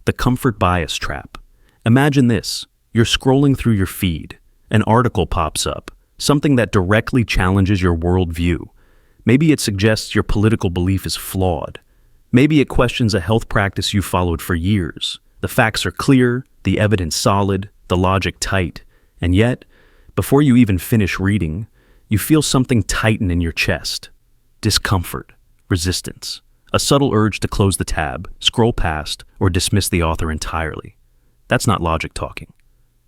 The comfort bias trap. Imagine this. You're scrolling through your feed. An article pops up, something that directly challenges your worldview. Maybe it suggests your political belief is flawed. Maybe it questions a health practice you followed for years. The facts are clear, the evidence solid, the logic tight. And yet, before you even finish reading, you feel something tighten in your chest. Discomfort, resistance, a subtle urge to close the tab, scroll past, or dismiss the author entirely. That's not logic talking.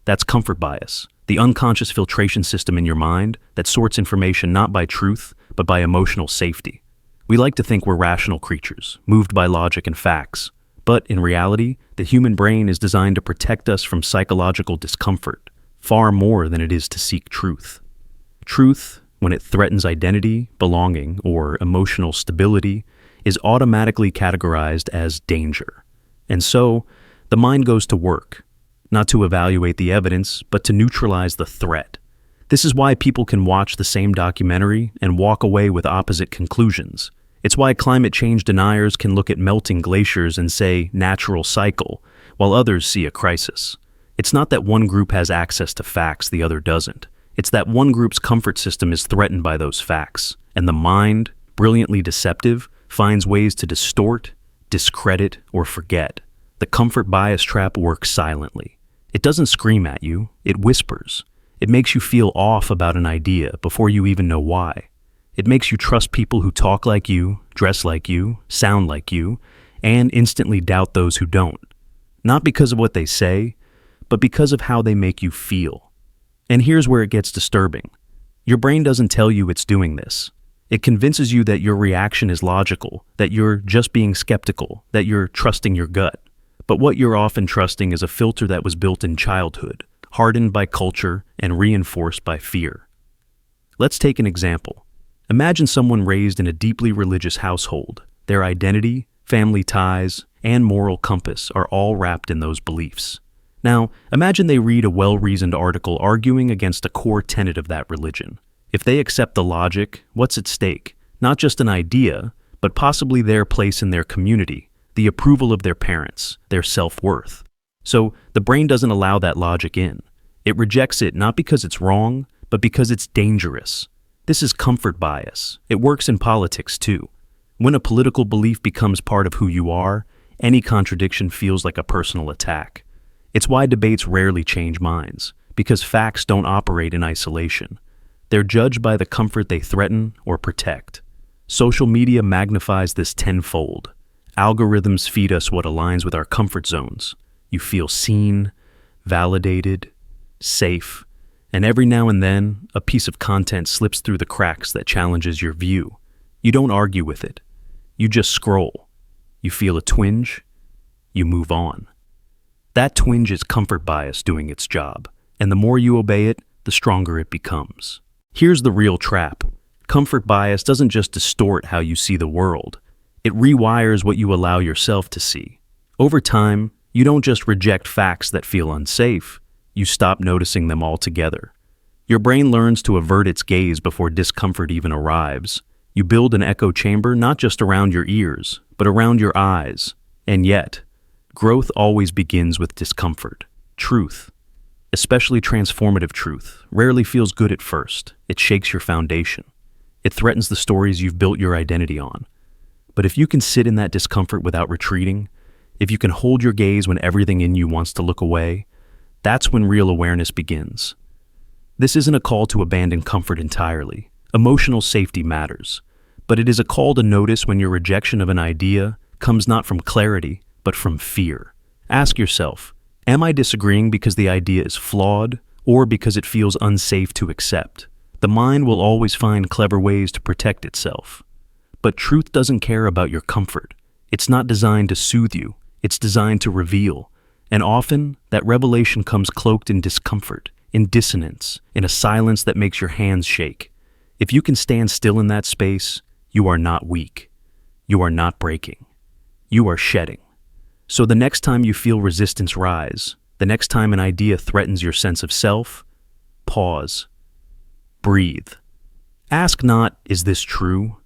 That's comfort bias, the unconscious filtration system in your mind that sorts information not by truth, but by emotional safety. We like to think we're rational creatures, moved by logic and facts. But in reality, the human brain is designed to protect us from psychological discomfort, far more than it is to seek truth. Truth, when it threatens identity, belonging, or emotional stability, is automatically categorized as danger. And so, the mind goes to work, not to evaluate the evidence, but to neutralize the threat. This is why people can watch the same documentary and walk away with opposite conclusions. It's why climate change deniers can look at melting glaciers and say natural cycle, while others see a crisis. It's not that one group has access to facts the other doesn't. It's that one group's comfort system is threatened by those facts, and the mind, brilliantly deceptive, finds ways to distort, discredit, or forget. The comfort bias trap works silently. It doesn't scream at you, it whispers. It makes you feel off about an idea before you even know why. It makes you trust people who talk like you, dress like you, sound like you, and instantly doubt those who don't. Not because of what they say, but because of how they make you feel. And here's where it gets disturbing. Your brain doesn't tell you it's doing this. It convinces you that your reaction is logical, that you're just being skeptical, that you're trusting your gut. But what you're often trusting is a filter that was built in childhood, hardened by culture and reinforced by fear. Let's take an example. Imagine someone raised in a deeply religious household. Their identity, family ties, and moral compass are all wrapped in those beliefs. Now, imagine they read a well-reasoned article arguing against a core tenet of that religion. If they accept the logic, what's at stake? Not just an idea, but possibly their place in their community, the approval of their parents, their self-worth. So the brain doesn't allow that logic in. It rejects it not because it's wrong, but because it's dangerous. This is comfort bias. It works in politics too. When a political belief becomes part of who you are, any contradiction feels like a personal attack. It's why debates rarely change minds, because facts don't operate in isolation. They're judged by the comfort they threaten or protect. Social media magnifies this tenfold. Algorithms feed us what aligns with our comfort zones. You feel seen, validated, safe, and every now and then, a piece of content slips through the cracks that challenges your view. You don't argue with it. You just scroll. You feel a twinge. You move on. That twinge is comfort bias doing its job, and the more you obey it, the stronger it becomes. Here's the real trap. Comfort bias doesn't just distort how you see the world. It rewires what you allow yourself to see. Over time, you don't just reject facts that feel unsafe, you stop noticing them altogether. Your brain learns to avert its gaze before discomfort even arrives. You build an echo chamber not just around your ears, but around your eyes. And yet, growth always begins with discomfort. Truth, especially transformative truth, rarely feels good at first. It shakes your foundation. It threatens the stories you've built your identity on. But if you can sit in that discomfort without retreating, if you can hold your gaze when everything in you wants to look away, that's when real awareness begins. This isn't a call to abandon comfort entirely. Emotional safety matters. But it is a call to notice when your rejection of an idea comes not from clarity, but from fear. Ask yourself, am I disagreeing because the idea is flawed or because it feels unsafe to accept? The mind will always find clever ways to protect itself. But truth doesn't care about your comfort. It's not designed to soothe you. It's designed to reveal. And often, that revelation comes cloaked in discomfort, in dissonance, in a silence that makes your hands shake. If you can stand still in that space, you are not weak. You are not breaking. You are shedding. So the next time you feel resistance rise, the next time an idea threatens your sense of self, pause. Breathe. Ask not, is this true?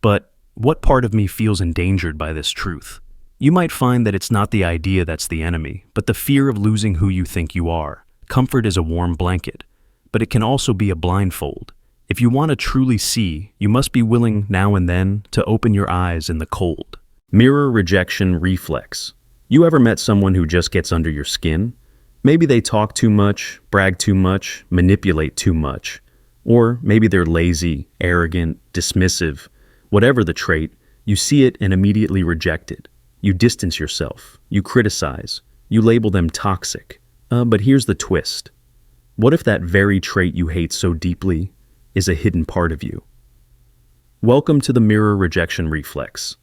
But what part of me feels endangered by this truth? You might find that it's not the idea that's the enemy, but the fear of losing who you think you are. Comfort is a warm blanket, but it can also be a blindfold. If you want to truly see, you must be willing now and then to open your eyes in the cold. Mirror rejection reflex. You ever met someone who just gets under your skin? Maybe they talk too much, brag too much, manipulate too much. Or maybe they're lazy, arrogant, dismissive. Whatever the trait, you see it and immediately reject it. You distance yourself. You criticize. You label them toxic. But here's the twist. What if that very trait you hate so deeply is a hidden part of you? Welcome to the mirror rejection reflex.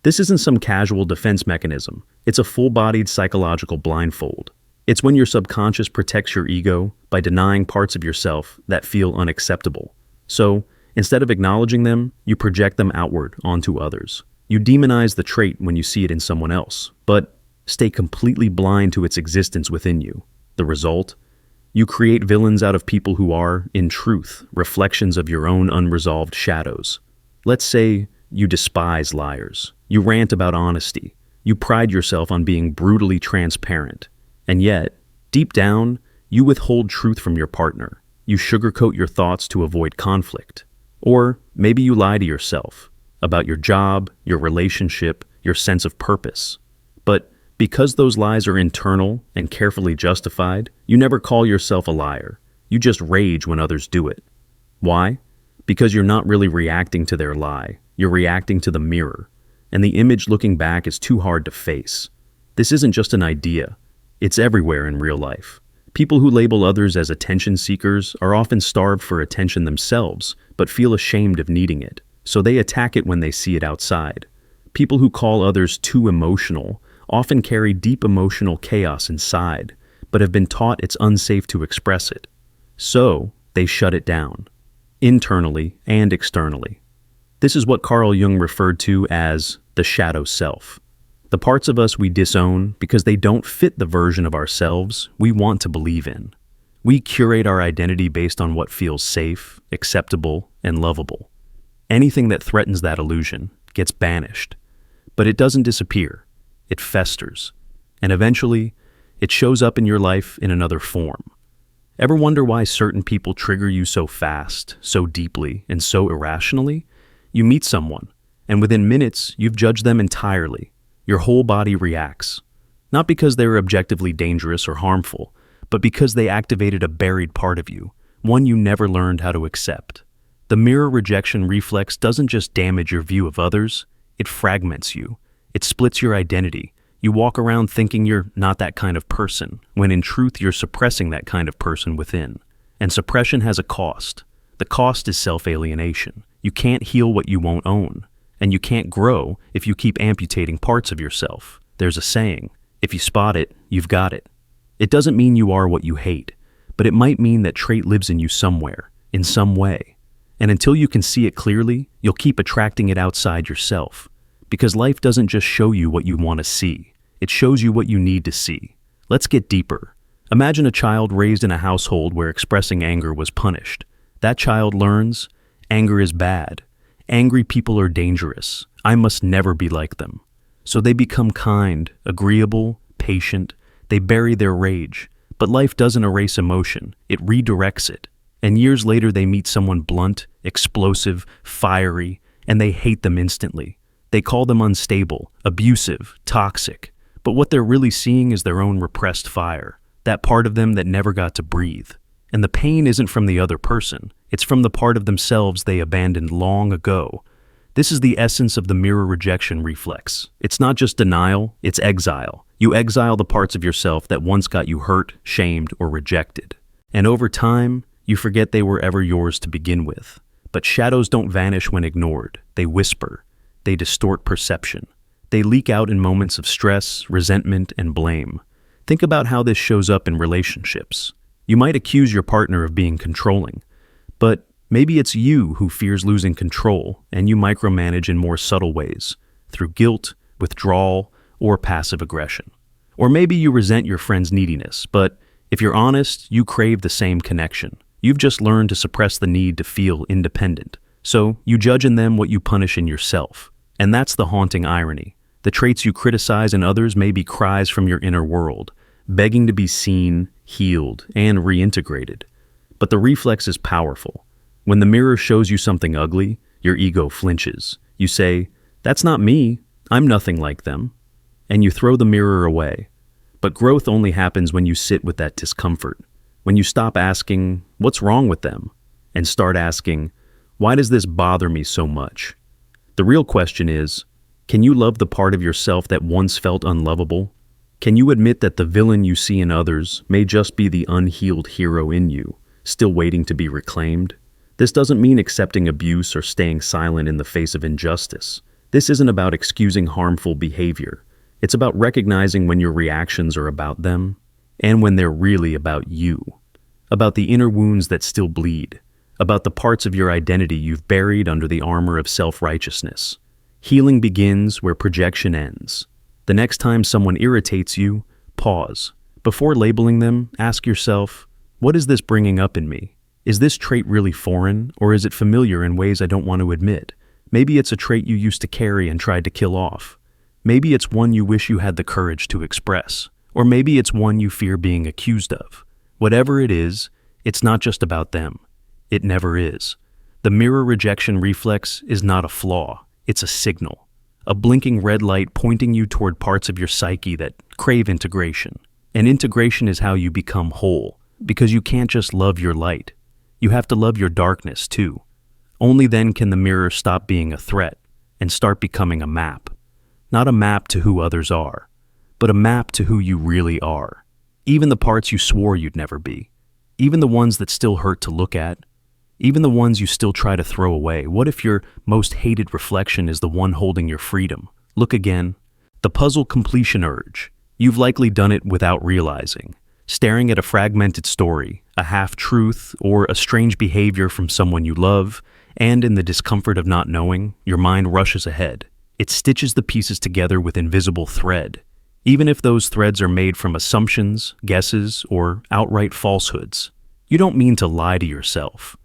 This isn't some casual defense mechanism. It's a full-bodied psychological blindfold. It's when your subconscious protects your ego by denying parts of yourself that feel unacceptable. So, instead of acknowledging them, you project them outward onto others. You demonize the trait when you see it in someone else, but stay completely blind to its existence within you. The result? You create villains out of people who are, in truth, reflections of your own unresolved shadows. Let's say you despise liars. You rant about honesty. You pride yourself on being brutally transparent. And yet, deep down, you withhold truth from your partner. You sugarcoat your thoughts to avoid conflict. Or maybe you lie to yourself about your job, your relationship, your sense of purpose. But because those lies are internal and carefully justified, you never call yourself a liar. You just rage when others do it. Why? Because you're not really reacting to their lie. You're reacting to the mirror. And the image looking back is too hard to face. This isn't just an idea. It's everywhere in real life. People who label others as attention seekers are often starved for attention themselves, but feel ashamed of needing it, so they attack it when they see it outside. People who call others too emotional often carry deep emotional chaos inside, but have been taught it's unsafe to express it. So, they shut it down, internally and externally. This is what Carl Jung referred to as the shadow self. The parts of us we disown because they don't fit the version of ourselves we want to believe in. We curate our identity based on what feels safe, acceptable, and lovable. Anything that threatens that illusion gets banished. But it doesn't disappear. It festers. And eventually, it shows up in your life in another form. Ever wonder why certain people trigger you so fast, so deeply, and so irrationally? You meet someone, and within minutes, you've judged them entirely. Your whole body reacts. Not because they were objectively dangerous or harmful, but because they activated a buried part of you, one you never learned how to accept. The mirror rejection reflex doesn't just damage your view of others, it fragments you. It splits your identity. You walk around thinking you're not that kind of person, when in truth you're suppressing that kind of person within. And suppression has a cost. The cost is self-alienation. You can't heal what you won't own. And you can't grow if you keep amputating parts of yourself. There's a saying, if you spot it, you've got it. It doesn't mean you are what you hate, but it might mean that trait lives in you somewhere, in some way. And until you can see it clearly, you'll keep attracting it outside yourself. Because life doesn't just show you what you want to see, it shows you what you need to see. Let's get deeper. Imagine a child raised in a household where expressing anger was punished. That child learns, anger is bad. Angry people are dangerous. I must never be like them. So they become kind, agreeable, patient. They bury their rage. But life doesn't erase emotion. It redirects it. And years later they meet someone blunt, explosive, fiery, and they hate them instantly. They call them unstable, abusive, toxic. But what they're really seeing is their own repressed fire, that part of them that never got to breathe. And the pain isn't from the other person. It's from the part of themselves they abandoned long ago. This is the essence of the mirror rejection reflex. It's not just denial, it's exile. You exile the parts of yourself that once got you hurt, shamed, or rejected. And over time, you forget they were ever yours to begin with. But shadows don't vanish when ignored. They whisper. They distort perception. They leak out in moments of stress, resentment, and blame. Think about how this shows up in relationships. You might accuse your partner of being controlling, but maybe it's you who fears losing control and you micromanage in more subtle ways, through guilt, withdrawal, or passive aggression. Or maybe you resent your friend's neediness, but if you're honest, you crave the same connection. You've just learned to suppress the need to feel independent. So you judge in them what you punish in yourself. And that's the haunting irony. The traits you criticize in others may be cries from your inner world, begging to be seen, healed, and reintegrated. But the reflex is powerful. When the mirror shows you something ugly, your ego flinches. You say, "That's not me. I'm nothing like them." And you throw the mirror away. But growth only happens when you sit with that discomfort. When you stop asking, "What's wrong with them?" and start asking, "Why does this bother me so much?" The real question is, can you love the part of yourself that once felt unlovable? Can you admit that the villain you see in others may just be the unhealed hero in you, still waiting to be reclaimed? This doesn't mean accepting abuse or staying silent in the face of injustice. This isn't about excusing harmful behavior. It's about recognizing when your reactions are about them and when they're really about you, about the inner wounds that still bleed, about the parts of your identity you've buried under the armor of self-righteousness. Healing begins where projection ends. The next time someone irritates you, pause. Before labeling them, ask yourself, what is this bringing up in me? Is this trait really foreign, or is it familiar in ways I don't want to admit? Maybe it's a trait you used to carry and tried to kill off. Maybe it's one you wish you had the courage to express. Or maybe it's one you fear being accused of. Whatever it is, it's not just about them. It never is. The mirror rejection reflex is not a flaw. It's a signal. A blinking red light pointing you toward parts of your psyche that crave integration. And integration is how you become whole, because you can't just love your light. You have to love your darkness too. Only then can the mirror stop being a threat and start becoming a map. Not a map to who others are, but a map to who you really are. Even the parts you swore you'd never be. Even the ones that still hurt to look at. Even the ones you still try to throw away. What if your most hated reflection is the one holding your freedom? Look again. The puzzle completion urge. You've likely done it without realizing. Staring at a fragmented story, a half-truth, or a strange behavior from someone you love, and in the discomfort of not knowing, your mind rushes ahead. It stitches the pieces together with invisible thread, even if those threads are made from assumptions, guesses, or outright falsehoods. You don't mean to lie to yourself,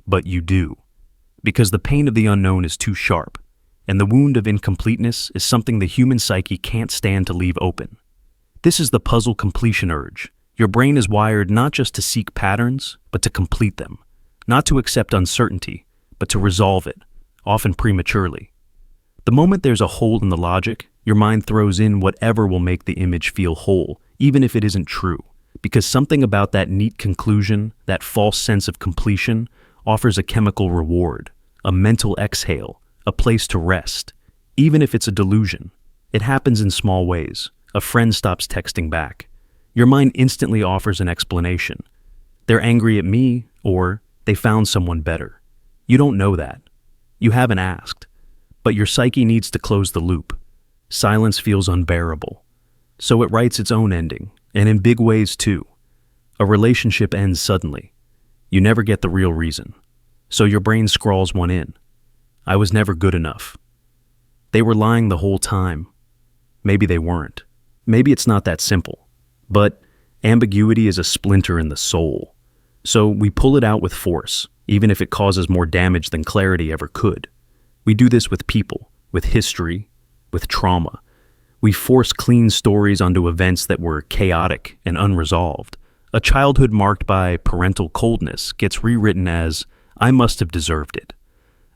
but you do, because the pain of the unknown is too sharp, and the wound of incompleteness is something the human psyche can't stand to leave open. This is the puzzle completion urge. Your brain is wired not just to seek patterns, but to complete them, not to accept uncertainty, but to resolve it, often prematurely. The moment there's a hole in the logic, your mind throws in whatever will make the image feel whole, even if it isn't true, because something about that neat conclusion, that false sense of completion, offers a chemical reward, a mental exhale, a place to rest, even if it's a delusion. It happens in small ways. A friend stops texting back. Your mind instantly offers an explanation. They're angry at me, or they found someone better. You don't know that. You haven't asked. But your psyche needs to close the loop. Silence feels unbearable. So it writes its own ending, and in big ways too. A relationship ends suddenly. You never get the real reason. So your brain scrawls one in. I was never good enough. They were lying the whole time. Maybe they weren't. Maybe it's not that simple. But ambiguity is a splinter in the soul. So we pull it out with force, even if it causes more damage than clarity ever could. We do this with people, with history, with trauma. We force clean stories onto events that were chaotic and unresolved. A childhood marked by parental coldness gets rewritten as, I must have deserved it.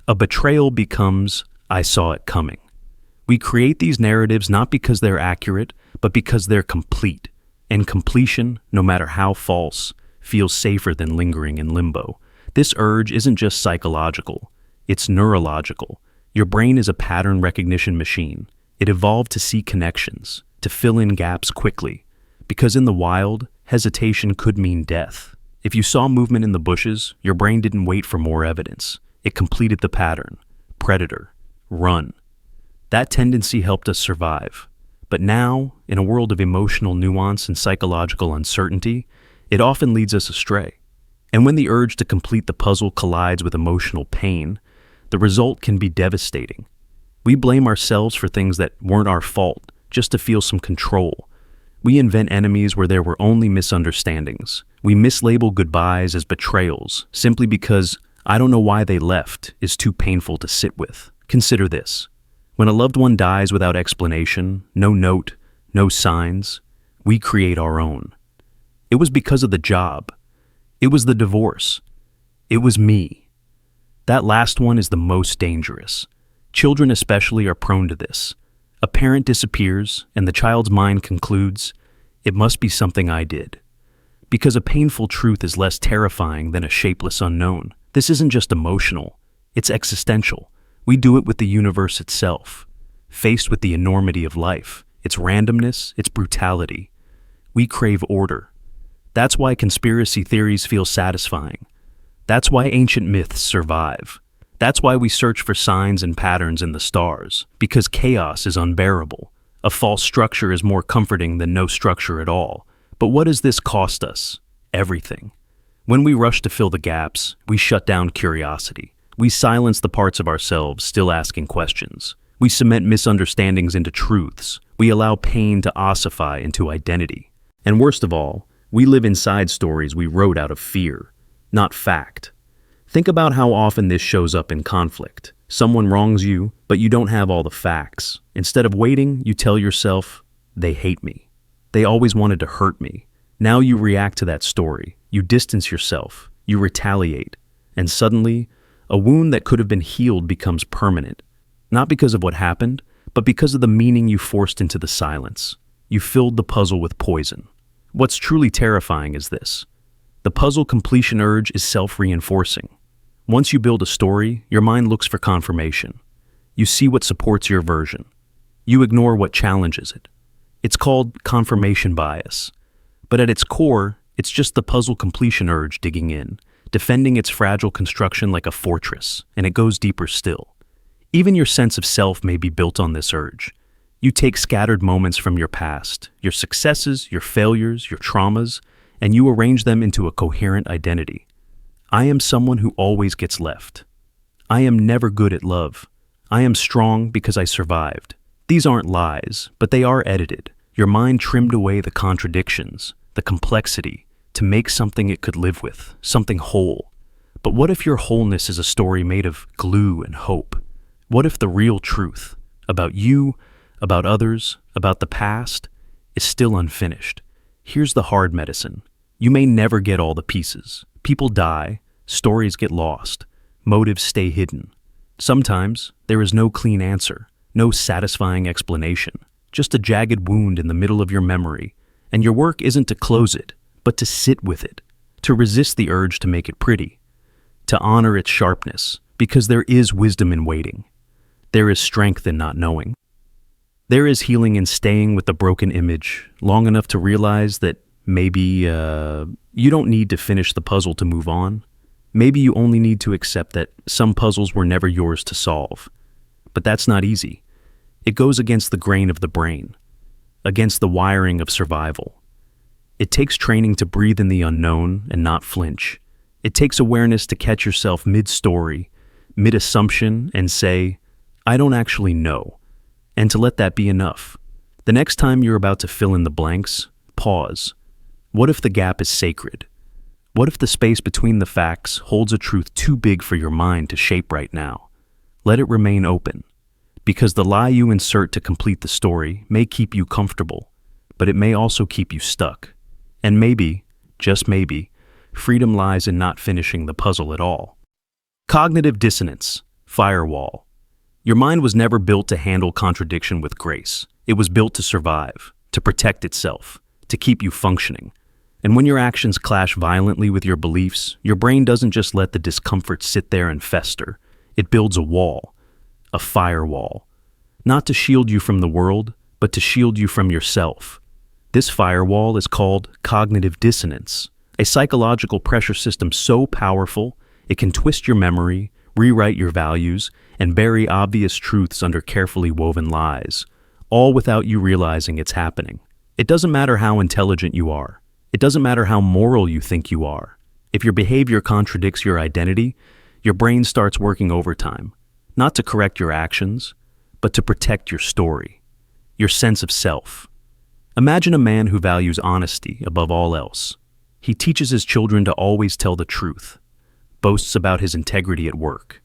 A betrayal becomes, I saw it coming. We create these narratives not because they're accurate, but because they're complete. And completion, no matter how false, feels safer than lingering in limbo. This urge isn't just psychological, it's neurological. Your brain is a pattern recognition machine. It evolved to see connections, to fill in gaps quickly. Because in the wild, hesitation could mean death. If you saw movement in the bushes, your brain didn't wait for more evidence. It completed the pattern. Predator. Run. That tendency helped us survive. But now, in a world of emotional nuance and psychological uncertainty, it often leads us astray. And when the urge to complete the puzzle collides with emotional pain, the result can be devastating. We blame ourselves for things that weren't our fault, just to feel some control. We invent enemies where there were only misunderstandings. We mislabel goodbyes as betrayals, simply because I don't know why they left is too painful to sit with. Consider this. When a loved one dies without explanation, no note, no signs, we create our own. It was because of the job. It was the divorce. It was me. That last one is the most dangerous. Children especially are prone to this. A parent disappears, and the child's mind concludes, it must be something I did. Because a painful truth is less terrifying than a shapeless unknown. This isn't just emotional, it's existential. We do it with the universe itself. Faced with the enormity of life, its randomness, its brutality, we crave order. That's why conspiracy theories feel satisfying. That's why ancient myths survive. That's why we search for signs and patterns in the stars, because chaos is unbearable. A false structure is more comforting than no structure at all. But what does this cost us? Everything. When we rush to fill the gaps, we shut down curiosity. We silence the parts of ourselves still asking questions. We cement misunderstandings into truths. We allow pain to ossify into identity. And worst of all, we live inside stories we wrote out of fear, not fact. Think about how often this shows up in conflict. Someone wrongs you, but you don't have all the facts. Instead of waiting, you tell yourself, they hate me. They always wanted to hurt me. Now you react to that story. You distance yourself. You retaliate. And suddenly, a wound that could have been healed becomes permanent. Not because of what happened, but because of the meaning you forced into the silence. You filled the puzzle with poison. What's truly terrifying is this. The puzzle completion urge is self-reinforcing. Once you build a story, your mind looks for confirmation. You see what supports your version. You ignore what challenges it. It's called confirmation bias. But at its core, it's just the puzzle completion urge digging in, defending its fragile construction like a fortress, and it goes deeper still. Even your sense of self may be built on this urge. You take scattered moments from your past, your successes, your failures, your traumas, and you arrange them into a coherent identity. I am someone who always gets left. I am never good at love. I am strong because I survived. These aren't lies, but they are edited. Your mind trimmed away the contradictions, the complexity, to make something it could live with, something whole. But what if your wholeness is a story made of glue and hope? What if the real truth, about you, about others, about the past, is still unfinished? Here's the hard medicine. You may never get all the pieces. People die, stories get lost, motives stay hidden. Sometimes there is no clean answer, no satisfying explanation, just a jagged wound in the middle of your memory, and your work isn't to close it, but to sit with it, to resist the urge to make it pretty, to honor its sharpness, because there is wisdom in waiting. There is strength in not knowing. There is healing in staying with the broken image long enough to realize that maybe you don't need to finish the puzzle to move on. Maybe you only need to accept that some puzzles were never yours to solve. But that's not easy. It goes against the grain of the brain, against the wiring of survival. It takes training to breathe in the unknown and not flinch. It takes awareness to catch yourself mid-story, mid-assumption, and say, I don't actually know, and to let that be enough. The next time you're about to fill in the blanks, pause. What if the gap is sacred? What if the space between the facts holds a truth too big for your mind to shape right now? Let it remain open, because the lie you insert to complete the story may keep you comfortable, but it may also keep you stuck. And maybe, just maybe, freedom lies in not finishing the puzzle at all. Cognitive dissonance, firewall. Your mind was never built to handle contradiction with grace. It was built to survive, to protect itself, to keep you functioning. And when your actions clash violently with your beliefs, your brain doesn't just let the discomfort sit there and fester. It builds a wall, a firewall, not to shield you from the world, but to shield you from yourself. This firewall is called cognitive dissonance, a psychological pressure system so powerful it can twist your memory, rewrite your values, and bury obvious truths under carefully woven lies, all without you realizing it's happening. It doesn't matter how intelligent you are. It doesn't matter how moral you think you are. If your behavior contradicts your identity, your brain starts working overtime, not to correct your actions, but to protect your story, your sense of self. Imagine a man who values honesty above all else. He teaches his children to always tell the truth, boasts about his integrity at work,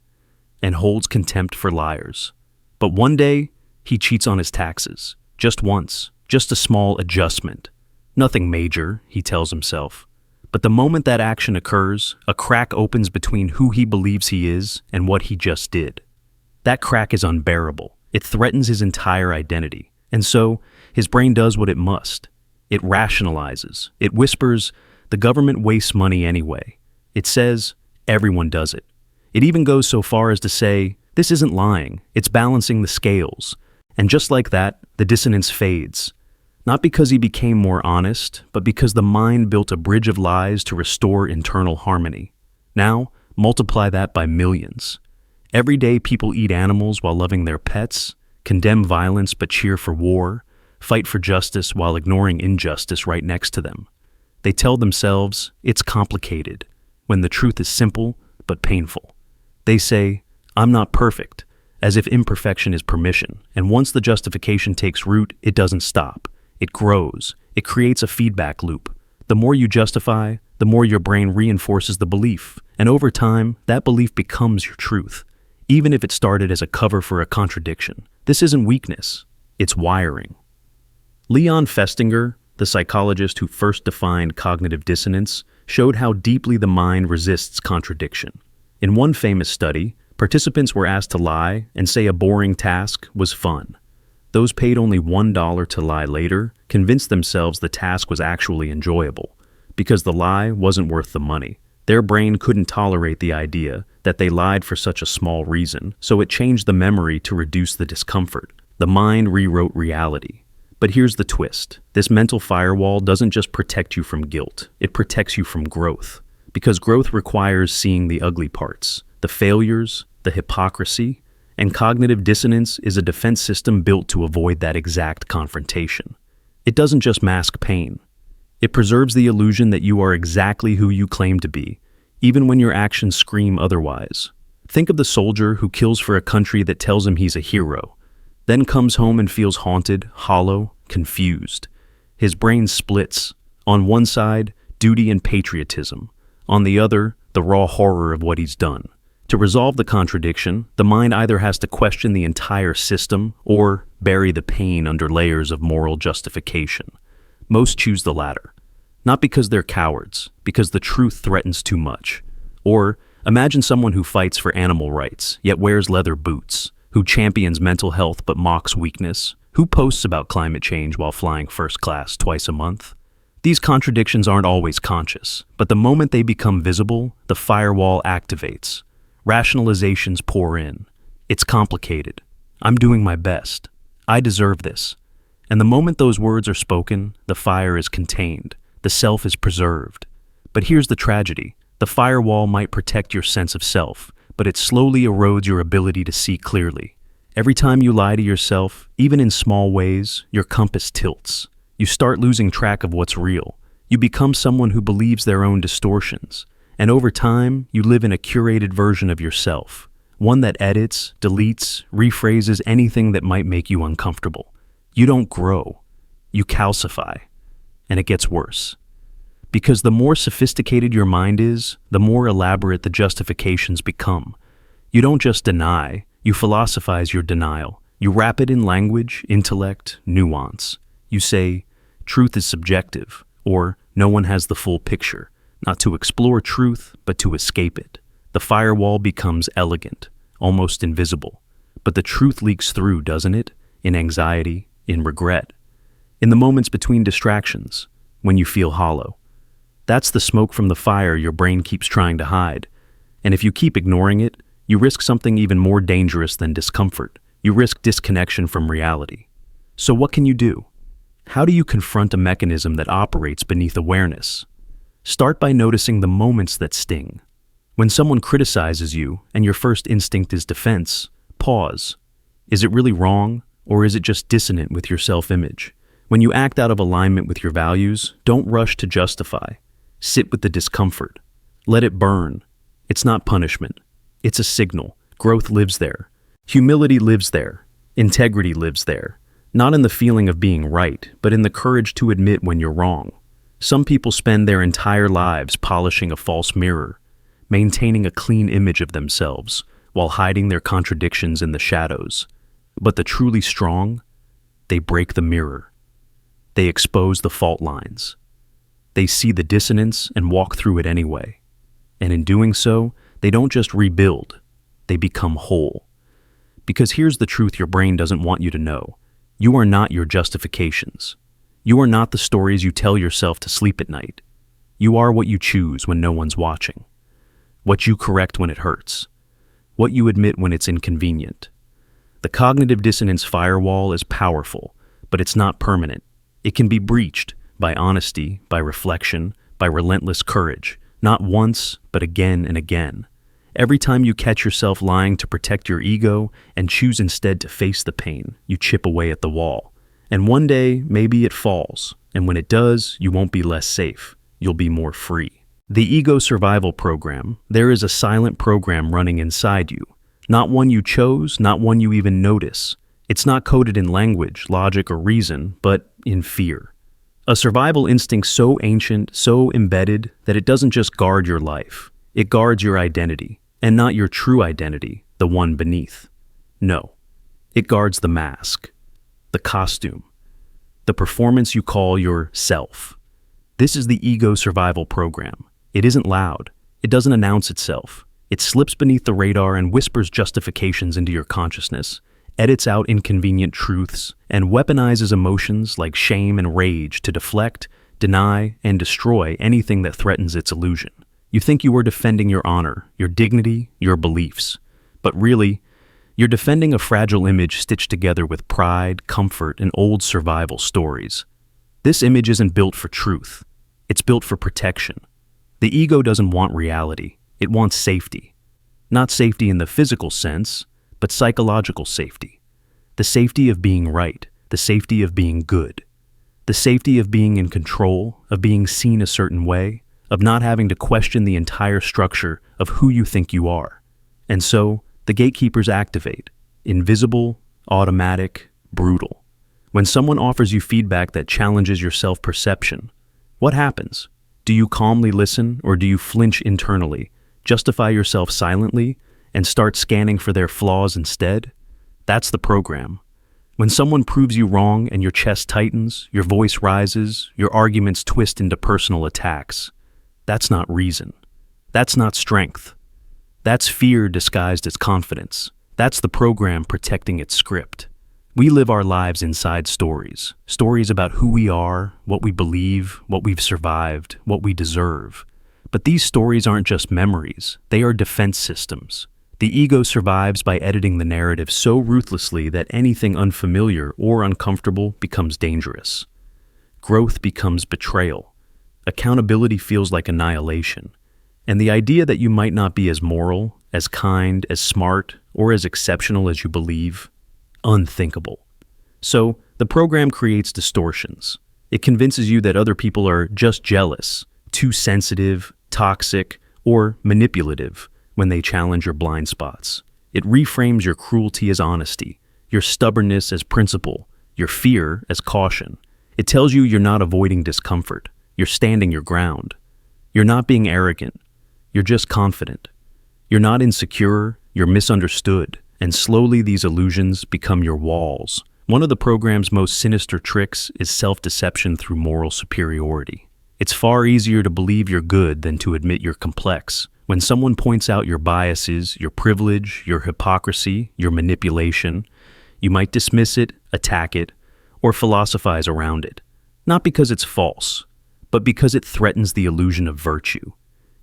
and holds contempt for liars. But one day, he cheats on his taxes. Just once. Just a small adjustment. Nothing major, he tells himself. But the moment that action occurs, a crack opens between who he believes he is and what he just did. That crack is unbearable. It threatens his entire identity. And so, his brain does what it must. It rationalizes. It whispers, the government wastes money anyway. It says, everyone does it. It even goes so far as to say, this isn't lying, it's balancing the scales. And just like that, the dissonance fades. Not because he became more honest, but because the mind built a bridge of lies to restore internal harmony. Now, multiply that by millions. Every day people eat animals while loving their pets, condemn violence but cheer for war, fight for justice while ignoring injustice right next to them. They tell themselves, it's complicated, when the truth is simple but painful. They say, I'm not perfect, as if imperfection is permission, and once the justification takes root, it doesn't stop. It grows. It creates a feedback loop. The more you justify, the more your brain reinforces the belief, and over time, that belief becomes your truth, even if it started as a cover for a contradiction. This isn't weakness, it's wiring. Leon Festinger, the psychologist who first defined cognitive dissonance, showed how deeply the mind resists contradiction. In one famous study, participants were asked to lie and say a boring task was fun. Those paid only $1 to lie later convinced themselves the task was actually enjoyable, because the lie wasn't worth the money. Their brain couldn't tolerate the idea that they lied for such a small reason, so it changed the memory to reduce the discomfort. The mind rewrote reality. But here's the twist. This mental firewall doesn't just protect you from guilt, it protects you from growth. Because growth requires seeing the ugly parts, the failures, the hypocrisy, and cognitive dissonance is a defense system built to avoid that exact confrontation. It doesn't just mask pain. It preserves the illusion that you are exactly who you claim to be, even when your actions scream otherwise. Think of the soldier who kills for a country that tells him he's a hero, then comes home and feels haunted, hollow, confused. His brain splits. On one side, duty and patriotism. On the other, the raw horror of what he's done. To resolve the contradiction, the mind either has to question the entire system or bury the pain under layers of moral justification. Most choose the latter. Not because they're cowards, because the truth threatens too much. Or imagine someone who fights for animal rights, yet wears leather boots, who champions mental health but mocks weakness, who posts about climate change while flying first class twice a month. These contradictions aren't always conscious, but the moment they become visible, the firewall activates. Rationalizations pour in. It's complicated. I'm doing my best. I deserve this. And the moment those words are spoken, the fire is contained. The self is preserved. But here's the tragedy. The firewall might protect your sense of self, but it slowly erodes your ability to see clearly. Every time you lie to yourself, even in small ways, your compass tilts. You start losing track of what's real. You become someone who believes their own distortions. And over time, you live in a curated version of yourself, one that edits, deletes, rephrases anything that might make you uncomfortable. You don't grow. You calcify. And it gets worse. Because the more sophisticated your mind is, the more elaborate the justifications become. You don't just deny, you philosophize your denial. You wrap it in language, intellect, nuance. You say, truth is subjective, or no one has the full picture. Not to explore truth, but to escape it. The firewall becomes elegant, almost invisible. But the truth leaks through, doesn't it? In anxiety, in regret. In the moments between distractions, when you feel hollow. That's the smoke from the fire your brain keeps trying to hide. And if you keep ignoring it, you risk something even more dangerous than discomfort. You risk disconnection from reality. So what can you do? How do you confront a mechanism that operates beneath awareness? Start by noticing the moments that sting. When someone criticizes you and your first instinct is defense, pause. Is it really wrong, or is it just dissonant with your self-image? When you act out of alignment with your values, don't rush to justify. Sit with the discomfort. Let it burn. It's not punishment. It's a signal. Growth lives there. Humility lives there. Integrity lives there. Not in the feeling of being right, but in the courage to admit when you're wrong. Some people spend their entire lives polishing a false mirror, maintaining a clean image of themselves, while hiding their contradictions in the shadows. But the truly strong, they break the mirror. They expose the fault lines. They see the dissonance and walk through it anyway. And in doing so, they don't just rebuild, they become whole. Because here's the truth your brain doesn't want you to know. You are not your justifications. You are not the stories you tell yourself to sleep at night. You are what you choose when no one's watching. What you correct when it hurts. What you admit when it's inconvenient. The cognitive dissonance firewall is powerful, but it's not permanent. It can be breached by honesty, by reflection, by relentless courage, not once, but again and again. Every time you catch yourself lying to protect your ego and choose instead to face the pain, you chip away at the wall. And one day, maybe it falls, and when it does, you won't be less safe. You'll be more free. The ego survival program, there is a silent program running inside you. Not one you chose, not one you even notice. It's not coded in language, logic, or reason, but in fear. A survival instinct so ancient, so embedded, that it doesn't just guard your life. It guards your identity, and not your true identity, the one beneath. No, it guards the mask, the costume, the performance you call your self. This is the ego survival program. It isn't loud. It doesn't announce itself. It slips beneath the radar and whispers justifications into your consciousness, edits out inconvenient truths, and weaponizes emotions like shame and rage to deflect, deny, and destroy anything that threatens its illusion. You think you are defending your honor, your dignity, your beliefs. But really, you're defending a fragile image stitched together with pride, comfort, and old survival stories. This image isn't built for truth. It's built for protection. The ego doesn't want reality. It wants safety. Not safety in the physical sense, but psychological safety. The safety of being right, the safety of being good, the safety of being in control, of being seen a certain way, of not having to question the entire structure of who you think you are. And so, the gatekeepers activate, invisible, automatic, brutal. When someone offers you feedback that challenges your self-perception, what happens? Do you calmly listen, or do you flinch internally, justify yourself silently, and start scanning for their flaws instead? That's the program. When someone proves you wrong and your chest tightens, your voice rises, your arguments twist into personal attacks, that's not reason. That's not strength. That's fear disguised as confidence. That's the program protecting its script. We live our lives inside stories. Stories about who we are, what we believe, what we've survived, what we deserve. But these stories aren't just memories. They are defense systems. The ego survives by editing the narrative so ruthlessly that anything unfamiliar or uncomfortable becomes dangerous. Growth becomes betrayal. Accountability feels like annihilation. And the idea that you might not be as moral, as kind, as smart, or as exceptional as you believe, unthinkable. So, the program creates distortions. It convinces you that other people are just jealous, too sensitive, toxic, or manipulative when they challenge your blind spots. It reframes your cruelty as honesty, your stubbornness as principle, your fear as caution. It tells you you're not avoiding discomfort. You're standing your ground. You're not being arrogant. You're just confident. You're not insecure. You're misunderstood. And slowly these illusions become your walls. One of the program's most sinister tricks is self-deception through moral superiority. It's far easier to believe you're good than to admit you're complex. When someone points out your biases, your privilege, your hypocrisy, your manipulation, you might dismiss it, attack it, or philosophize around it. Not because it's false, but because it threatens the illusion of virtue.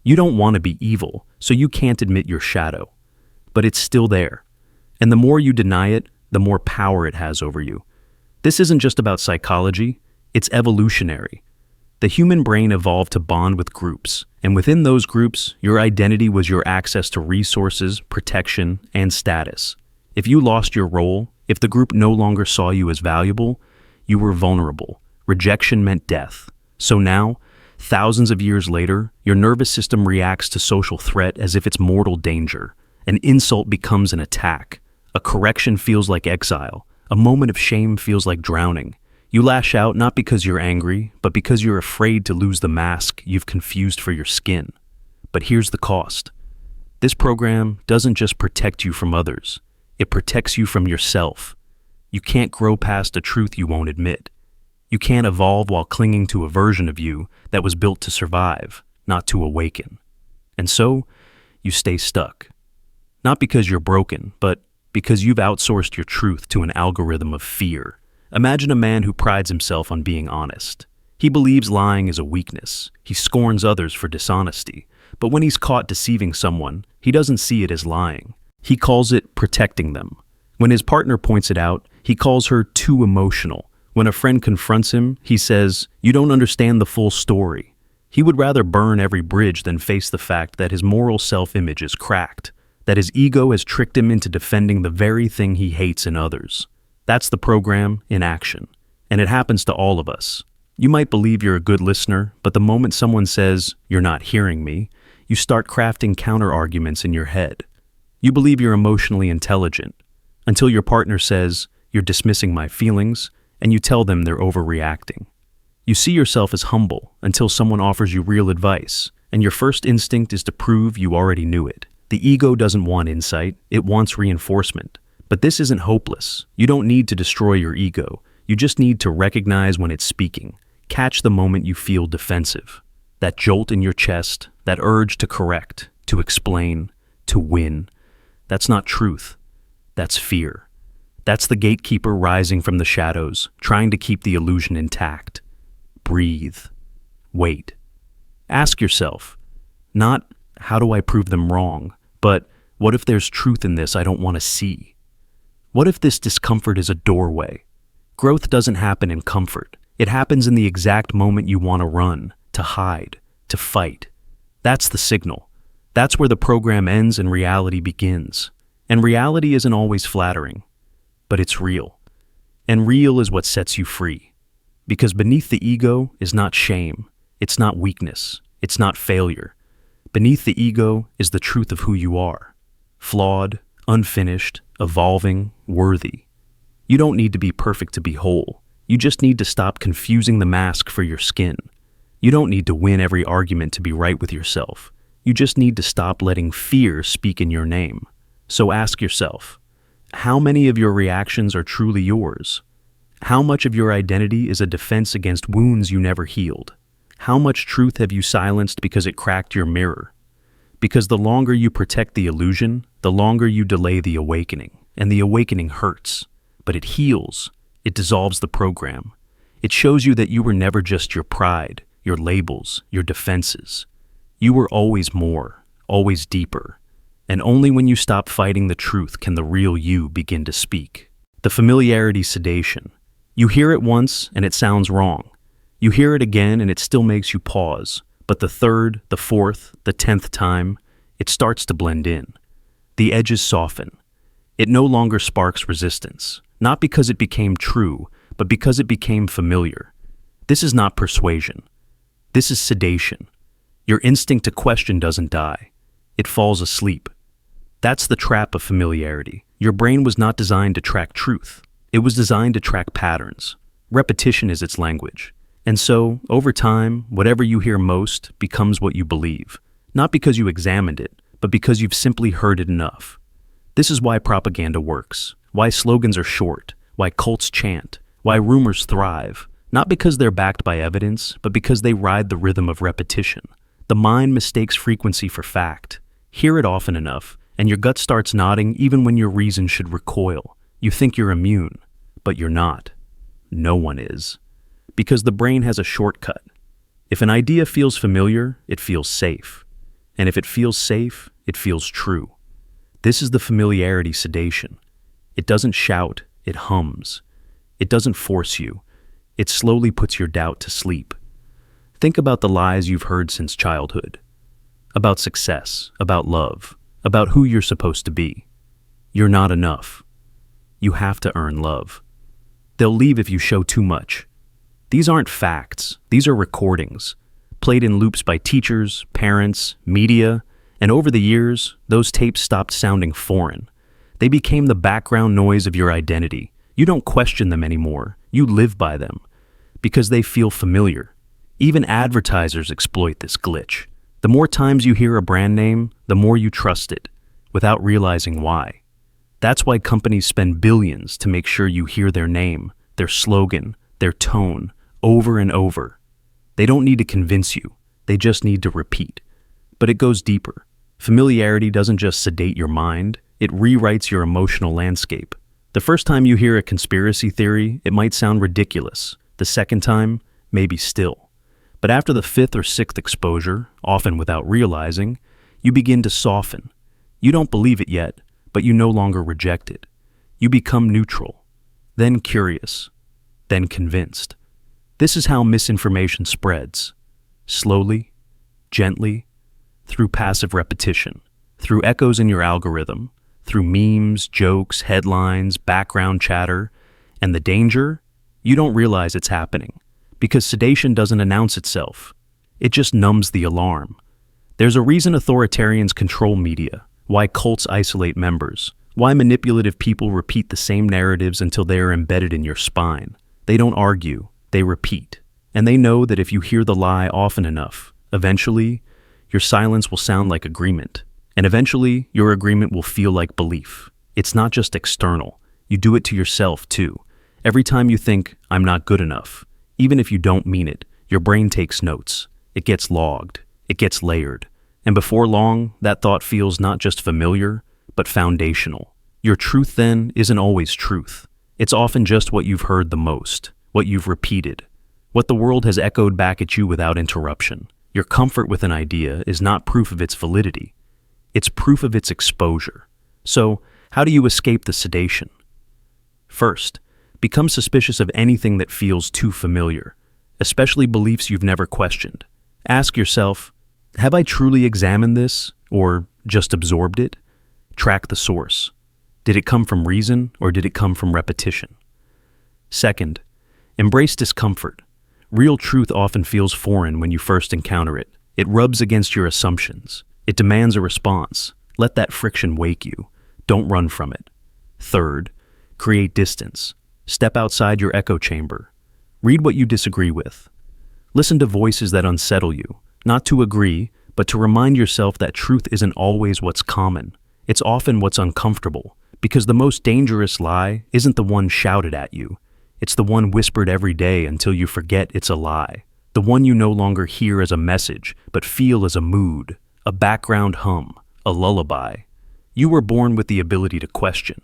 You don't want to be evil, so you can't admit your shadow. But it's still there. And the more you deny it, the more power it has over you. This isn't just about psychology, it's evolutionary. The human brain evolved to bond with groups, and within those groups, your identity was your access to resources, protection, and status. If you lost your role, if the group no longer saw you as valuable, you were vulnerable. Rejection meant death. So now, thousands of years later, your nervous system reacts to social threat as if it's mortal danger. An insult becomes an attack. A correction feels like exile. A moment of shame feels like drowning. You lash out not because you're angry, but because you're afraid to lose the mask you've confused for your skin. But here's the cost. This program doesn't just protect you from others. It protects you from yourself. You can't grow past a truth you won't admit. You can't evolve while clinging to a version of you that was built to survive, not to awaken. And so, you stay stuck. Not because you're broken, but because you've outsourced your truth to an algorithm of fear. Imagine a man who prides himself on being honest. He believes lying is a weakness. He scorns others for dishonesty. But when he's caught deceiving someone, he doesn't see it as lying. He calls it protecting them. When his partner points it out, he calls her too emotional. When a friend confronts him, he says, "You don't understand the full story." He would rather burn every bridge than face the fact that his moral self-image is cracked, that his ego has tricked him into defending the very thing he hates in others. That's the program in action, and it happens to all of us. You might believe you're a good listener, but the moment someone says, "You're not hearing me," you start crafting counter-arguments in your head. You believe you're emotionally intelligent, until your partner says, "You're dismissing my feelings," and you tell them they're overreacting. You see yourself as humble until someone offers you real advice, and your first instinct is to prove you already knew it. The ego doesn't want insight, it wants reinforcement. But this isn't hopeless. You don't need to destroy your ego. You just need to recognize when it's speaking. Catch the moment you feel defensive. That jolt in your chest, that urge to correct, to explain, to win. That's not truth. That's fear. That's the gatekeeper rising from the shadows, trying to keep the illusion intact. Breathe. Wait. Ask yourself, not, "How do I prove them wrong?" but, "What if there's truth in this I don't want to see?" What if this discomfort is a doorway? Growth doesn't happen in comfort. It happens in the exact moment you want to run, to hide, to fight. That's the signal. That's where the program ends and reality begins. And reality isn't always flattering, but it's real. And real is what sets you free. Because beneath the ego is not shame, it's not weakness, it's not failure. Beneath the ego is the truth of who you are. Flawed, unfinished, evolving, worthy. You don't need to be perfect to be whole. You just need to stop confusing the mask for your skin. You don't need to win every argument to be right with yourself. You just need to stop letting fear speak in your name. So ask yourself, how many of your reactions are truly yours? How much of your identity is a defense against wounds you never healed? How much truth have you silenced because it cracked your mirror? Because the longer you protect the illusion, the longer you delay the awakening. And the awakening hurts, but it heals. It dissolves the program. It shows you that you were never just your pride, your labels, your defenses. You were always more, always deeper. And only when you stop fighting the truth can the real you begin to speak. The familiarity sedation. You hear it once and it sounds wrong. You hear it again and it still makes you pause. But the third, the fourth, the 10th time, it starts to blend in. The edges soften. It no longer sparks resistance, not because it became true, but because it became familiar. This is not persuasion. This is sedation. Your instinct to question doesn't die. It falls asleep. That's the trap of familiarity. Your brain was not designed to track truth. It was designed to track patterns. Repetition is its language. And so, over time, whatever you hear most becomes what you believe. Not because you examined it, but because you've simply heard it enough. This is why propaganda works, why slogans are short, why cults chant, why rumors thrive. Not because they're backed by evidence, but because they ride the rhythm of repetition. The mind mistakes frequency for fact. Hear it often enough, and your gut starts nodding even when your reason should recoil. You think you're immune, but you're not. No one is. Because the brain has a shortcut. If an idea feels familiar, it feels safe. And if it feels safe, it feels true. This is the familiarity sedation. It doesn't shout, it hums. It doesn't force you. It slowly puts your doubt to sleep. Think about the lies you've heard since childhood. About success, about love, about who you're supposed to be. You're not enough. You have to earn love. They'll leave if you show too much. These aren't facts, these are recordings, played in loops by teachers, parents, media, and over the years, those tapes stopped sounding foreign. They became the background noise of your identity. You don't question them anymore, you live by them, because they feel familiar. Even advertisers exploit this glitch. The more times you hear a brand name, the more you trust it, without realizing why. That's why companies spend billions to make sure you hear their name, their slogan, their tone, over and over. They don't need to convince you, they just need to repeat. But it goes deeper. Familiarity doesn't just sedate your mind, it rewrites your emotional landscape. The first time you hear a conspiracy theory, it might sound ridiculous. The second time, maybe still. But after the fifth or sixth exposure, often without realizing, you begin to soften. You don't believe it yet, but you no longer reject it. You become neutral, then curious, then convinced. This is how misinformation spreads. Slowly, gently, through passive repetition, through echoes in your algorithm, through memes, jokes, headlines, background chatter. And the danger? You don't realize it's happening, because sedation doesn't announce itself. It just numbs the alarm. There's a reason authoritarians control media, why cults isolate members, why manipulative people repeat the same narratives until they are embedded in your spine. They don't argue, they repeat. And they know that if you hear the lie often enough, eventually, your silence will sound like agreement. And eventually, your agreement will feel like belief. It's not just external. You do it to yourself, too. Every time you think, I'm not good enough, even if you don't mean it, your brain takes notes. It gets logged. It gets layered. And before long, that thought feels not just familiar, but foundational. Your truth, then, isn't always truth. It's often just what you've heard the most, what you've repeated, what the world has echoed back at you without interruption. Your comfort with an idea is not proof of its validity. It's proof of its exposure. So, how do you escape the sedation? First, become suspicious of anything that feels too familiar, especially beliefs you've never questioned. Ask yourself, have I truly examined this, or just absorbed it? Track the source. Did it come from reason, or did it come from repetition? Second, embrace discomfort. Real truth often feels foreign when you first encounter it. It rubs against your assumptions. It demands a response. Let that friction wake you. Don't run from it. Third, create distance. Step outside your echo chamber. Read what you disagree with. Listen to voices that unsettle you, not to agree, but to remind yourself that truth isn't always what's common. It's often what's uncomfortable, because the most dangerous lie isn't the one shouted at you. It's the one whispered every day until you forget it's a lie. The one you no longer hear as a message, but feel as a mood, a background hum, a lullaby. You were born with the ability to question.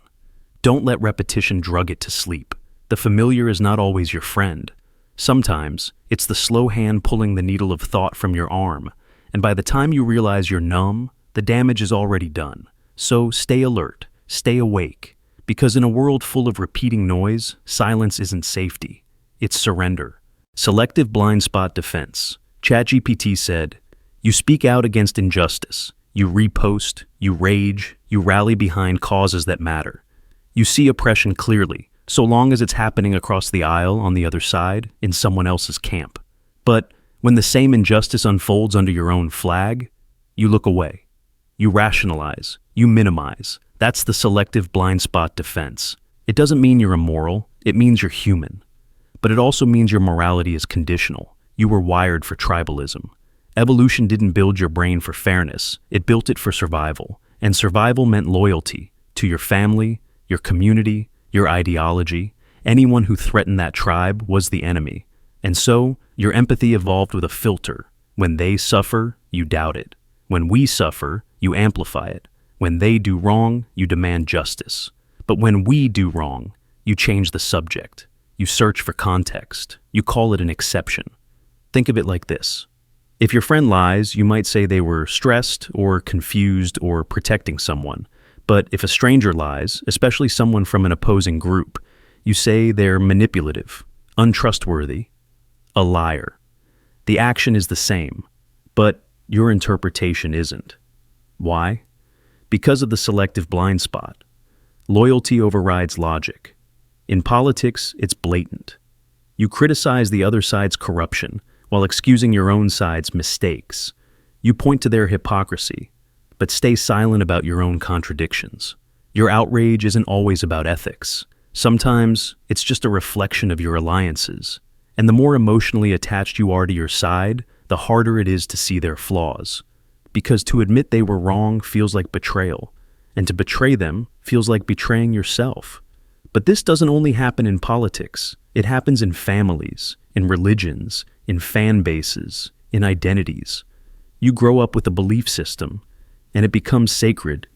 Don't let repetition drug it to sleep. The familiar is not always your friend. Sometimes, it's the slow hand pulling the needle of thought from your arm, and by the time you realize you're numb, the damage is already done. So stay alert, stay awake, because in a world full of repeating noise, silence isn't safety, it's surrender. Selective Blindspot defense. ChatGPT said, you speak out against injustice, you repost, you rage, you rally behind causes that matter. You see oppression clearly, so long as it's happening across the aisle on the other side, in someone else's camp. But when the same injustice unfolds under your own flag, you look away. You rationalize, you minimize. That's the selective blind spot defense. It doesn't mean you're immoral, it means you're human. But it also means your morality is conditional. You were wired for tribalism. Evolution didn't build your brain for fairness, it built it for survival. And survival meant loyalty to your family, your community, your ideology. Anyone who threatened that tribe was the enemy. And so, your empathy evolved with a filter. When they suffer, you doubt it. When we suffer, you amplify it. When they do wrong, you demand justice. But when we do wrong, you change the subject. You search for context. You call it an exception. Think of it like this. If your friend lies, you might say they were stressed or confused or protecting someone. But if a stranger lies, especially someone from an opposing group, you say they're manipulative, untrustworthy, a liar. The action is the same, but your interpretation isn't. Why? Because of the selective blind spot. Loyalty overrides logic. In politics, it's blatant. You criticize the other side's corruption while excusing your own side's mistakes. You point to their hypocrisy, but stay silent about your own contradictions. Your outrage isn't always about ethics. Sometimes, it's just a reflection of your alliances. And the more emotionally attached you are to your side, the harder it is to see their flaws. Because to admit they were wrong feels like betrayal. and to betray them feels like betraying yourself. But this doesn't only happen in politics. It happens in families, in religions, in fan bases, in identities. You grow up with a belief system, and it becomes sacred.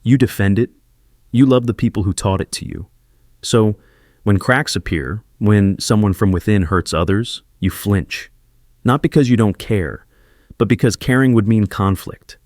You defend it. You love the people who taught it to you. So, when cracks appear, when someone from within hurts others, you flinch. Not because you don't care, but because caring would mean conflict.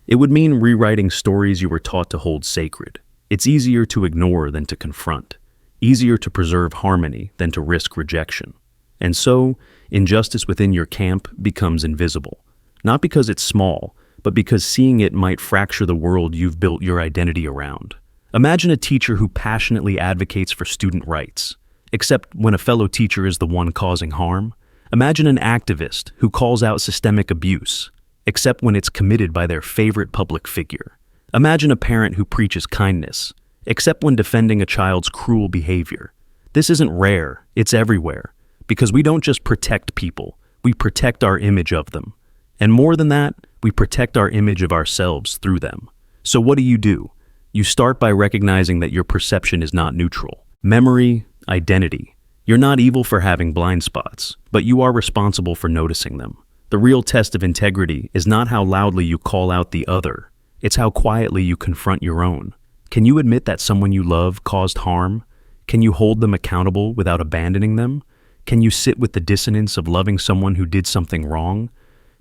It would mean rewriting stories you were taught to hold sacred. It's easier to ignore than to confront. Easier to preserve harmony than to risk rejection. And so, injustice within your camp becomes invisible. Not because it's small, but because seeing it might fracture the world you've built your identity around. Imagine a teacher who passionately advocates for student rights, except when a fellow teacher is the one causing harm. Imagine an activist who calls out systemic abuse, except when it's committed by their favorite public figure. Imagine a parent who preaches kindness, except when defending a child's cruel behavior. This isn't rare, it's everywhere, because we don't just protect people, we protect our image of them. And more than that, we protect our image of ourselves through them. So what do? You start by recognizing that your perception is not neutral. Memory, identity. You're not evil for having blind spots, but you are responsible for noticing them. The real test of integrity is not how loudly you call out the other, it's how quietly you confront your own. Can you admit that someone you love caused harm? Can you hold them accountable without abandoning them? Can you sit with the dissonance of loving someone who did something wrong?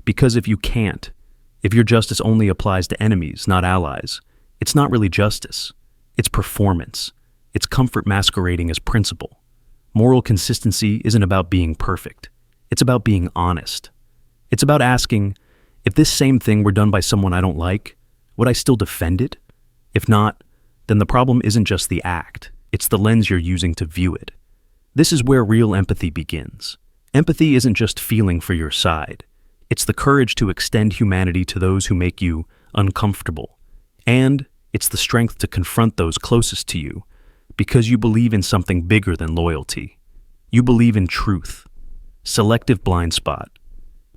Because if you can't, if your justice only applies to enemies, not allies, it's not really justice. It's performance. It's comfort masquerading as principle. Moral consistency isn't about being perfect. It's about being honest. It's about asking, if this same thing were done by someone I don't like, would I still defend it? If not, then the problem isn't just the act, it's the lens you're using to view it. This is where real empathy begins. Empathy isn't just feeling for your side. It's the courage to extend humanity to those who make you uncomfortable. And it's the strength to confront those closest to you, because you believe in something bigger than loyalty. You believe in truth. Selective blind spot.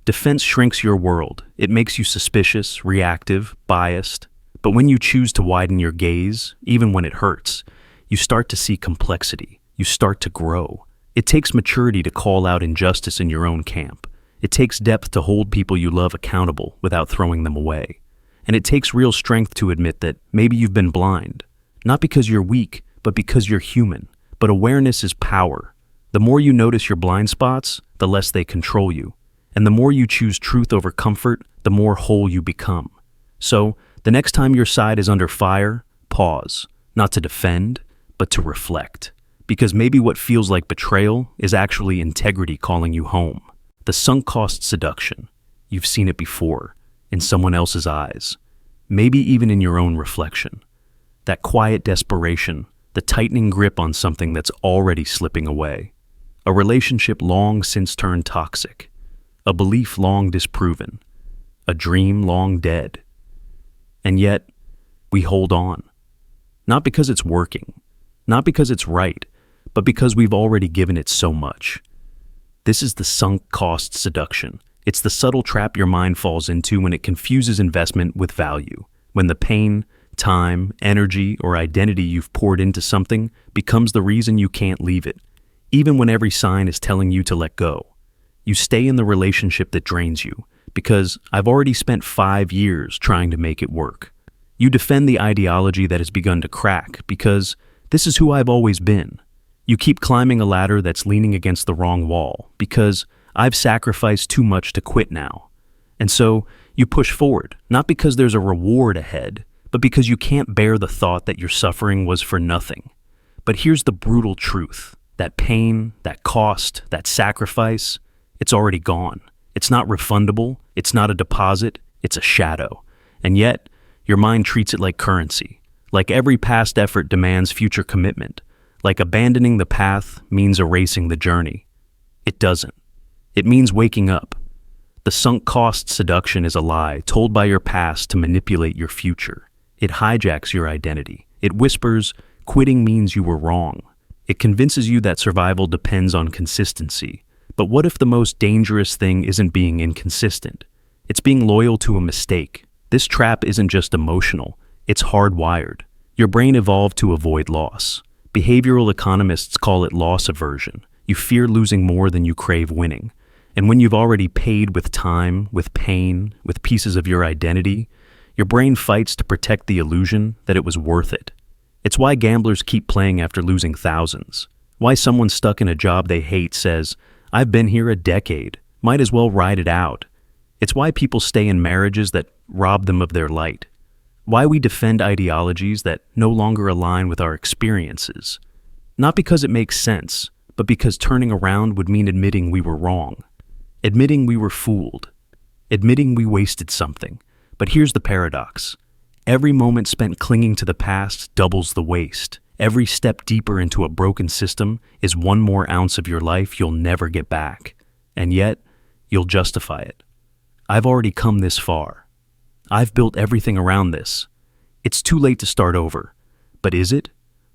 Defense shrinks your world. It makes you suspicious, reactive, biased. But when you choose to widen your gaze, even when it hurts, you start to see complexity. You start to grow. It takes maturity to call out injustice in your own camp. It takes depth to hold people you love accountable without throwing them away. And it takes real strength to admit that maybe you've been blind. Not because you're weak, but because you're human. But awareness is power. The more you notice your blind spots, the less they control you. And the more you choose truth over comfort, the more whole you become. So, the next time your side is under fire, pause. Not to defend, but to reflect. Because maybe what feels like betrayal is actually integrity calling you home. The sunk cost seduction. You've seen it before, in someone else's eyes. Maybe even in your own reflection. That quiet desperation, the tightening grip on something that's already slipping away. A relationship long since turned toxic. A belief long disproven. A dream long dead. And yet, we hold on. Not because it's working, not because it's right, but because we've already given it so much. This is the sunk cost seduction. It's the subtle trap your mind falls into when it confuses investment with value. When the pain, time, energy, or identity you've poured into something becomes the reason you can't leave it, even when every sign is telling you to let go. You stay in the relationship that drains you, because I've already spent 5 years trying to make it work. You defend the ideology that has begun to crack, because this is who I've always been. You keep climbing a ladder that's leaning against the wrong wall, because I've sacrificed too much to quit now. And so, you push forward, not because there's a reward ahead, but because you can't bear the thought that your suffering was for nothing. But here's the brutal truth. That pain, that cost, that sacrifice, it's already gone. It's not refundable, it's not a deposit, it's a shadow. And yet, your mind treats it like currency. Like every past effort demands future commitment. Like abandoning the path means erasing the journey. It doesn't. It means waking up. The sunk cost seduction is a lie told by your past to manipulate your future. It hijacks your identity. It whispers, quitting means you were wrong. It convinces you that survival depends on consistency. But what if the most dangerous thing isn't being inconsistent? It's being loyal to a mistake. This trap isn't just emotional, It's hardwired. Your brain evolved to avoid loss. Behavioral economists call it loss aversion. You fear losing more than you crave winning. And when you've already paid with time, with pain, with pieces of your identity, your brain fights to protect the illusion that it was worth it. It's why gamblers keep playing after losing thousands. Why someone stuck in a job they hate says, "I've been here a decade, might as well ride it out." It's why people stay in marriages that rob them of their light. Why we defend ideologies that no longer align with our experiences. Not because it makes sense, but because turning around would mean admitting we were wrong. Admitting we were fooled. Admitting we wasted something. But here's the paradox. Every moment spent clinging to the past doubles the waste. Every step deeper into a broken system is one more ounce of your life you'll never get back. And yet, you'll justify it. I've already come this far. I've built everything around this. It's too late to start over. But is it?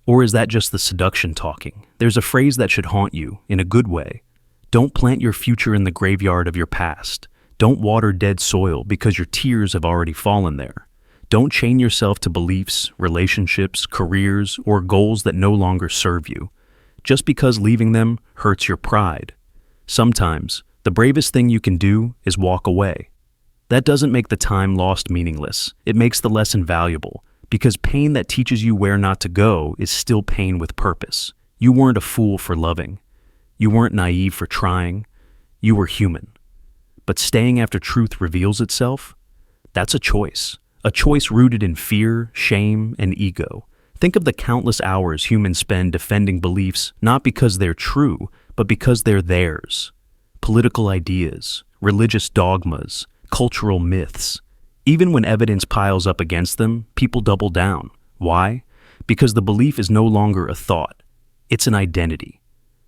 Or is that just the seduction talking? There's a phrase that should haunt you, in a good way. Don't plant your future in the graveyard of your past. Don't water dead soil because your tears have already fallen there. Don't chain yourself to beliefs, relationships, careers, or goals that no longer serve you, just because leaving them hurts your pride. Sometimes, the bravest thing you can do is walk away. That doesn't make the time lost meaningless. It makes the lesson valuable, because pain that teaches you where not to go is still pain with purpose. You weren't a fool for loving. You weren't naive for trying. You were human. But staying after truth reveals itself? That's a choice rooted in fear, shame, and ego. Think of the countless hours humans spend defending beliefs not because they're true, but because they're theirs. Political ideas, religious dogmas, cultural myths. Even when evidence piles up against them, people double down. Why? Because the belief is no longer a thought. It's an identity.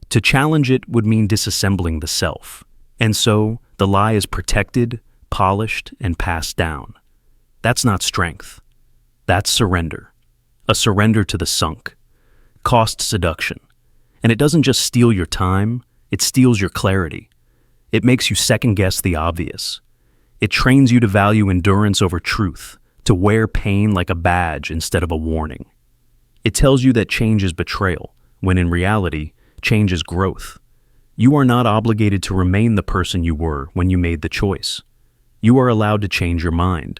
To challenge it would mean disassembling the self. And so, the lie is protected, polished, and passed down. That's not strength. That's surrender. A surrender to the sunk. Cost seduction. And it doesn't just steal your time, it steals your clarity. It makes you second-guess the obvious. It trains you to value endurance over truth, to wear pain like a badge instead of a warning. It tells you that change is betrayal, when in reality, change is growth. You are not obligated to remain the person you were when you made the choice. You are allowed to change your mind.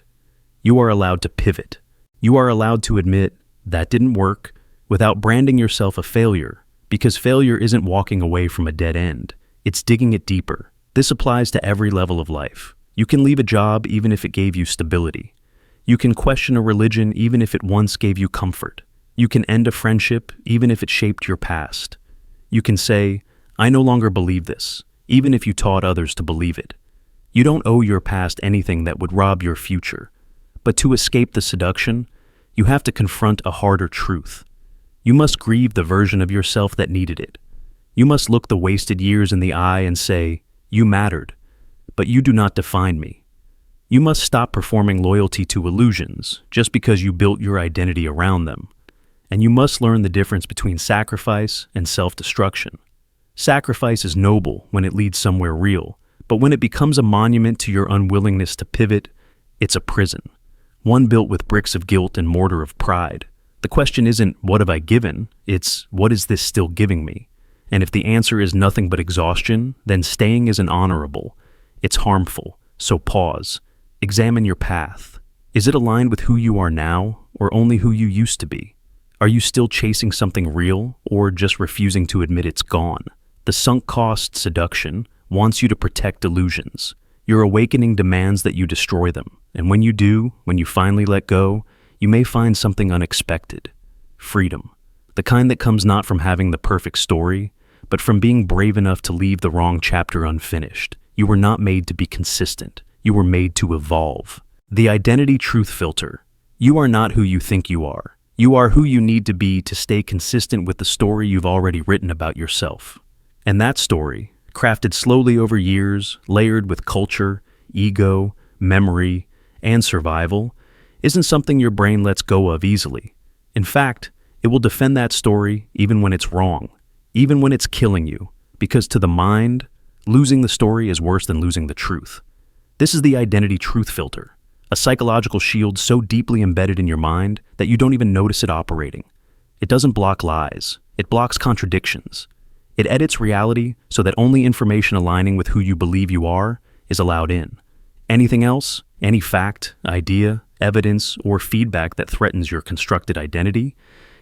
You are allowed to pivot. You are allowed to admit, that didn't work, without branding yourself a failure, because failure isn't walking away from a dead end. It's digging it deeper. This applies to every level of life. You can leave a job even if it gave you stability. You can question a religion even if it once gave you comfort. You can end a friendship even if it shaped your past. You can say, "I no longer believe this," even if you taught others to believe it. You don't owe your past anything that would rob your future. But to escape the seduction, you have to confront a harder truth. You must grieve the version of yourself that needed it. You must look the wasted years in the eye and say, "You mattered, but you do not define me." You must stop performing loyalty to illusions just because you built your identity around them. And you must learn the difference between sacrifice and self-destruction. Sacrifice is noble when it leads somewhere real, but when it becomes a monument to your unwillingness to pivot, it's a prison. One built with bricks of guilt and mortar of pride. The question isn't, what have I given? It's, what is this still giving me? And if the answer is nothing but exhaustion, then staying isn't honorable. It's harmful. So pause. Examine your path. Is it aligned with who you are now, or only who you used to be? Are you still chasing something real, or just refusing to admit it's gone? The sunk cost seduction wants you to protect illusions. Your awakening demands that you destroy them. And when you do, when you finally let go, you may find something unexpected. Freedom. The kind that comes not from having the perfect story, but from being brave enough to leave the wrong chapter unfinished. You were not made to be consistent. You were made to evolve. The identity truth filter. You are not who you think you are. You are who you need to be to stay consistent with the story you've already written about yourself. And that story, crafted slowly over years, layered with culture, ego, memory, and survival, isn't something your brain lets go of easily. In fact, it will defend that story even when it's wrong, even when it's killing you, because to the mind, losing the story is worse than losing the truth. This is the identity truth filter, a psychological shield so deeply embedded in your mind that you don't even notice it operating. It doesn't block lies, it blocks contradictions. It edits reality so that only information aligning with who you believe you are is allowed in. Anything else, any fact, idea, evidence, or feedback that threatens your constructed identity,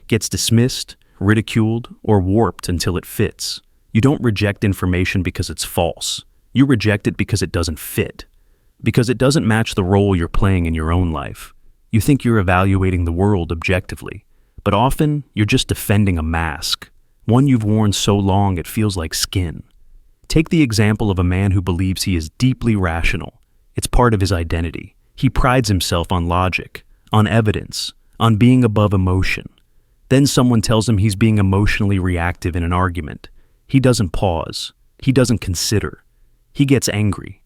gets dismissed, ridiculed, or warped until it fits. You don't reject information because it's false. You reject it because it doesn't fit. Because it doesn't match the role you're playing in your own life. You think you're evaluating the world objectively, but often you're just defending a mask, one you've worn so long it feels like skin. Take the example of a man who believes he is deeply rational. It's part of his identity. He prides himself on logic, on evidence, on being above emotion. Then someone tells him he's being emotionally reactive in an argument. He doesn't pause. He doesn't consider. He gets angry.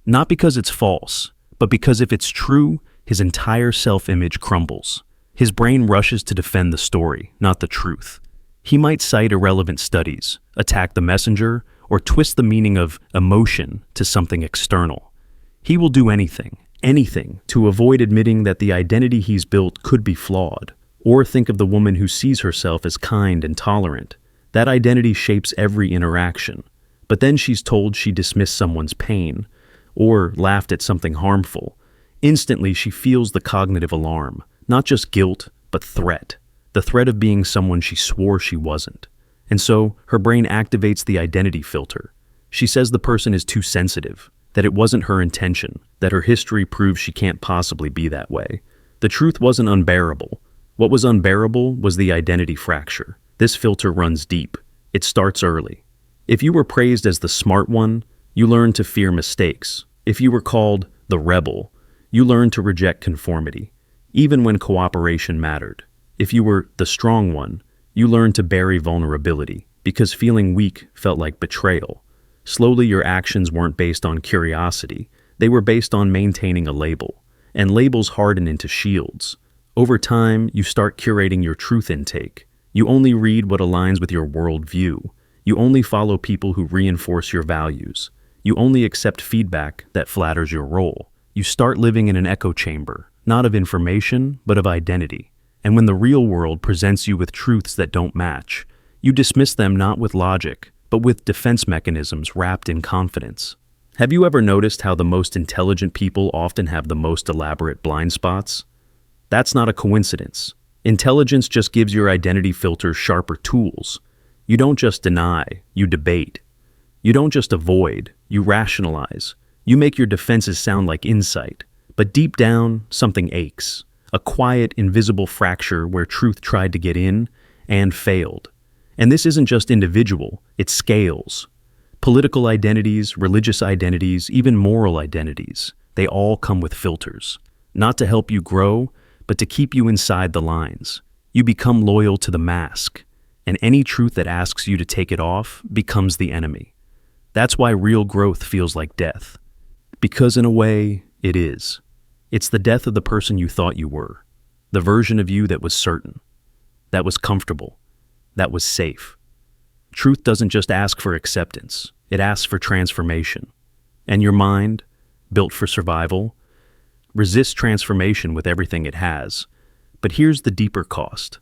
Not because it's false, but because if it's true, his entire self-image crumbles. His brain rushes to defend the story, not the truth. He might cite irrelevant studies, attack the messenger, or twist the meaning of emotion to something external. He will do anything to avoid admitting that the identity he's built could be flawed. Or think of the woman who sees herself as kind and tolerant. That identity shapes every interaction. But then she's told she dismissed someone's pain, or laughed at something harmful. Instantly she feels the cognitive alarm, not just guilt, but threat. The threat of being someone she swore she wasn't. And so, her brain activates the identity filter. She says the person is too sensitive, that it wasn't her intention, that her history proves she can't possibly be that way. The truth wasn't unbearable. What was unbearable was the identity fracture. This filter runs deep. It starts early. If you were praised as the smart one, you learned to fear mistakes. If you were called the rebel, you learned to reject conformity, even when cooperation mattered. If you were the strong one, you learned to bury vulnerability, because feeling weak felt like betrayal. Slowly, your actions weren't based on curiosity. They were based on maintaining a label, and labels harden into shields. Over time, you start curating your truth intake. You only read what aligns with your worldview. You only follow people who reinforce your values. You only accept feedback that flatters your role. You start living in an echo chamber, not of information, but of identity. And when the real world presents you with truths that don't match, you dismiss them not with logic, but with defense mechanisms wrapped in confidence. Have you ever noticed how the most intelligent people often have the most elaborate blind spots? That's not a coincidence. Intelligence just gives your identity filter sharper tools. You don't just deny, you debate. You don't just avoid, you rationalize. You make your defenses sound like insight. But deep down, something aches. A quiet, invisible fracture where truth tried to get in and failed. And this isn't just individual, it scales. Political identities, religious identities, even moral identities, they all come with filters. Not to help you grow, but to keep you inside the lines. You become loyal to the mask, and any truth that asks you to take it off becomes the enemy. That's why real growth feels like death. Because in a way, it is. It's the death of the person you thought you were, the version of you that was certain, that was comfortable, that was safe. Truth doesn't just ask for acceptance, it asks for transformation. And your mind, built for survival, resists transformation with everything it has. But here's the deeper cost.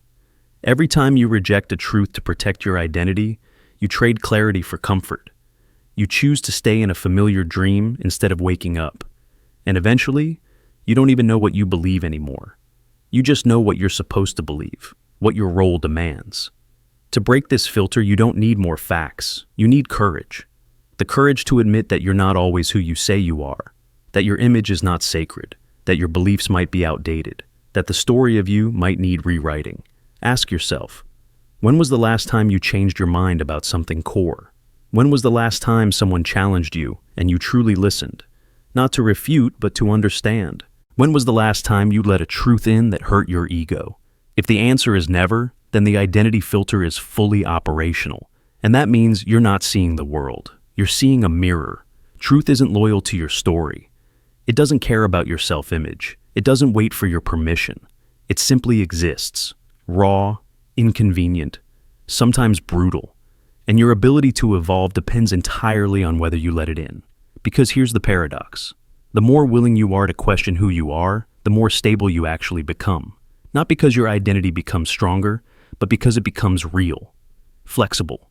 Every time you reject a truth to protect your identity, you trade clarity for comfort. You choose to stay in a familiar dream instead of waking up. And eventually, you don't even know what you believe anymore. You just know what you're supposed to believe, what your role demands. To break this filter, you don't need more facts. You need courage. The courage to admit that you're not always who you say you are, that your image is not sacred, that your beliefs might be outdated, that the story of you might need rewriting. Ask yourself, when was the last time you changed your mind about something core? When was the last time someone challenged you and you truly listened? Not to refute, but to understand. When was the last time you let a truth in that hurt your ego? If the answer is never, then the identity filter is fully operational. And that means you're not seeing the world. You're seeing a mirror. Truth isn't loyal to your story. It doesn't care about your self-image. It doesn't wait for your permission. It simply exists. Raw, inconvenient, sometimes brutal. And your ability to evolve depends entirely on whether you let it in. Because here's the paradox. The more willing you are to question who you are, the more stable you actually become. Not because your identity becomes stronger, but because it becomes real, flexible,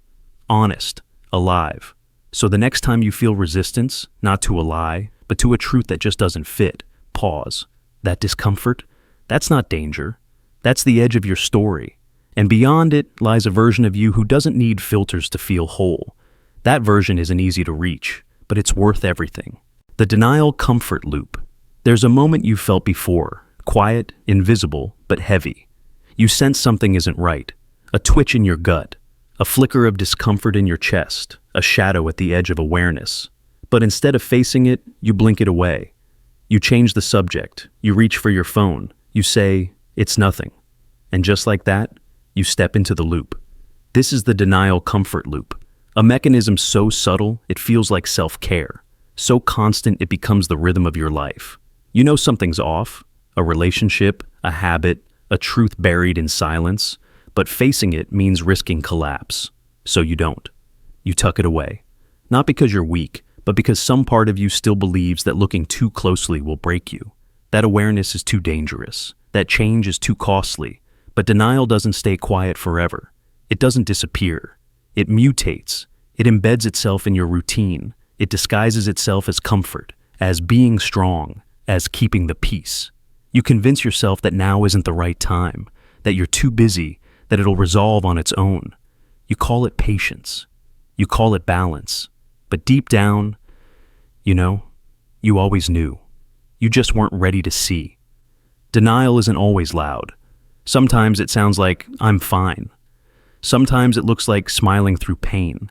honest, alive. So the next time you feel resistance, not to a lie, but to a truth that just doesn't fit, pause. That discomfort? That's not danger. That's the edge of your story. And beyond it lies a version of you who doesn't need filters to feel whole. That version isn't easy to reach, but it's worth everything. The denial comfort loop. There's a moment you felt before, quiet, invisible, but heavy. You sense something isn't right, a twitch in your gut, a flicker of discomfort in your chest, a shadow at the edge of awareness. But instead of facing it, you blink it away. You change the subject, you reach for your phone, you say, "It's nothing." And just like that, you step into the loop. This is the denial comfort loop, a mechanism so subtle it feels like self-care, so constant it becomes the rhythm of your life. You know something's off, a relationship, a habit, a truth buried in silence, but facing it means risking collapse. So you don't. You tuck it away. Not because you're weak, but because some part of you still believes that looking too closely will break you. That awareness is too dangerous. That change is too costly. But denial doesn't stay quiet forever. It doesn't disappear. It mutates. It embeds itself in your routine. It disguises itself as comfort, as being strong, as keeping the peace. You convince yourself that now isn't the right time, that you're too busy, that it'll resolve on its own. You call it patience. You call it balance. But deep down, you always knew. You just weren't ready to see. Denial isn't always loud. Sometimes it sounds like, "I'm fine." Sometimes it looks like smiling through pain.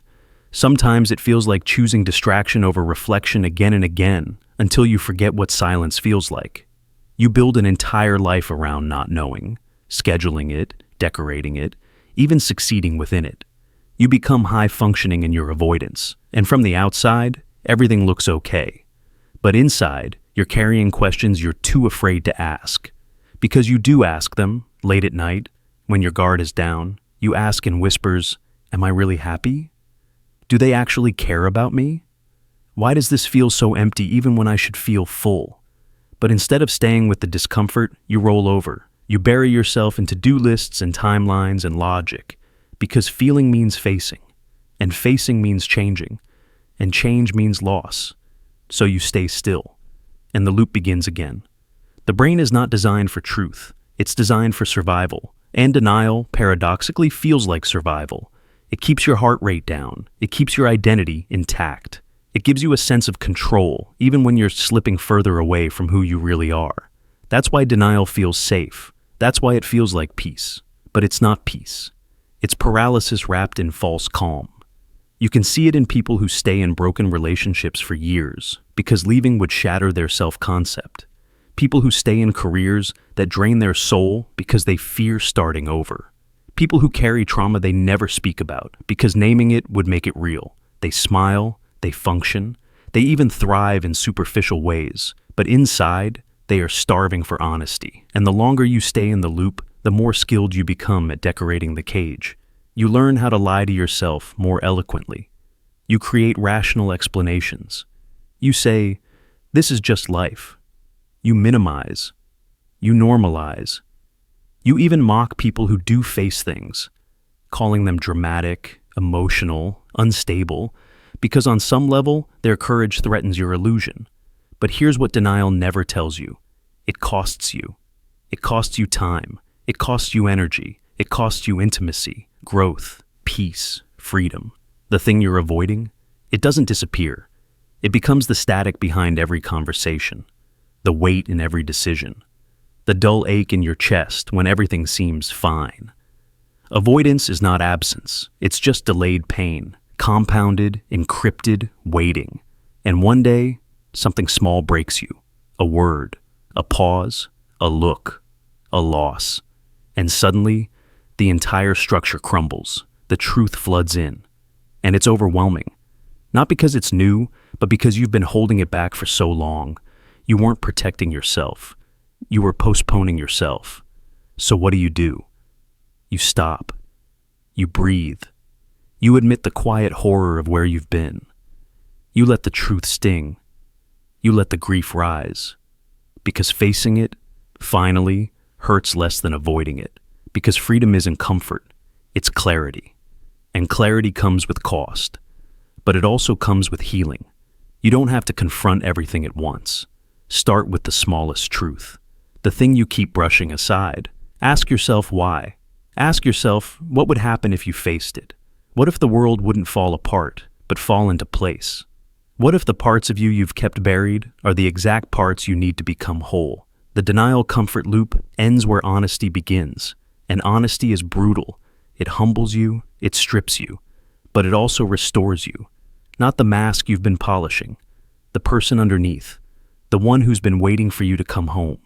Sometimes it feels like choosing distraction over reflection again and again until you forget what silence feels like. You build an entire life around not knowing, scheduling it, decorating it, even succeeding within it. You become high-functioning in your avoidance, and from the outside, everything looks okay. But inside, you're carrying questions you're too afraid to ask. Because you do ask them, late at night, when your guard is down, you ask in whispers, "Am I really happy? Do they actually care about me? Why does this feel so empty even when I should feel full?" But instead of staying with the discomfort, you roll over. You bury yourself in to-do lists and timelines and logic, because feeling means facing, and facing means changing, and change means loss. So you stay still, and the loop begins again. The brain is not designed for truth. It's designed for survival, and denial, paradoxically, feels like survival. It keeps your heart rate down. It keeps your identity intact. It gives you a sense of control, even when you're slipping further away from who you really are. That's why denial feels safe. That's why it feels like peace. But it's not peace. It's paralysis wrapped in false calm. You can see it in people who stay in broken relationships for years, because leaving would shatter their self-concept. People who stay in careers that drain their soul because they fear starting over. People who carry trauma they never speak about because naming it would make it real. They smile, they function, they even thrive in superficial ways, but inside, they are starving for honesty. And the longer you stay in the loop, the more skilled you become at decorating the cage. You learn how to lie to yourself more eloquently. You create rational explanations. You say, "This is just life." You minimize. You normalize. You even mock people who do face things, calling them dramatic, emotional, unstable, because on some level, their courage threatens your illusion. But here's what denial never tells you. It costs you. It costs you time. It costs you energy. It costs you intimacy, growth, peace, freedom. The thing you're avoiding, it doesn't disappear. It becomes the static behind every conversation, the weight in every decision, the dull ache in your chest when everything seems fine. Avoidance is not absence. It's just delayed pain, compounded, encrypted, waiting. And one day, something small breaks you. A word, a pause, a look, a loss. And suddenly, the entire structure crumbles. The truth floods in. And it's overwhelming. Not because it's new, but because you've been holding it back for so long. You weren't protecting yourself. You were postponing yourself. So what do? You stop. You breathe. You admit the quiet horror of where you've been. You let the truth sting. You let the grief rise. Because facing it, finally, hurts less than avoiding it. Because freedom isn't comfort, it's clarity. And clarity comes with cost. But it also comes with healing. You don't have to confront everything at once. Start with the smallest truth. The thing you keep brushing aside. Ask yourself why. Ask yourself what would happen if you faced it. What if the world wouldn't fall apart, but fall into place? What if the parts of you you've kept buried are the exact parts you need to become whole? The denial comfort loop ends where honesty begins. And honesty is brutal. It humbles you, it strips you, but it also restores you. Not the mask you've been polishing, the person underneath, the one who's been waiting for you to come home.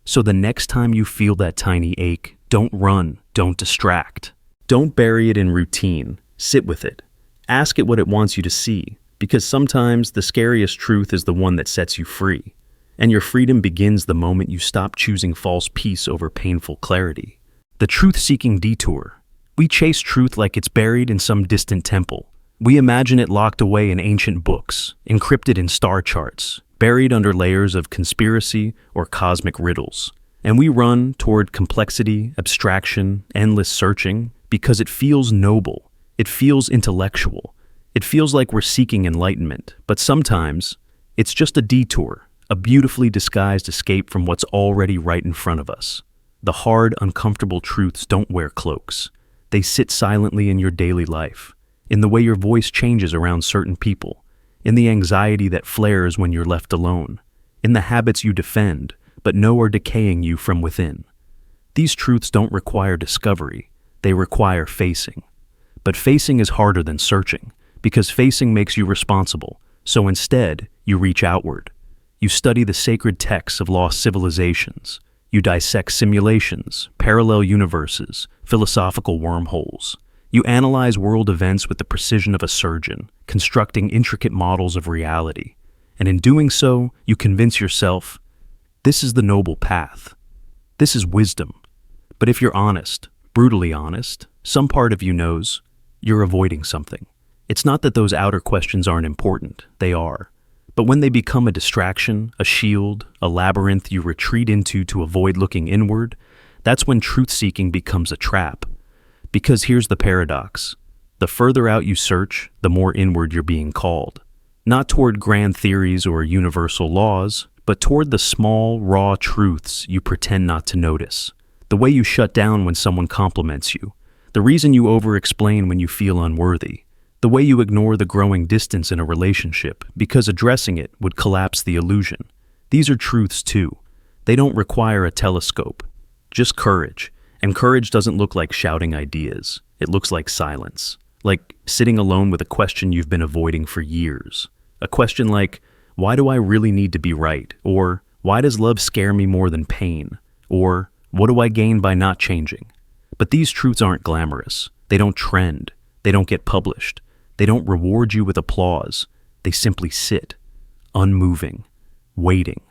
So the next time you feel that tiny ache, don't run, don't distract. Don't bury it in routine, sit with it. Ask it what it wants you to see, because sometimes the scariest truth is the one that sets you free. And your freedom begins the moment you stop choosing false peace over painful clarity. The truth-seeking detour. We chase truth like it's buried in some distant temple. We imagine it locked away in ancient books, encrypted in star charts, buried under layers of conspiracy or cosmic riddles. And we run toward complexity, abstraction, endless searching because it feels noble. It feels intellectual. It feels like we're seeking enlightenment. But sometimes, it's just a detour, a beautifully disguised escape from what's already right in front of us. The hard, uncomfortable truths don't wear cloaks. They sit silently in your daily life, in the way your voice changes around certain people, in the anxiety that flares when you're left alone, in the habits you defend, but know are decaying you from within. These truths don't require discovery, they require facing. But facing is harder than searching, because facing makes you responsible, so instead, you reach outward. You study the sacred texts of lost civilizations. You dissect simulations, parallel universes, philosophical wormholes. You analyze world events with the precision of a surgeon, constructing intricate models of reality. And in doing so, you convince yourself, this is the noble path. This is wisdom. But if you're honest, brutally honest, some part of you knows you're avoiding something. It's not that those outer questions aren't important, they are. But when they become a distraction, a shield, a labyrinth you retreat into to avoid looking inward, that's when truth-seeking becomes a trap. Because here's the paradox. The further out you search, the more inward you're being called. Not toward grand theories or universal laws, but toward the small, raw truths you pretend not to notice. The way you shut down when someone compliments you. The reason you over-explain when you feel unworthy. The way you ignore the growing distance in a relationship because addressing it would collapse the illusion. These are truths too. They don't require a telescope, just courage. And courage doesn't look like shouting ideas. It looks like silence. Like sitting alone with a question you've been avoiding for years. A question like, why do I really need to be right? Or, why does love scare me more than pain? Or, what do I gain by not changing? But these truths aren't glamorous. They don't trend. They don't get published. They don't reward you with applause. They simply sit, unmoving, waiting.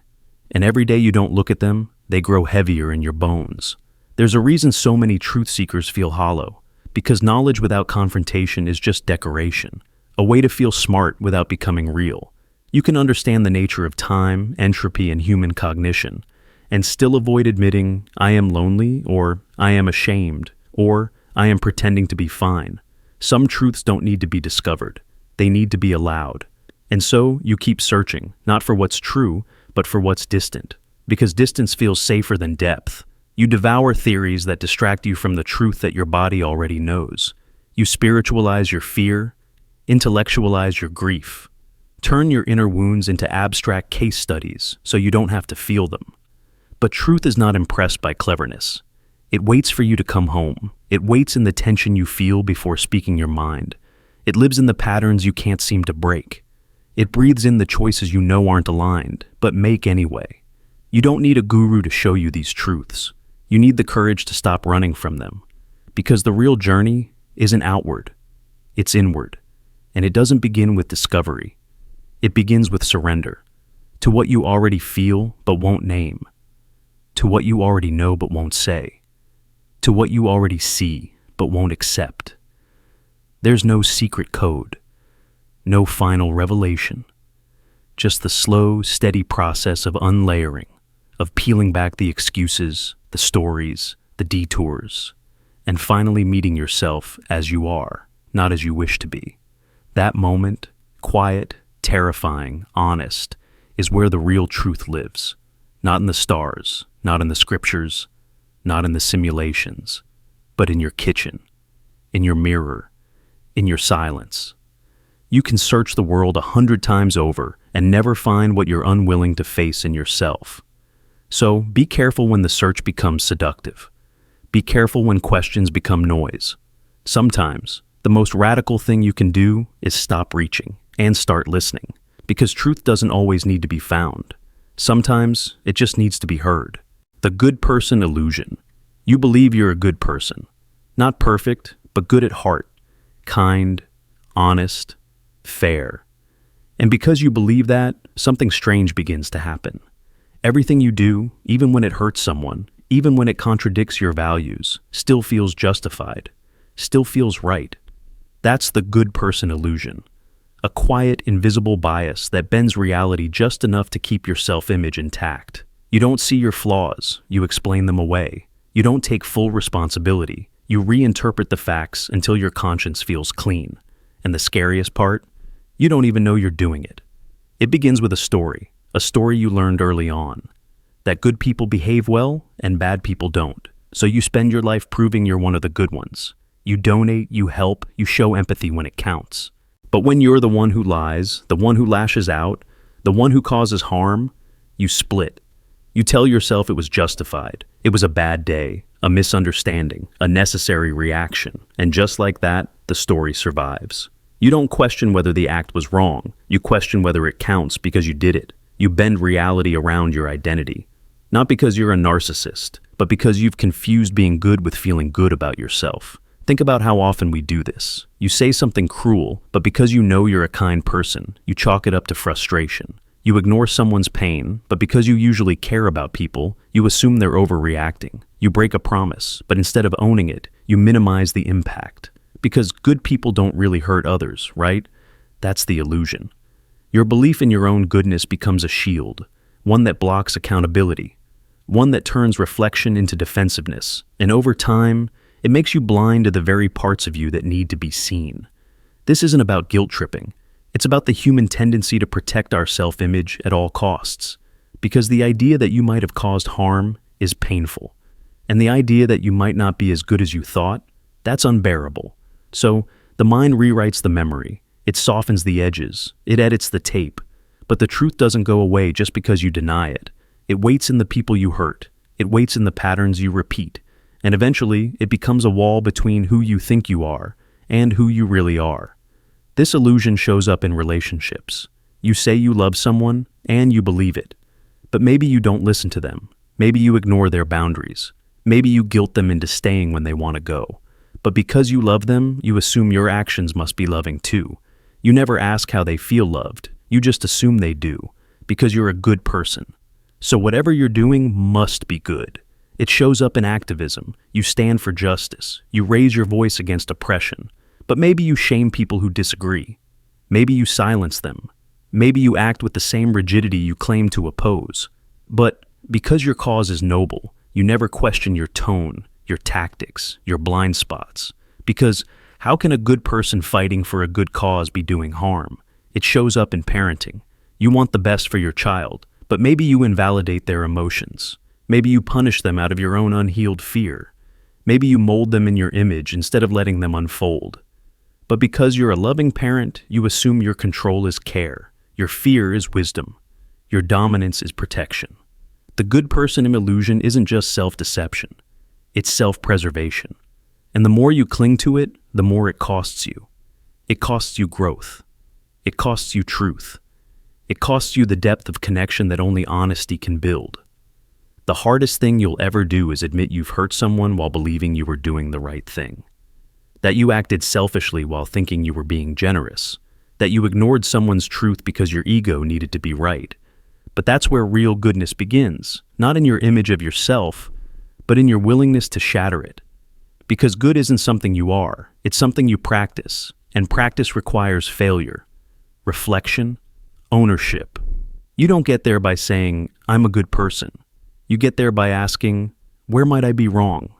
And every day you don't look at them, they grow heavier in your bones. There's a reason so many truth seekers feel hollow, because knowledge without confrontation is just decoration, a way to feel smart without becoming real. You can understand the nature of time, entropy, and human cognition, and still avoid admitting, I am lonely, or I am ashamed, or I am pretending to be fine. Some truths don't need to be discovered. They need to be allowed. And so you keep searching, not for what's true, but for what's distant. Because distance feels safer than depth. You devour theories that distract you from the truth that your body already knows. You spiritualize your fear, intellectualize your grief. Turn your inner wounds into abstract case studies so you don't have to feel them. But truth is not impressed by cleverness. It waits for you to come home. It waits in the tension you feel before speaking your mind. It lives in the patterns you can't seem to break. It breathes in the choices you know aren't aligned, but make anyway. You don't need a guru to show you these truths. You need the courage to stop running from them. Because the real journey isn't outward. It's inward. And it doesn't begin with discovery. It begins with surrender. To what you already feel but won't name. To what you already know but won't say. To what you already see, but won't accept. There's no secret code, no final revelation, just the slow, steady process of unlayering, of peeling back the excuses, the stories, the detours, and finally meeting yourself as you are, not as you wish to be. That moment, quiet, terrifying, honest, is where the real truth lives. Not in the stars, not in the scriptures, not in the simulations, but in your kitchen, in your mirror, in your silence. You can search the world 100 times over and never find what you're unwilling to face in yourself. So be careful when the search becomes seductive. Be careful when questions become noise. Sometimes, the most radical thing you can do is stop reaching and start listening, because truth doesn't always need to be found. Sometimes, it just needs to be heard. The good person illusion. You believe you're a good person. Not perfect, but good at heart. Kind, honest, fair. And because you believe that, something strange begins to happen. Everything you do, even when it hurts someone, even when it contradicts your values, still feels justified, still feels right. That's the good person illusion. A quiet, invisible bias that bends reality just enough to keep your self-image intact. You don't see your flaws, you explain them away. You don't take full responsibility. You reinterpret the facts until your conscience feels clean. And the scariest part? You don't even know you're doing it. It begins with a story you learned early on. That good people behave well and bad people don't. So you spend your life proving you're one of the good ones. You donate, you help, you show empathy when it counts. But when you're the one who lies, the one who lashes out, the one who causes harm, you split. You tell yourself it was justified. It was a bad day, a misunderstanding, a necessary reaction. And just like that, the story survives. You don't question whether the act was wrong. You question whether it counts because you did it. You bend reality around your identity. Not because you're a narcissist, but because you've confused being good with feeling good about yourself. Think about how often we do this. You say something cruel, but because you know you're a kind person, you chalk it up to frustration. You ignore someone's pain, but because you usually care about people, you assume they're overreacting. You break a promise, but instead of owning it, you minimize the impact. Because good people don't really hurt others, right? That's the illusion. Your belief in your own goodness becomes a shield, one that blocks accountability, one that turns reflection into defensiveness, and over time, it makes you blind to the very parts of you that need to be seen. This isn't about guilt tripping. It's about the human tendency to protect our self-image at all costs, because the idea that you might have caused harm is painful, and the idea that you might not be as good as you thought, that's unbearable. So, the mind rewrites the memory, it softens the edges, it edits the tape, but the truth doesn't go away just because you deny it. It waits in the people you hurt, it waits in the patterns you repeat, and eventually it becomes a wall between who you think you are and who you really are. This illusion shows up in relationships. You say you love someone, and you believe it. But maybe you don't listen to them. Maybe you ignore their boundaries. Maybe you guilt them into staying when they want to go. But because you love them, you assume your actions must be loving too. You never ask how they feel loved. You just assume they do, because you're a good person. So whatever you're doing must be good. It shows up in activism. You stand for justice. You raise your voice against oppression. But maybe you shame people who disagree. Maybe you silence them. Maybe you act with the same rigidity you claim to oppose. But because your cause is noble, you never question your tone, your tactics, your blind spots. Because how can a good person fighting for a good cause be doing harm? It shows up in parenting. You want the best for your child, but maybe you invalidate their emotions. Maybe you punish them out of your own unhealed fear. Maybe you mold them in your image instead of letting them unfold. But because you're a loving parent, you assume your control is care, your fear is wisdom, your dominance is protection. The good person in illusion isn't just self-deception, it's self-preservation. And the more you cling to it, the more it costs you. It costs you growth. It costs you truth. It costs you the depth of connection that only honesty can build. The hardest thing you'll ever do is admit you've hurt someone while believing you were doing the right thing. That you acted selfishly while thinking you were being generous. That you ignored someone's truth because your ego needed to be right. But that's where real goodness begins, not in your image of yourself, but in your willingness to shatter it. Because good isn't something you are, it's something you practice, and practice requires failure, reflection, ownership, You don't get there by saying, I'm a good person. You get there by asking, where might I be wrong?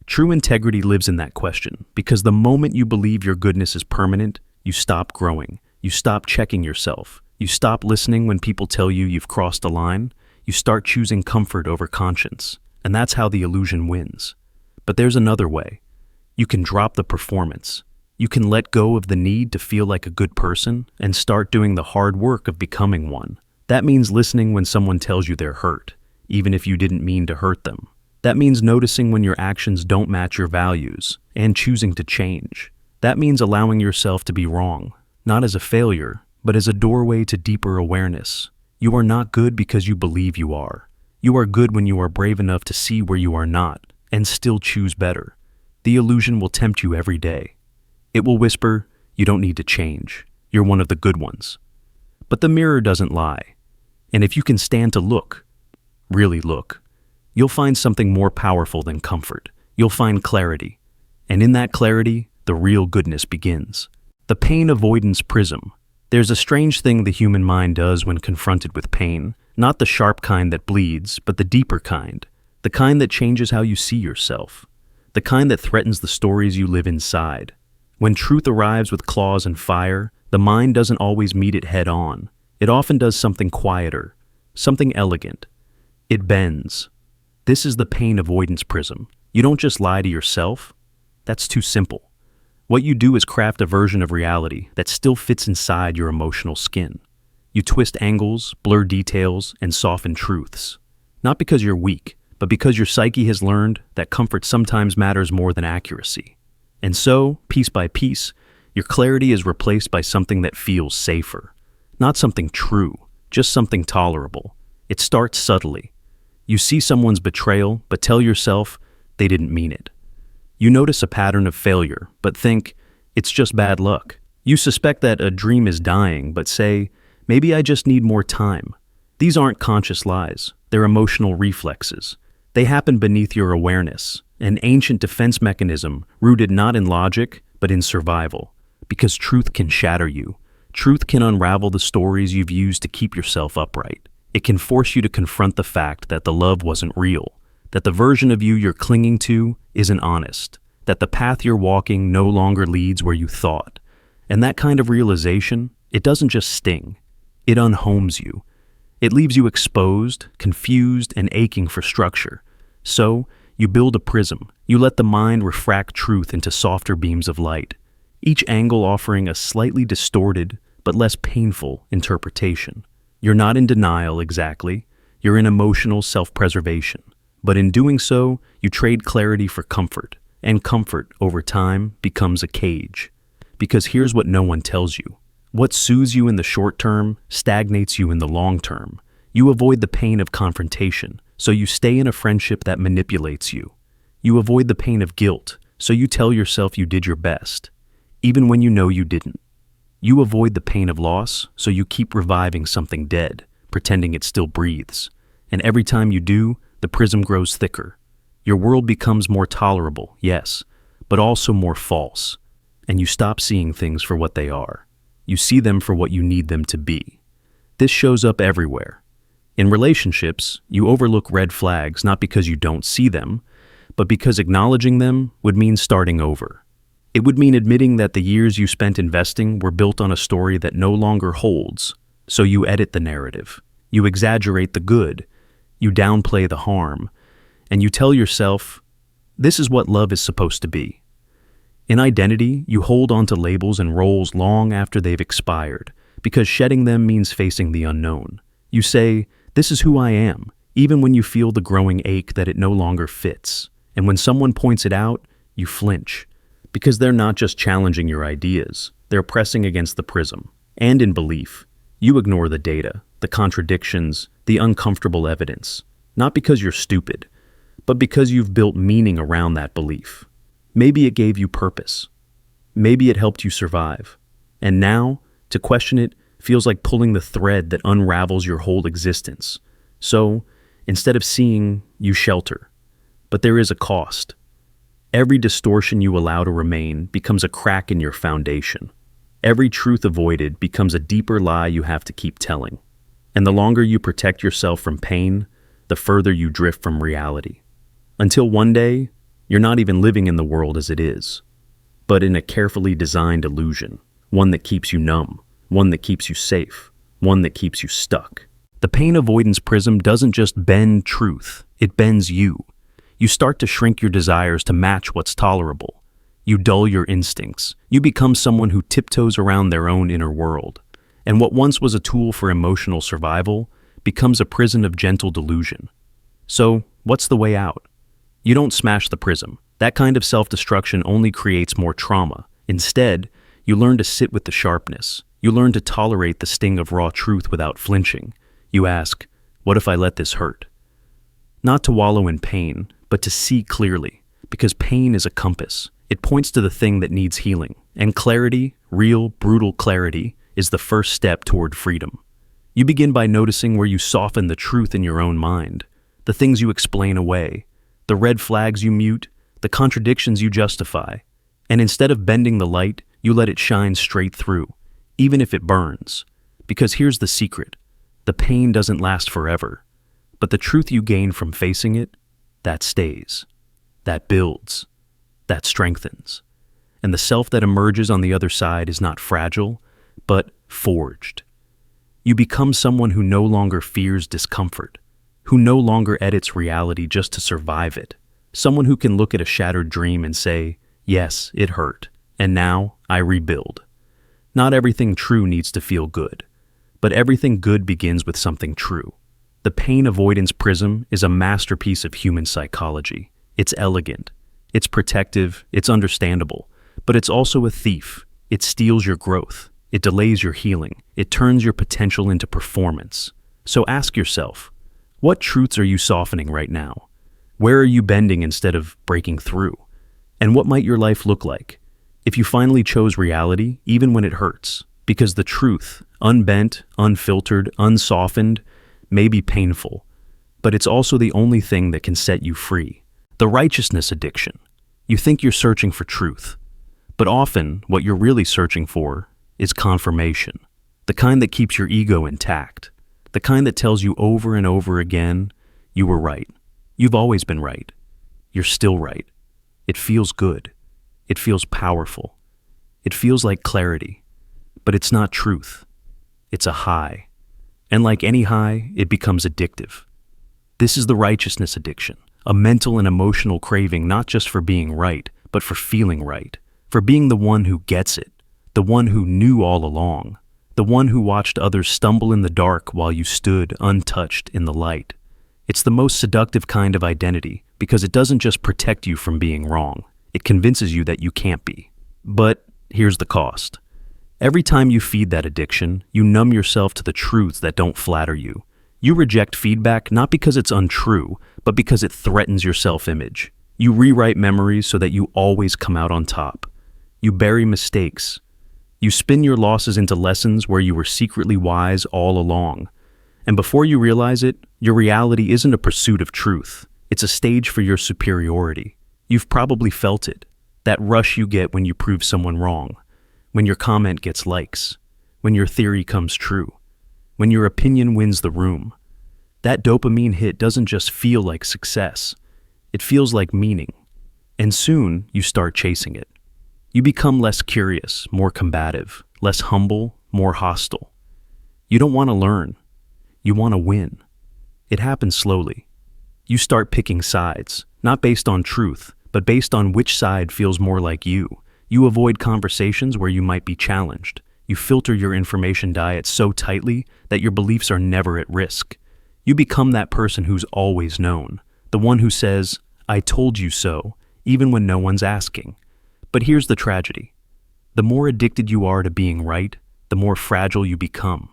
True integrity lives in that question, because the moment you believe your goodness is permanent, you stop growing. You stop checking yourself. You stop listening when people tell you you've crossed a line. You start choosing comfort over conscience. And that's how the illusion wins. But there's another way. You can drop the performance. You can let go of the need to feel like a good person and start doing the hard work of becoming one. That means listening when someone tells you they're hurt, even if you didn't mean to hurt them. That means noticing when your actions don't match your values and choosing to change. That means allowing yourself to be wrong, not as a failure, but as a doorway to deeper awareness. You are not good because you believe you are. You are good when you are brave enough to see where you are not and still choose better. The illusion will tempt you every day. It will whisper, you don't need to change. You're one of the good ones. But the mirror doesn't lie. And if you can stand to look, really look, you'll find something more powerful than comfort. You'll find clarity. And in that clarity, the real goodness begins. The pain avoidance prism. There's a strange thing the human mind does when confronted with pain. Not the sharp kind that bleeds, but the deeper kind. The kind that changes how you see yourself. The kind that threatens the stories you live inside. When truth arrives with claws and fire, the mind doesn't always meet it head on. It often does something quieter, something elegant. It bends. This is the pain avoidance prism. You don't just lie to yourself. That's too simple. What you do is craft a version of reality that still fits inside your emotional skin. You twist angles, blur details, and soften truths. Not because you're weak, but because your psyche has learned that comfort sometimes matters more than accuracy. And so, piece by piece, your clarity is replaced by something that feels safer. Not something true, just something tolerable. It starts subtly. You see someone's betrayal, but tell yourself they didn't mean it. You notice a pattern of failure, but think, it's just bad luck. You suspect that a dream is dying, but say, maybe I just need more time. These aren't conscious lies, they're emotional reflexes. They happen beneath your awareness, an ancient defense mechanism rooted not in logic, but in survival. Because truth can shatter you. Truth can unravel the stories you've used to keep yourself upright. It can force you to confront the fact that the love wasn't real, that the version of you you're clinging to isn't honest, that the path you're walking no longer leads where you thought. And that kind of realization, it doesn't just sting. It unhomes you. It leaves you exposed, confused, and aching for structure. So, you build a prism. You let the mind refract truth into softer beams of light, each angle offering a slightly distorted, but less painful interpretation. You're not in denial exactly. You're in emotional self-preservation. But in doing so, you trade clarity for comfort, and comfort, over time, becomes a cage. Because here's what no one tells you. What soothes you in the short term stagnates you in the long term. You avoid the pain of confrontation, so you stay in a friendship that manipulates you. You avoid the pain of guilt, so you tell yourself you did your best, even when you know you didn't. You avoid the pain of loss, so you keep reviving something dead, pretending it still breathes. And every time you do, the prism grows thicker. Your world becomes more tolerable, yes, but also more false. And you stop seeing things for what they are. You see them for what you need them to be. This shows up everywhere. In relationships, you overlook red flags not because you don't see them, but because acknowledging them would mean starting over. It would mean admitting that the years you spent investing were built on a story that no longer holds, so you edit the narrative. You exaggerate the good, you downplay the harm, and you tell yourself, this is what love is supposed to be. In identity, you hold onto labels and roles long after they've expired, because shedding them means facing the unknown. You say, this is who I am, even when you feel the growing ache that it no longer fits. And when someone points it out, you flinch, because they're not just challenging your ideas, they're pressing against the prism. And in belief, you ignore the data, the contradictions, the uncomfortable evidence, not because you're stupid, but because you've built meaning around that belief. Maybe it gave you purpose. Maybe it helped you survive. And now, to question it feels like pulling the thread that unravels your whole existence. So, instead of seeing, you shelter. But there is a cost. Every distortion you allow to remain becomes a crack in your foundation. Every truth avoided becomes a deeper lie you have to keep telling. And the longer you protect yourself from pain, the further you drift from reality. Until one day, you're not even living in the world as it is, but in a carefully designed illusion, one that keeps you numb, one that keeps you safe, one that keeps you stuck. The pain avoidance prism doesn't just bend truth, it bends you. You start to shrink your desires to match what's tolerable. You dull your instincts. You become someone who tiptoes around their own inner world. And what once was a tool for emotional survival becomes a prison of gentle delusion. So, what's the way out? You don't smash the prism. That kind of self-destruction only creates more trauma. Instead, you learn to sit with the sharpness. You learn to tolerate the sting of raw truth without flinching. You ask, what if I let this hurt? Not to wallow in pain, but to see clearly, because pain is a compass. It points to the thing that needs healing, and clarity, real, brutal clarity, is the first step toward freedom. You begin by noticing where you soften the truth in your own mind, the things you explain away, the red flags you mute, the contradictions you justify, and instead of bending the light, you let it shine straight through, even if it burns. Because here's the secret, the pain doesn't last forever, but the truth you gain from facing it, that stays, that builds, that strengthens. And the self that emerges on the other side is not fragile, but forged. You become someone who no longer fears discomfort, who no longer edits reality just to survive it, someone who can look at a shattered dream and say, yes, it hurt, and now I rebuild. Not everything true needs to feel good, but everything good begins with something true. The pain avoidance prism is a masterpiece of human psychology. It's elegant, it's protective, it's understandable, but it's also a thief. It steals your growth, it delays your healing, it turns your potential into performance. So ask yourself, what truths are you softening right now? Where are you bending instead of breaking through? And what might your life look like if you finally chose reality, even when it hurts? Because the truth, unbent, unfiltered, unsoftened, may be painful, but it's also the only thing that can set you free. The righteousness addiction. You think you're searching for truth, but often what you're really searching for is confirmation. The kind that keeps your ego intact. The kind that tells you over and over again, you were right. You've always been right. You're still right. It feels good. It feels powerful. It feels like clarity. But it's not truth. It's a high. And like any high, it becomes addictive. This is the righteousness addiction, a mental and emotional craving not just for being right, but for feeling right, for being the one who gets it, the one who knew all along, the one who watched others stumble in the dark while you stood untouched in the light. It's the most seductive kind of identity because it doesn't just protect you from being wrong, it convinces you that you can't be. But here's the cost. Every time you feed that addiction, you numb yourself to the truths that don't flatter you. You reject feedback not because it's untrue, but because it threatens your self-image. You rewrite memories so that you always come out on top. You bury mistakes. You spin your losses into lessons where you were secretly wise all along. And before you realize it, your reality isn't a pursuit of truth. It's a stage for your superiority. You've probably felt it, that rush you get when you prove someone wrong, when your comment gets likes, when your theory comes true, when your opinion wins the room. That dopamine hit doesn't just feel like success, it feels like meaning. And soon, you start chasing it. You become less curious, more combative, less humble, more hostile. You don't want to learn. You want to win. It happens slowly. You start picking sides, not based on truth, but based on which side feels more like you. You avoid conversations where you might be challenged. You filter your information diet so tightly that your beliefs are never at risk. You become that person who's always known, the one who says, "I told you so," even when no one's asking. But here's the tragedy. The more addicted you are to being right, the more fragile you become.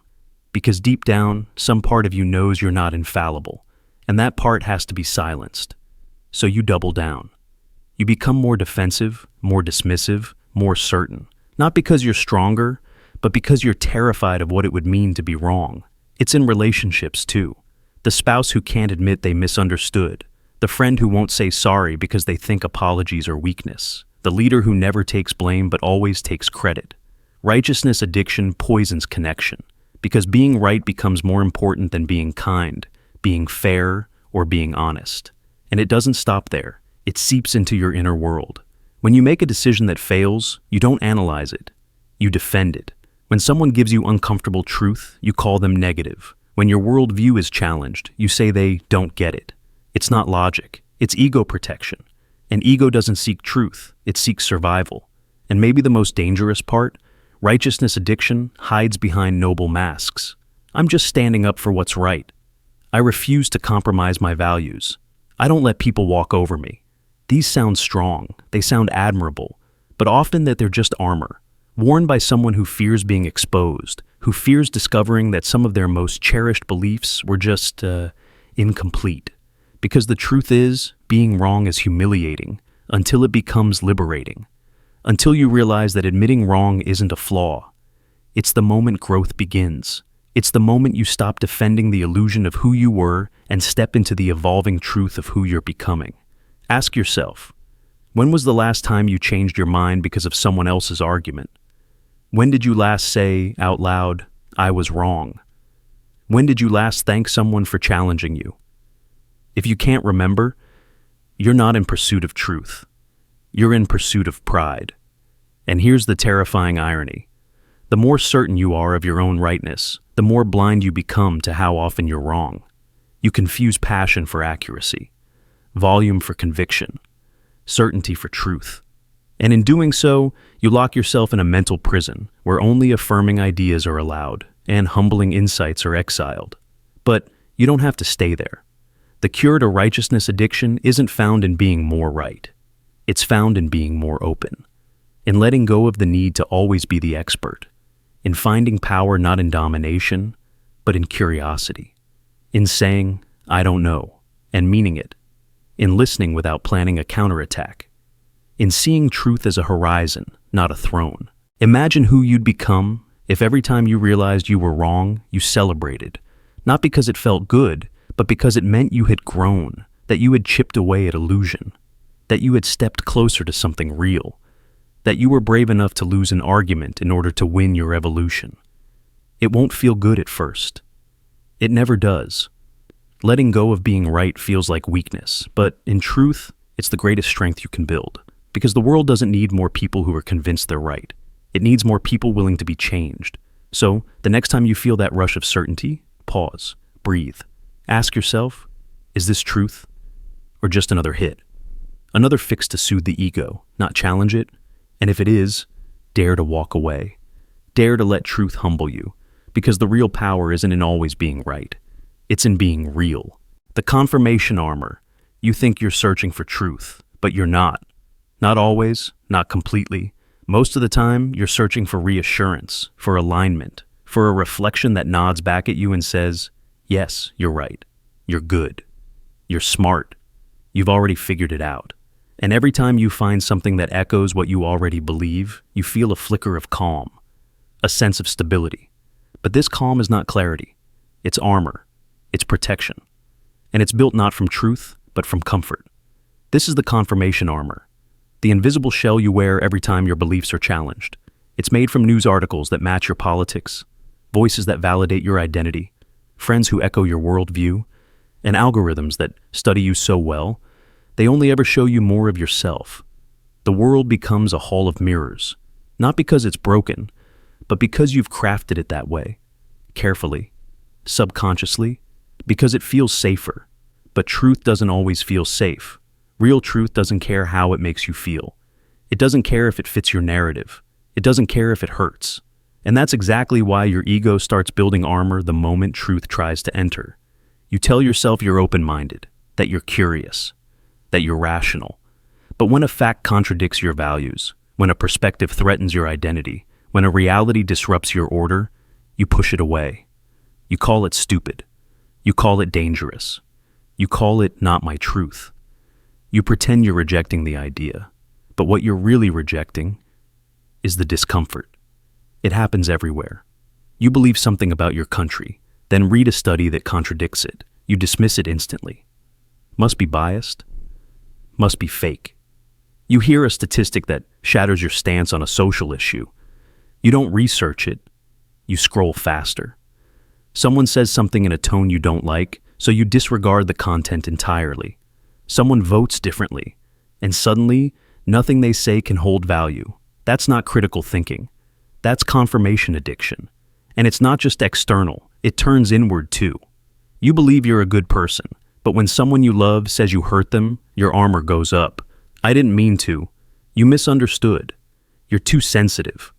Because deep down, some part of you knows you're not infallible, and that part has to be silenced. So you double down. You become more defensive, more dismissive, more certain. Not because you're stronger, but because you're terrified of what it would mean to be wrong. It's in relationships too. The spouse who can't admit they misunderstood. The friend who won't say sorry because they think apologies are weakness. The leader who never takes blame but always takes credit. Righteousness addiction poisons connection because being right becomes more important than being kind, being fair, or being honest. And it doesn't stop there. It seeps into your inner world. When you make a decision that fails, you don't analyze it. You defend it. When someone gives you uncomfortable truth, you call them negative. When your worldview is challenged, you say they don't get it. It's not logic. It's ego protection. And ego doesn't seek truth. It seeks survival. And maybe the most dangerous part, righteousness addiction hides behind noble masks. I'm just standing up for what's right. I refuse to compromise my values. I don't let people walk over me. These sound strong. They sound admirable. But often that they're just armor, worn by someone who fears being exposed, who fears discovering that some of their most cherished beliefs were just, incomplete. Because the truth is, being wrong is humiliating until it becomes liberating. Until you realize that admitting wrong isn't a flaw. It's the moment growth begins. It's the moment you stop defending the illusion of who you were and step into the evolving truth of who you're becoming. Ask yourself, when was the last time you changed your mind because of someone else's argument? When did you last say out loud, "I was wrong"? When did you last thank someone for challenging you? If you can't remember, you're not in pursuit of truth. You're in pursuit of pride. And here's the terrifying irony. The more certain you are of your own rightness, the more blind you become to how often you're wrong. You confuse passion for accuracy, volume for conviction, certainty for truth. And in doing so, you lock yourself in a mental prison where only affirming ideas are allowed and humbling insights are exiled. But you don't have to stay there. The cure to righteousness addiction isn't found in being more right. It's found in being more open, in letting go of the need to always be the expert, in finding power not in domination, but in curiosity, in saying, "I don't know," and meaning it, in listening without planning a counterattack, in seeing truth as a horizon, not a throne. Imagine who you'd become if every time you realized you were wrong, you celebrated, not because it felt good, but because it meant you had grown, that you had chipped away at illusion, that you had stepped closer to something real, that you were brave enough to lose an argument in order to win your evolution. It won't feel good at first. It never does. Letting go of being right feels like weakness, but in truth, it's the greatest strength you can build. Because the world doesn't need more people who are convinced they're right. It needs more people willing to be changed. So, the next time you feel that rush of certainty, pause, breathe. Ask yourself, is this truth or just another hit? Another fix to soothe the ego, not challenge it? And if it is, dare to walk away. Dare to let truth humble you, because the real power isn't in always being right. It's in being real. The confirmation armor. You think you're searching for truth, but you're not. Not always, not completely. Most of the time, you're searching for reassurance, for alignment, for a reflection that nods back at you and says, yes, you're right. You're good. You're smart. You've already figured it out. And every time you find something that echoes what you already believe, you feel a flicker of calm, a sense of stability. But this calm is not clarity. It's armor. It's protection. And it's built not from truth, but from comfort. This is the confirmation armor, the invisible shell you wear every time your beliefs are challenged. It's made from news articles that match your politics, voices that validate your identity, friends who echo your worldview, and algorithms that study you so well, they only ever show you more of yourself. The world becomes a hall of mirrors, not because it's broken, but because you've crafted it that way, carefully, subconsciously, because it feels safer. But truth doesn't always feel safe. Real truth doesn't care how it makes you feel. It doesn't care if it fits your narrative. It doesn't care if it hurts. And that's exactly why your ego starts building armor the moment truth tries to enter. You tell yourself you're open-minded, that you're curious, that you're rational. But when a fact contradicts your values, when a perspective threatens your identity, when a reality disrupts your order, you push it away. You call it stupid. You call it dangerous. You call it not my truth. You pretend you're rejecting the idea, but what you're really rejecting is the discomfort. It happens everywhere. You believe something about your country, then read a study that contradicts it. You dismiss it instantly. Must be biased. Must be fake. You hear a statistic that shatters your stance on a social issue. You don't research it. You scroll faster. Someone says something in a tone you don't like, so you disregard the content entirely. Someone votes differently, and suddenly, nothing they say can hold value. That's not critical thinking. That's confirmation addiction. And it's not just external, it turns inward too. You believe you're a good person, but when someone you love says you hurt them, your armor goes up. I didn't mean to. You misunderstood. You're too sensitive.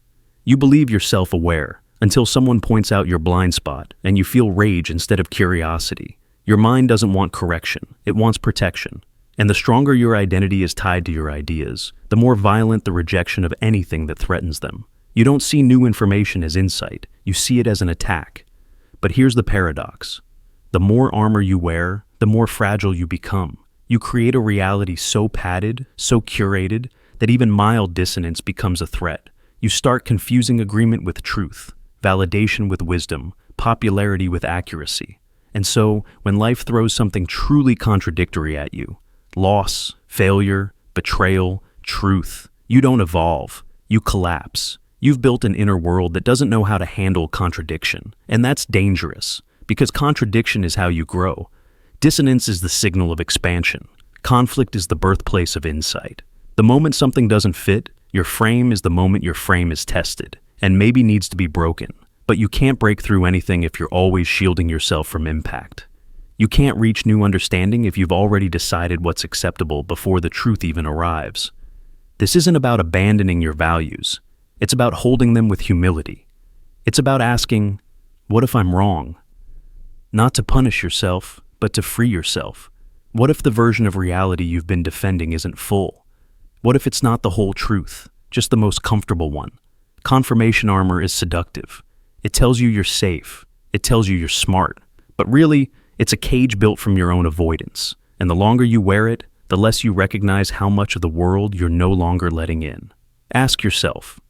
You believe you're self-aware until someone points out your blind spot and you feel rage instead of curiosity. Your mind doesn't want correction, it wants protection. And the stronger your identity is tied to your ideas, the more violent the rejection of anything that threatens them. You don't see new information as insight, you see it as an attack. But here's the paradox. The more armor you wear, the more fragile you become. You create a reality so padded, so curated, that even mild dissonance becomes a threat. You start confusing agreement with truth, validation with wisdom, popularity with accuracy. And so, when life throws something truly contradictory at you, loss, failure, betrayal, truth, you don't evolve, you collapse. You've built an inner world that doesn't know how to handle contradiction, and that's dangerous, because contradiction is how you grow. Dissonance is the signal of expansion. Conflict is the birthplace of insight. The moment something doesn't fit, your frame is the moment your frame is tested, and maybe needs to be broken. But you can't break through anything if you're always shielding yourself from impact. You can't reach new understanding if you've already decided what's acceptable before the truth even arrives. This isn't about abandoning your values. It's about holding them with humility. It's about asking, what if I'm wrong? Not to punish yourself, but to free yourself. What if the version of reality you've been defending isn't full? What if it's not the whole truth, just the most comfortable one? Confirmation armor is seductive. It tells you you're safe. It tells you you're smart. But really, it's a cage built from your own avoidance. And the longer you wear it, the less you recognize how much of the world you're no longer letting in. Ask yourself,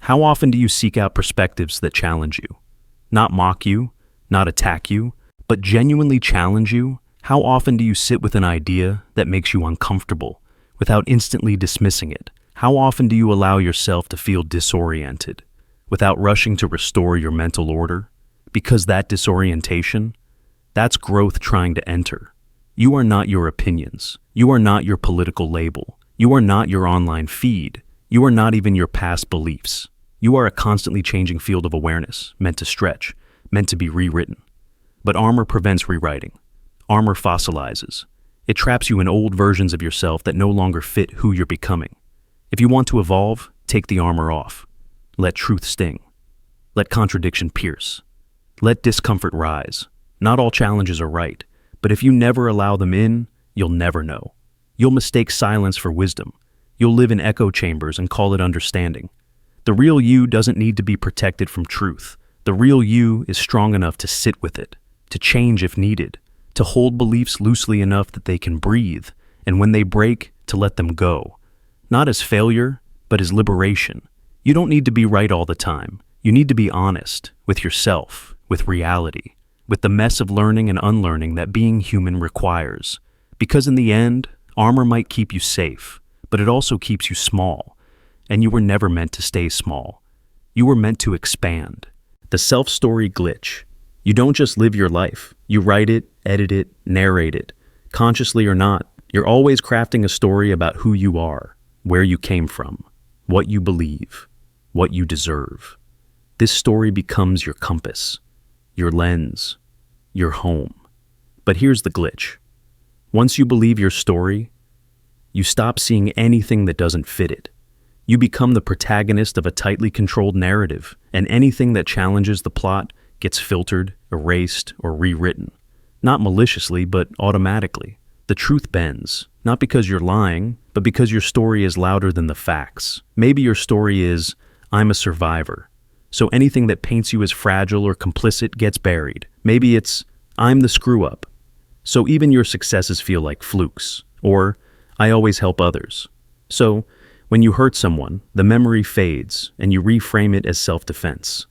how often do you seek out perspectives that challenge you? Not mock you, not attack you, but genuinely challenge you? How often do you sit with an idea that makes you uncomfortable without instantly dismissing it? How often do you allow yourself to feel disoriented without rushing to restore your mental order? Because that disorientation, that's growth trying to enter. You are not your opinions. You are not your political label. You are not your online feed. You are not even your past beliefs. You are a constantly changing field of awareness, meant to stretch, meant to be rewritten. But armor prevents rewriting. Armor fossilizes. It traps you in old versions of yourself that no longer fit who you're becoming. If you want to evolve, take the armor off. Let truth sting. Let contradiction pierce. Let discomfort rise. Not all challenges are right, but if you never allow them in, you'll never know. You'll mistake silence for wisdom. You'll live in echo chambers and call it understanding. The real you doesn't need to be protected from truth. The real you is strong enough to sit with it, to change if needed, to hold beliefs loosely enough that they can breathe, and when they break, to let them go. Not as failure, but as liberation. You don't need to be right all the time. You need to be honest with yourself, with reality, with the mess of learning and unlearning that being human requires. Because in the end, armor might keep you safe, but it also keeps you small. And you were never meant to stay small. You were meant to expand. The self-story glitch. You don't just live your life. You write it, edit it, narrate it. Consciously or not, you're always crafting a story about who you are, where you came from, what you believe, what you deserve. This story becomes your compass, your lens, your home. But here's the glitch. Once you believe your story, you stop seeing anything that doesn't fit it. You become the protagonist of a tightly controlled narrative, and anything that challenges the plot gets filtered, erased, or rewritten. Not maliciously, but automatically. The truth bends, not because you're lying, but because your story is louder than the facts. Maybe your story is, I'm a survivor. So anything that paints you as fragile or complicit gets buried. Maybe it's, I'm the screw-up. So even your successes feel like flukes. Or, I always help others. So, when you hurt someone, the memory fades, and you reframe it as self-defense.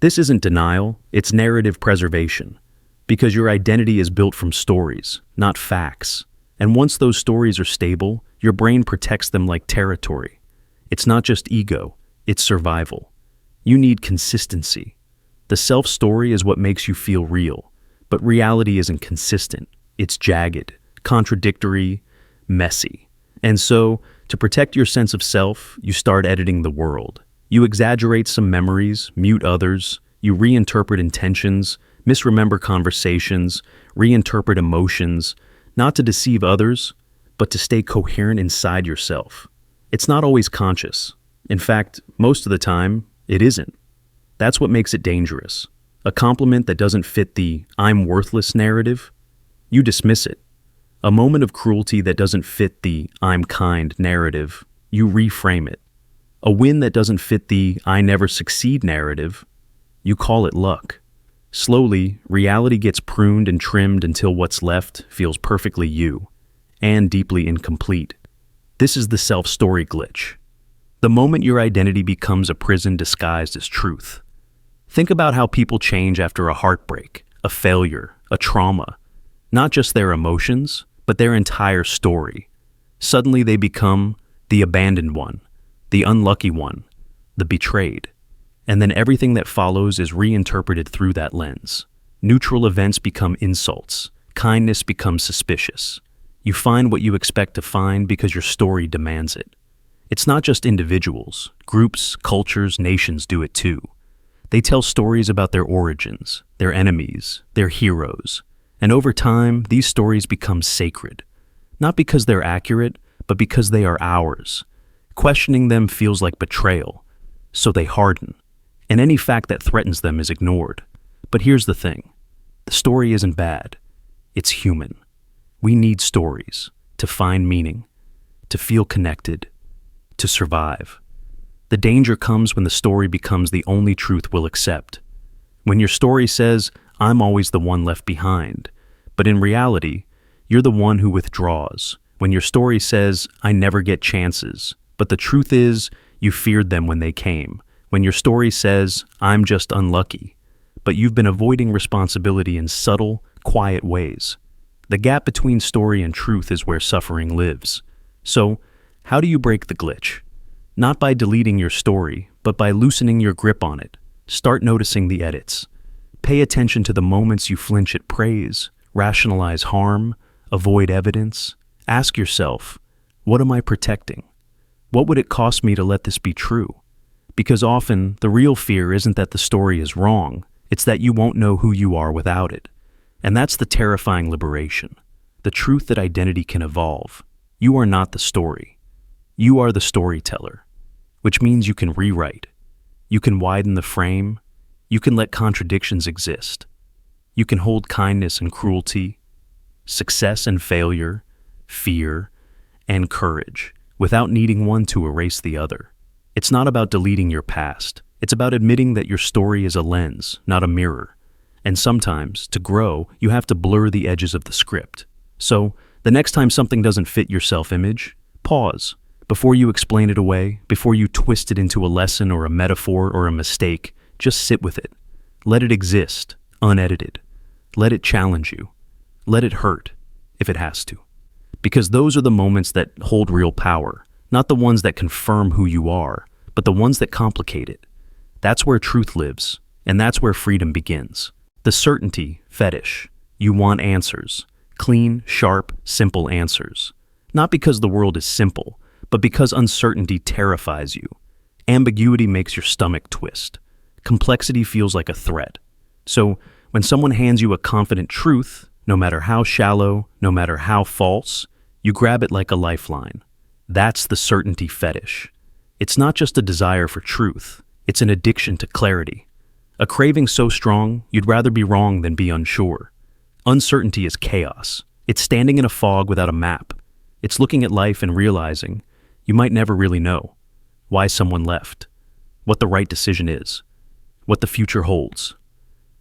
This isn't denial, it's narrative preservation. Because your identity is built from stories, not facts. And once those stories are stable, your brain protects them like territory. It's not just ego, it's survival. You need consistency. The self-story is what makes you feel real, but reality isn't consistent. It's jagged, contradictory, messy. And so, to protect your sense of self, you start editing the world. You exaggerate some memories, mute others, you reinterpret intentions, misremember conversations, reinterpret emotions, not to deceive others, but to stay coherent inside yourself. It's not always conscious. In fact, most of the time, it isn't. That's what makes it dangerous. A compliment that doesn't fit the "I'm worthless" narrative, you dismiss it. A moment of cruelty that doesn't fit the "I'm kind" narrative, you reframe it. A win that doesn't fit the "I never succeed" narrative, you call it luck. Slowly, reality gets pruned and trimmed until what's left feels perfectly you, and deeply incomplete. This is the self-story glitch. The moment your identity becomes a prison disguised as truth. Think about how people change after a heartbreak, a failure, a trauma. Not just their emotions, but their entire story. Suddenly they become the abandoned one, the unlucky one, the betrayed. And then everything that follows is reinterpreted through that lens. Neutral events become insults. Kindness becomes suspicious. You find what you expect to find because your story demands it. It's not just individuals. Groups, cultures, nations do it too. They tell stories about their origins, their enemies, their heroes. And over time, these stories become sacred. Not because they're accurate, but because they are ours. Questioning them feels like betrayal. So they harden. And any fact that threatens them is ignored. But here's the thing. The story isn't bad. It's human. We need stories to find meaning, to feel connected, to survive. The danger comes when the story becomes the only truth we'll accept. When your story says, "I'm always the one left behind," but in reality, you're the one who withdraws. When your story says, "I never get chances," but the truth is, you feared them when they came. When your story says, "I'm just unlucky," but you've been avoiding responsibility in subtle, quiet ways. The gap between story and truth is where suffering lives. So, how do you break the glitch? Not by deleting your story, but by loosening your grip on it. Start noticing the edits. Pay attention to the moments you flinch at praise, rationalize harm, avoid evidence. Ask yourself, what am I protecting? What would it cost me to let this be true? Because often, the real fear isn't that the story is wrong, it's that you won't know who you are without it. And that's the terrifying liberation. The truth that identity can evolve. You are not the story. You are the storyteller. Which means you can rewrite. You can widen the frame. You can let contradictions exist. You can hold kindness and cruelty, success and failure, fear and courage, without needing one to erase the other. It's not about deleting your past. It's about admitting that your story is a lens, not a mirror. And sometimes, to grow, you have to blur the edges of the script. So, the next time something doesn't fit your self-image, pause. Before you explain it away, before you twist it into a lesson or a metaphor or a mistake, just sit with it. Let it exist, unedited. Let it challenge you. Let it hurt, if it has to. Because those are the moments that hold real power, not the ones that confirm who you are, but the ones that complicate it. That's where truth lives, and that's where freedom begins. The certainty fetish. You want answers. Clean, sharp, simple answers. Not because the world is simple, but because uncertainty terrifies you. Ambiguity makes your stomach twist. Complexity feels like a threat. So, when someone hands you a confident truth, no matter how shallow, no matter how false, you grab it like a lifeline. That's the certainty fetish. It's not just a desire for truth, it's an addiction to clarity. A craving so strong, you'd rather be wrong than be unsure. Uncertainty is chaos. It's standing in a fog without a map. It's looking at life and realizing you might never really know why someone left, what the right decision is, what the future holds.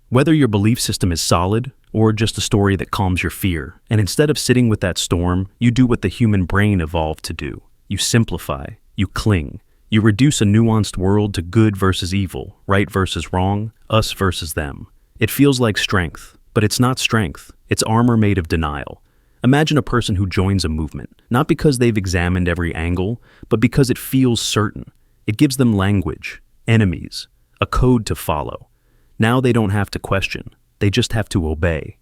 Whether your belief system is solid or just a story that calms your fear, and instead of sitting with that storm, you do what the human brain evolved to do. You simplify, you cling, you reduce a nuanced world to good versus evil, right versus wrong, us versus them. It feels like strength, but it's not strength. It's armor made of denial. Imagine a person who joins a movement, not because they've examined every angle, but because it feels certain. It gives them language, enemies, a code to follow. Now they don't have to question, they just have to obey.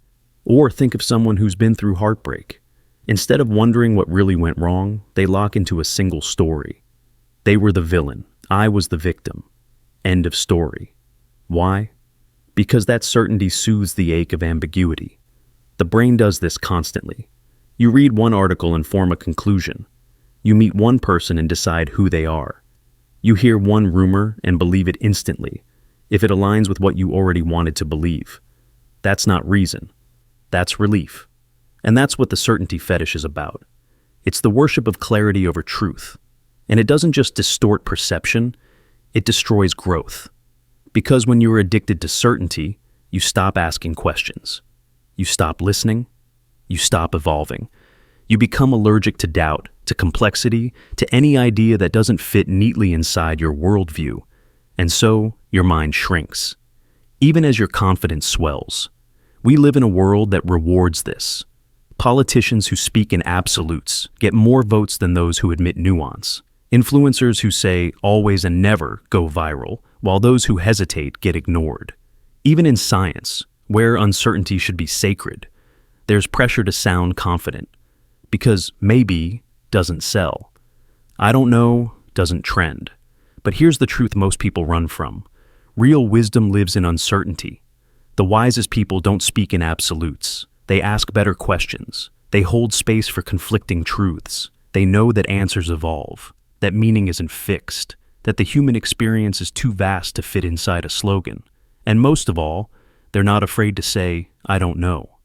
Or think of someone who's been through heartbreak. Instead of wondering what really went wrong, they lock into a single story. They were the villain, I was the victim. End of story. Why? Because that certainty soothes the ache of ambiguity. The brain does this constantly. You read one article and form a conclusion. You meet one person and decide who they are. You hear one rumor and believe it instantly, if it aligns with what you already wanted to believe. That's not reason. That's relief. And that's what the certainty fetish is about. It's the worship of clarity over truth. And it doesn't just distort perception, it destroys growth. Because when you are addicted to certainty, you stop asking questions. You stop listening. You stop evolving. You become allergic to doubt, to complexity, to any idea that doesn't fit neatly inside your worldview. And so, your mind shrinks. Even as your confidence swells. We live in a world that rewards this. Politicians who speak in absolutes get more votes than those who admit nuance. Influencers who say always and never go viral, while those who hesitate get ignored. Even in science, where uncertainty should be sacred, there's pressure to sound confident. Because maybe doesn't sell. I don't know doesn't trend. But here's the truth most people run from. Real wisdom lives in uncertainty. The wisest people don't speak in absolutes. They ask better questions. They hold space for conflicting truths. They know that answers evolve, that meaning isn't fixed, that the human experience is too vast to fit inside a slogan. And most of all, they're not afraid to say, I don't know.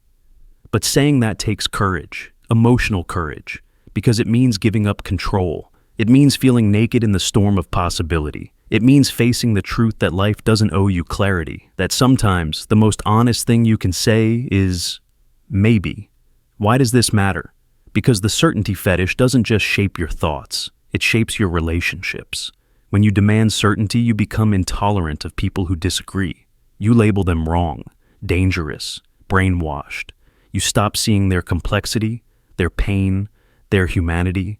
But saying that takes courage, emotional courage, because it means giving up control. It means feeling naked in the storm of possibility. It means facing the truth that life doesn't owe you clarity, that sometimes the most honest thing you can say is, maybe. Why does this matter? Because the certainty fetish doesn't just shape your thoughts, it shapes your relationships. When you demand certainty, you become intolerant of people who disagree. You label them wrong, dangerous, brainwashed. You stop seeing their complexity, their pain, their humanity,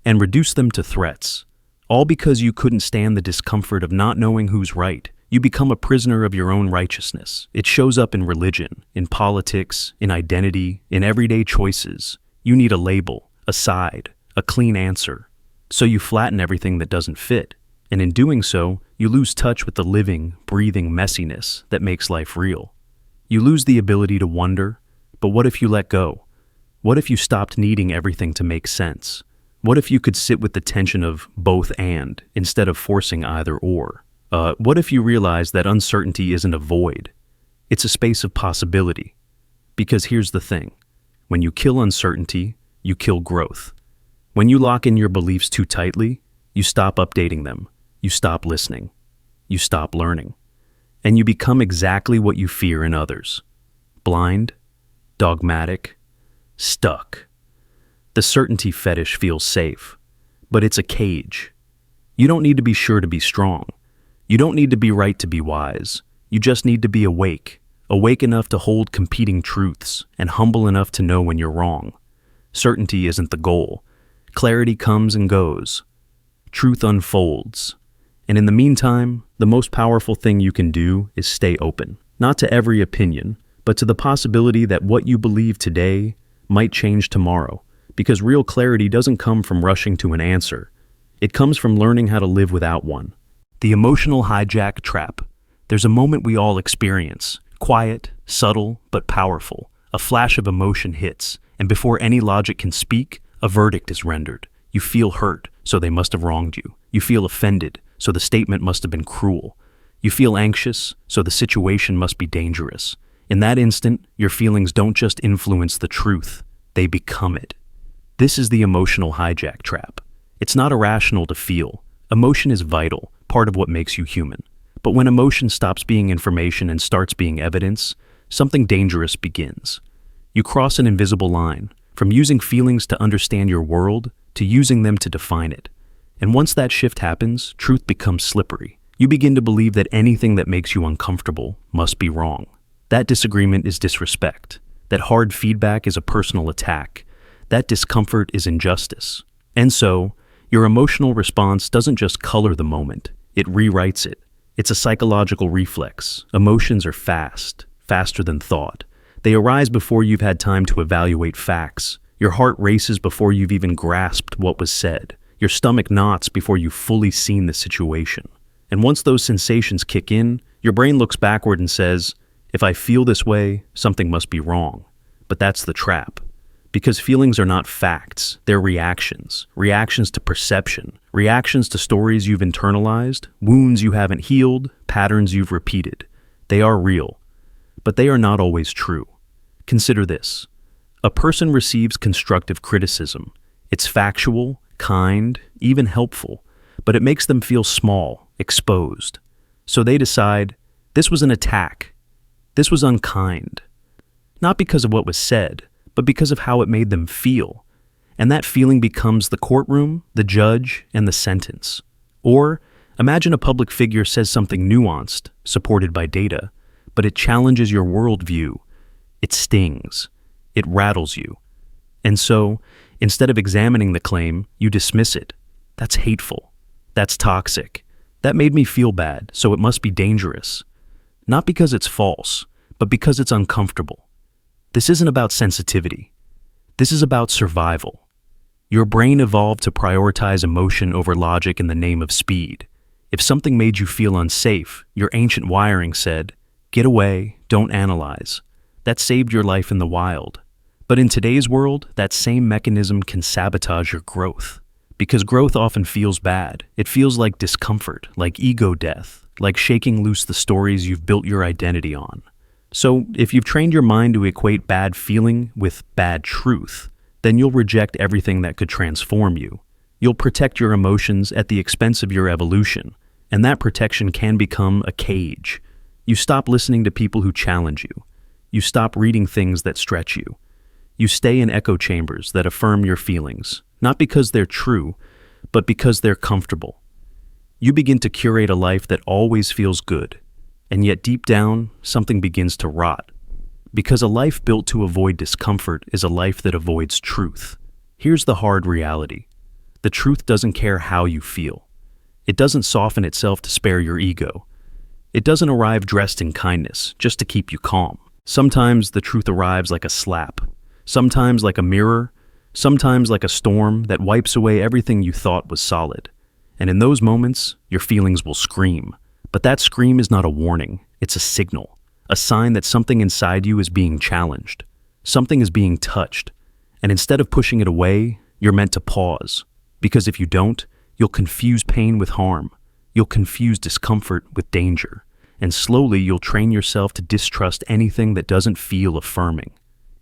and reduce them to threats. All because you couldn't stand the discomfort of not knowing who's right. You become a prisoner of your own righteousness. It shows up in religion, in politics, in identity, in everyday choices. You need a label, a side, a clean answer. So you flatten everything that doesn't fit. And in doing so, you lose touch with the living, breathing messiness that makes life real. You lose the ability to wonder, but what if you let go? What if you stopped needing everything to make sense? What if you could sit with the tension of both and instead of forcing either or? What if you realize that uncertainty isn't a void? It's a space of possibility. Because here's the thing. When you kill uncertainty, you kill growth. When you lock in your beliefs too tightly, you stop updating them. You stop listening. You stop learning. And you become exactly what you fear in others. Blind, dogmatic, stuck. The certainty fetish feels safe, but it's a cage. You don't need to be sure to be strong. You don't need to be right to be wise. You just need to be awake enough to hold competing truths, and humble enough to know when you're wrong. Certainty isn't the goal. Clarity comes and goes. Truth unfolds. And in the meantime, the most powerful thing you can do is stay open, not to every opinion, but to the possibility that what you believe today might change tomorrow. Because real clarity doesn't come from rushing to an answer. It comes from learning how to live without one. The emotional hijack trap. There's a moment we all experience. Quiet, subtle, but powerful. A flash of emotion hits, and before any logic can speak, a verdict is rendered. You feel hurt, so they must have wronged you. You feel offended, so the statement must have been cruel. You feel anxious, so the situation must be dangerous. In that instant, your feelings don't just influence the truth, they become it. This is the emotional hijack trap. It's not irrational to feel. Emotion is vital, part of what makes you human. But when emotion stops being information and starts being evidence, something dangerous begins. You cross an invisible line, from using feelings to understand your world to using them to define it. And once that shift happens, truth becomes slippery. You begin to believe that anything that makes you uncomfortable must be wrong. That disagreement is disrespect. That hard feedback is a personal attack. That discomfort is injustice. And so, your emotional response doesn't just color the moment, it rewrites it. It's a psychological reflex. Emotions are fast, faster than thought. They arise before you've had time to evaluate facts. Your heart races before you've even grasped what was said. Your stomach knots before you've fully seen the situation. And once those sensations kick in, your brain looks backward and says, if I feel this way, something must be wrong. But that's the trap. Because feelings are not facts, they're reactions. Reactions to perception. Reactions to stories you've internalized, wounds you haven't healed, patterns you've repeated. They are real, but they are not always true. Consider this. A person receives constructive criticism. It's factual, kind, even helpful, but it makes them feel small, exposed. So they decide, this was an attack. This was unkind. Not because of what was said, but because of how it made them feel. And that feeling becomes the courtroom, the judge, and the sentence. Or, imagine a public figure says something nuanced, supported by data, but it challenges your worldview. It stings. It rattles you. And so, instead of examining the claim, you dismiss it. That's hateful. That's toxic. That made me feel bad, so it must be dangerous. Not because it's false, but because it's uncomfortable. This isn't about sensitivity. This is about survival. Your brain evolved to prioritize emotion over logic in the name of speed. If something made you feel unsafe, your ancient wiring said, get away, don't analyze. That saved your life in the wild. But in today's world, that same mechanism can sabotage your growth. Because growth often feels bad. It feels like discomfort, like ego death, like shaking loose the stories you've built your identity on. So, if you've trained your mind to equate bad feeling with bad truth, then you'll reject everything that could transform you. You'll protect your emotions at the expense of your evolution, and that protection can become a cage. You stop listening to people who challenge you. You stop reading things that stretch you. You stay in echo chambers that affirm your feelings, not because they're true, but because they're comfortable. You begin to curate a life that always feels good. And yet deep down, something begins to rot. Because a life built to avoid discomfort is a life that avoids truth. Here's the hard reality. The truth doesn't care how you feel. It doesn't soften itself to spare your ego. It doesn't arrive dressed in kindness, just to keep you calm. Sometimes the truth arrives like a slap. Sometimes like a mirror. Sometimes like a storm that wipes away everything you thought was solid. And in those moments, your feelings will scream. But that scream is not a warning, it's a signal, a sign that something inside you is being challenged. Something is being touched. And instead of pushing it away, you're meant to pause. Because if you don't, you'll confuse pain with harm. You'll confuse discomfort with danger. And slowly you'll train yourself to distrust anything that doesn't feel affirming.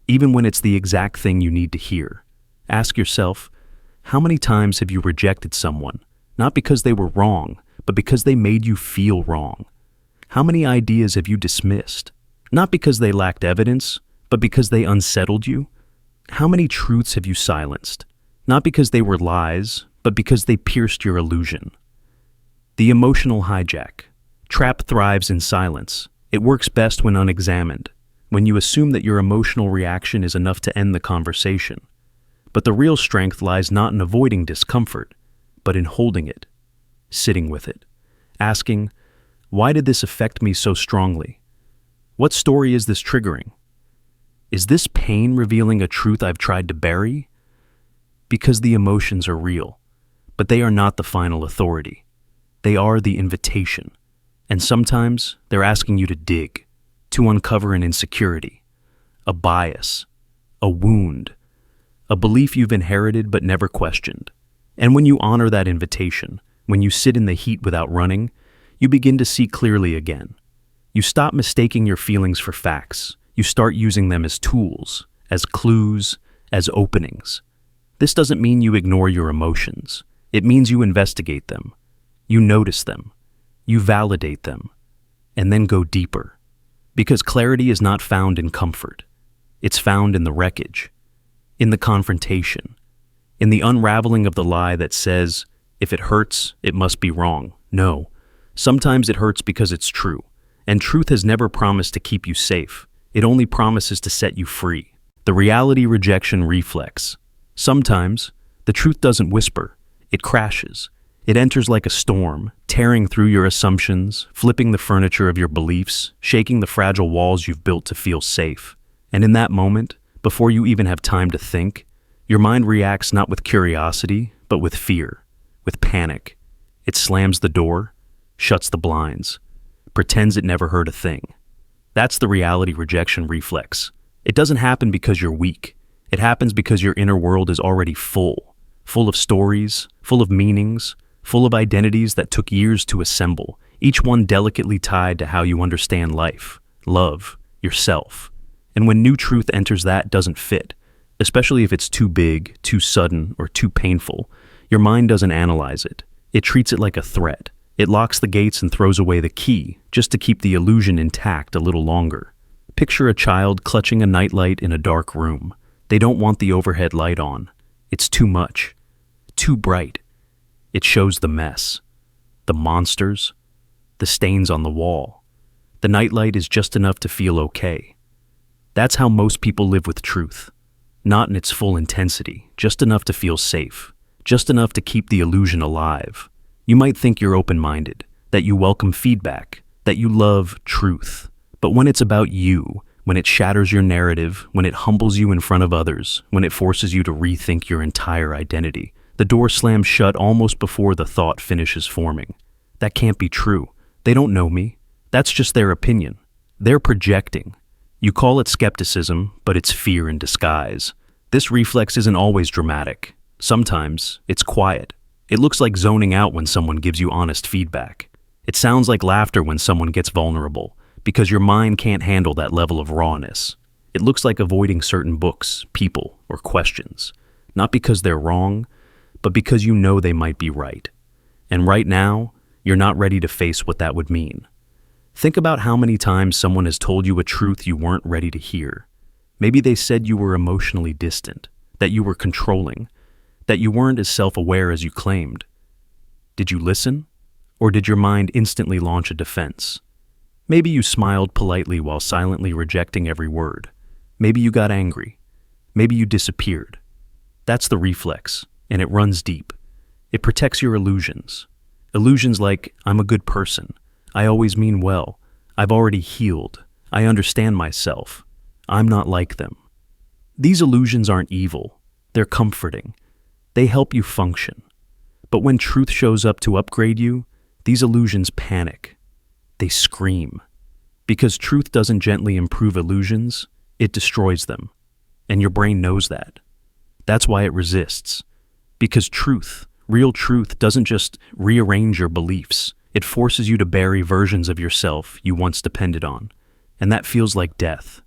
Even when it's the exact thing you need to hear. Ask yourself, how many times have you rejected someone? Not because they were wrong, but because they made you feel wrong. How many ideas have you dismissed? Not because they lacked evidence, but because they unsettled you? How many truths have you silenced? Not because they were lies, but because they pierced your illusion. The emotional hijack. Trap thrives in silence. It works best when unexamined, when you assume that your emotional reaction is enough to end the conversation. But the real strength lies not in avoiding discomfort, but in holding it. Sitting with it, asking, why did this affect me so strongly? What story is this triggering? Is this pain revealing a truth I've tried to bury? Because the emotions are real, but they are not the final authority. They are the invitation, and sometimes they're asking you to dig, to uncover an insecurity, a bias, a wound, a belief you've inherited but never questioned. And when you honor that invitation, when you sit in the heat without running, you begin to see clearly again. You stop mistaking your feelings for facts. You start using them as tools, as clues, as openings. This doesn't mean you ignore your emotions. It means you investigate them. You notice them. You validate them. And then go deeper. Because clarity is not found in comfort. It's found in the wreckage, in the confrontation, in the unraveling of the lie that says, if it hurts, it must be wrong. No, sometimes it hurts because it's true. And truth has never promised to keep you safe. It only promises to set you free. The reality rejection reflex. Sometimes, the truth doesn't whisper. It crashes. It enters like a storm, tearing through your assumptions, flipping the furniture of your beliefs, shaking the fragile walls you've built to feel safe. And in that moment, before you even have time to think, your mind reacts not with curiosity, but with fear, with panic. It slams the door, shuts the blinds, pretends it never heard a thing. That's the reality rejection reflex. It doesn't happen because you're weak. It happens because your inner world is already full of stories, full of meanings, full of identities that took years to assemble, each one delicately tied to how you understand life, love, yourself. And when new truth enters that doesn't fit, especially if it's too big, too sudden, or too painful, your mind doesn't analyze it. It treats it like a threat. It locks the gates and throws away the key, just to keep the illusion intact a little longer. Picture a child clutching a nightlight in a dark room. They don't want the overhead light on. It's too much, too bright. It shows the mess, the monsters, the stains on the wall. The nightlight is just enough to feel okay. That's how most people live with truth. Not in its full intensity, just enough to feel safe, just enough to keep the illusion alive. You might think you're open-minded, that you welcome feedback, that you love truth. But when it's about you, when it shatters your narrative, when it humbles you in front of others, when it forces you to rethink your entire identity, the door slams shut almost before the thought finishes forming. That can't be true. They don't know me. That's just their opinion. They're projecting. You call it skepticism, but it's fear in disguise. This reflex isn't always dramatic. Sometimes it's quiet. It looks like zoning out when someone gives you honest feedback. It sounds like laughter when someone gets vulnerable, because your mind can't handle that level of rawness. It looks like avoiding certain books, people, or questions, not because they're wrong, but because you know they might be right. And right now, you're not ready to face what that would mean. Think about how many times someone has told you a truth you weren't ready to hear. Maybe they said you were emotionally distant, that you were controlling, that you weren't as self-aware as you claimed. Did you listen? Or did your mind instantly launch a defense? Maybe you smiled politely while silently rejecting every word. Maybe you got angry. Maybe you disappeared. That's the reflex, and it runs deep. It protects your illusions. Illusions like, I'm a good person. I always mean well. I've already healed. I understand myself. I'm not like them. These illusions aren't evil. They're comforting. They help you function. But when truth shows up to upgrade you, these illusions panic. They scream. Because truth doesn't gently improve illusions, it destroys them. And your brain knows that. That's why it resists. Because truth, real truth, doesn't just rearrange your beliefs. It forces you to bury versions of yourself you once depended on. And that feels like death.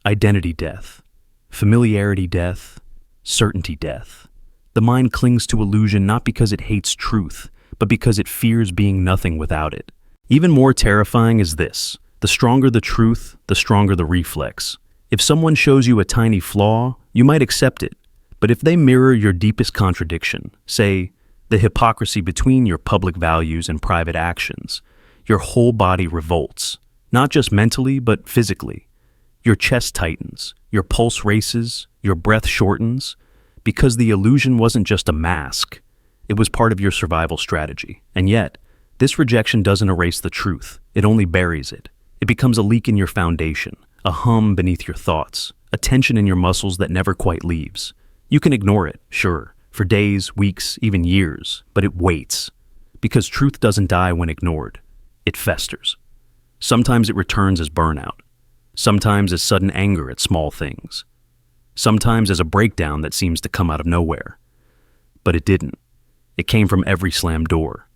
Identity death. Familiarity death. Certainty death. The mind clings to illusion not because it hates truth, but because it fears being nothing without it. Even more terrifying is this. The stronger the truth, the stronger the reflex. If someone shows you a tiny flaw, you might accept it. But if they mirror your deepest contradiction, say, the hypocrisy between your public values and private actions, your whole body revolts, not just mentally, but physically. Your chest tightens, your pulse races, your breath shortens, because the illusion wasn't just a mask, it was part of your survival strategy. And yet, this rejection doesn't erase the truth, it only buries it. It becomes a leak in your foundation, a hum beneath your thoughts, a tension in your muscles that never quite leaves. You can ignore it, sure, for days, weeks, even years, but it waits. Because truth doesn't die when ignored, it festers. Sometimes it returns as burnout, sometimes as sudden anger at small things, sometimes as a breakdown that seems to come out of nowhere. But it didn't. It came from every slammed door,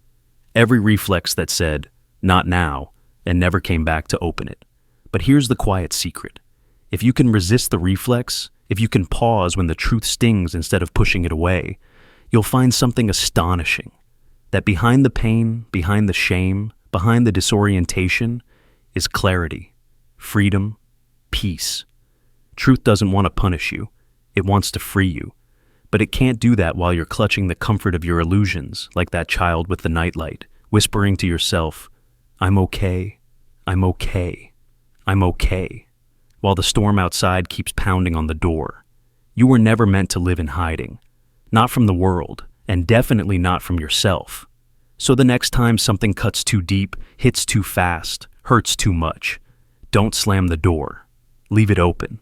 every reflex that said, not now, and never came back to open it. But here's the quiet secret. If you can resist the reflex, if you can pause when the truth stings instead of pushing it away, you'll find something astonishing. That behind the pain, behind the shame, behind the disorientation, is clarity, freedom, peace. Truth doesn't want to punish you. It wants to free you. But it can't do that while you're clutching the comfort of your illusions, like that child with the nightlight, whispering to yourself, I'm okay, I'm okay, I'm okay, while the storm outside keeps pounding on the door. You were never meant to live in hiding. Not from the world, and definitely not from yourself. So the next time something cuts too deep, hits too fast, hurts too much, don't slam the door. Leave it open.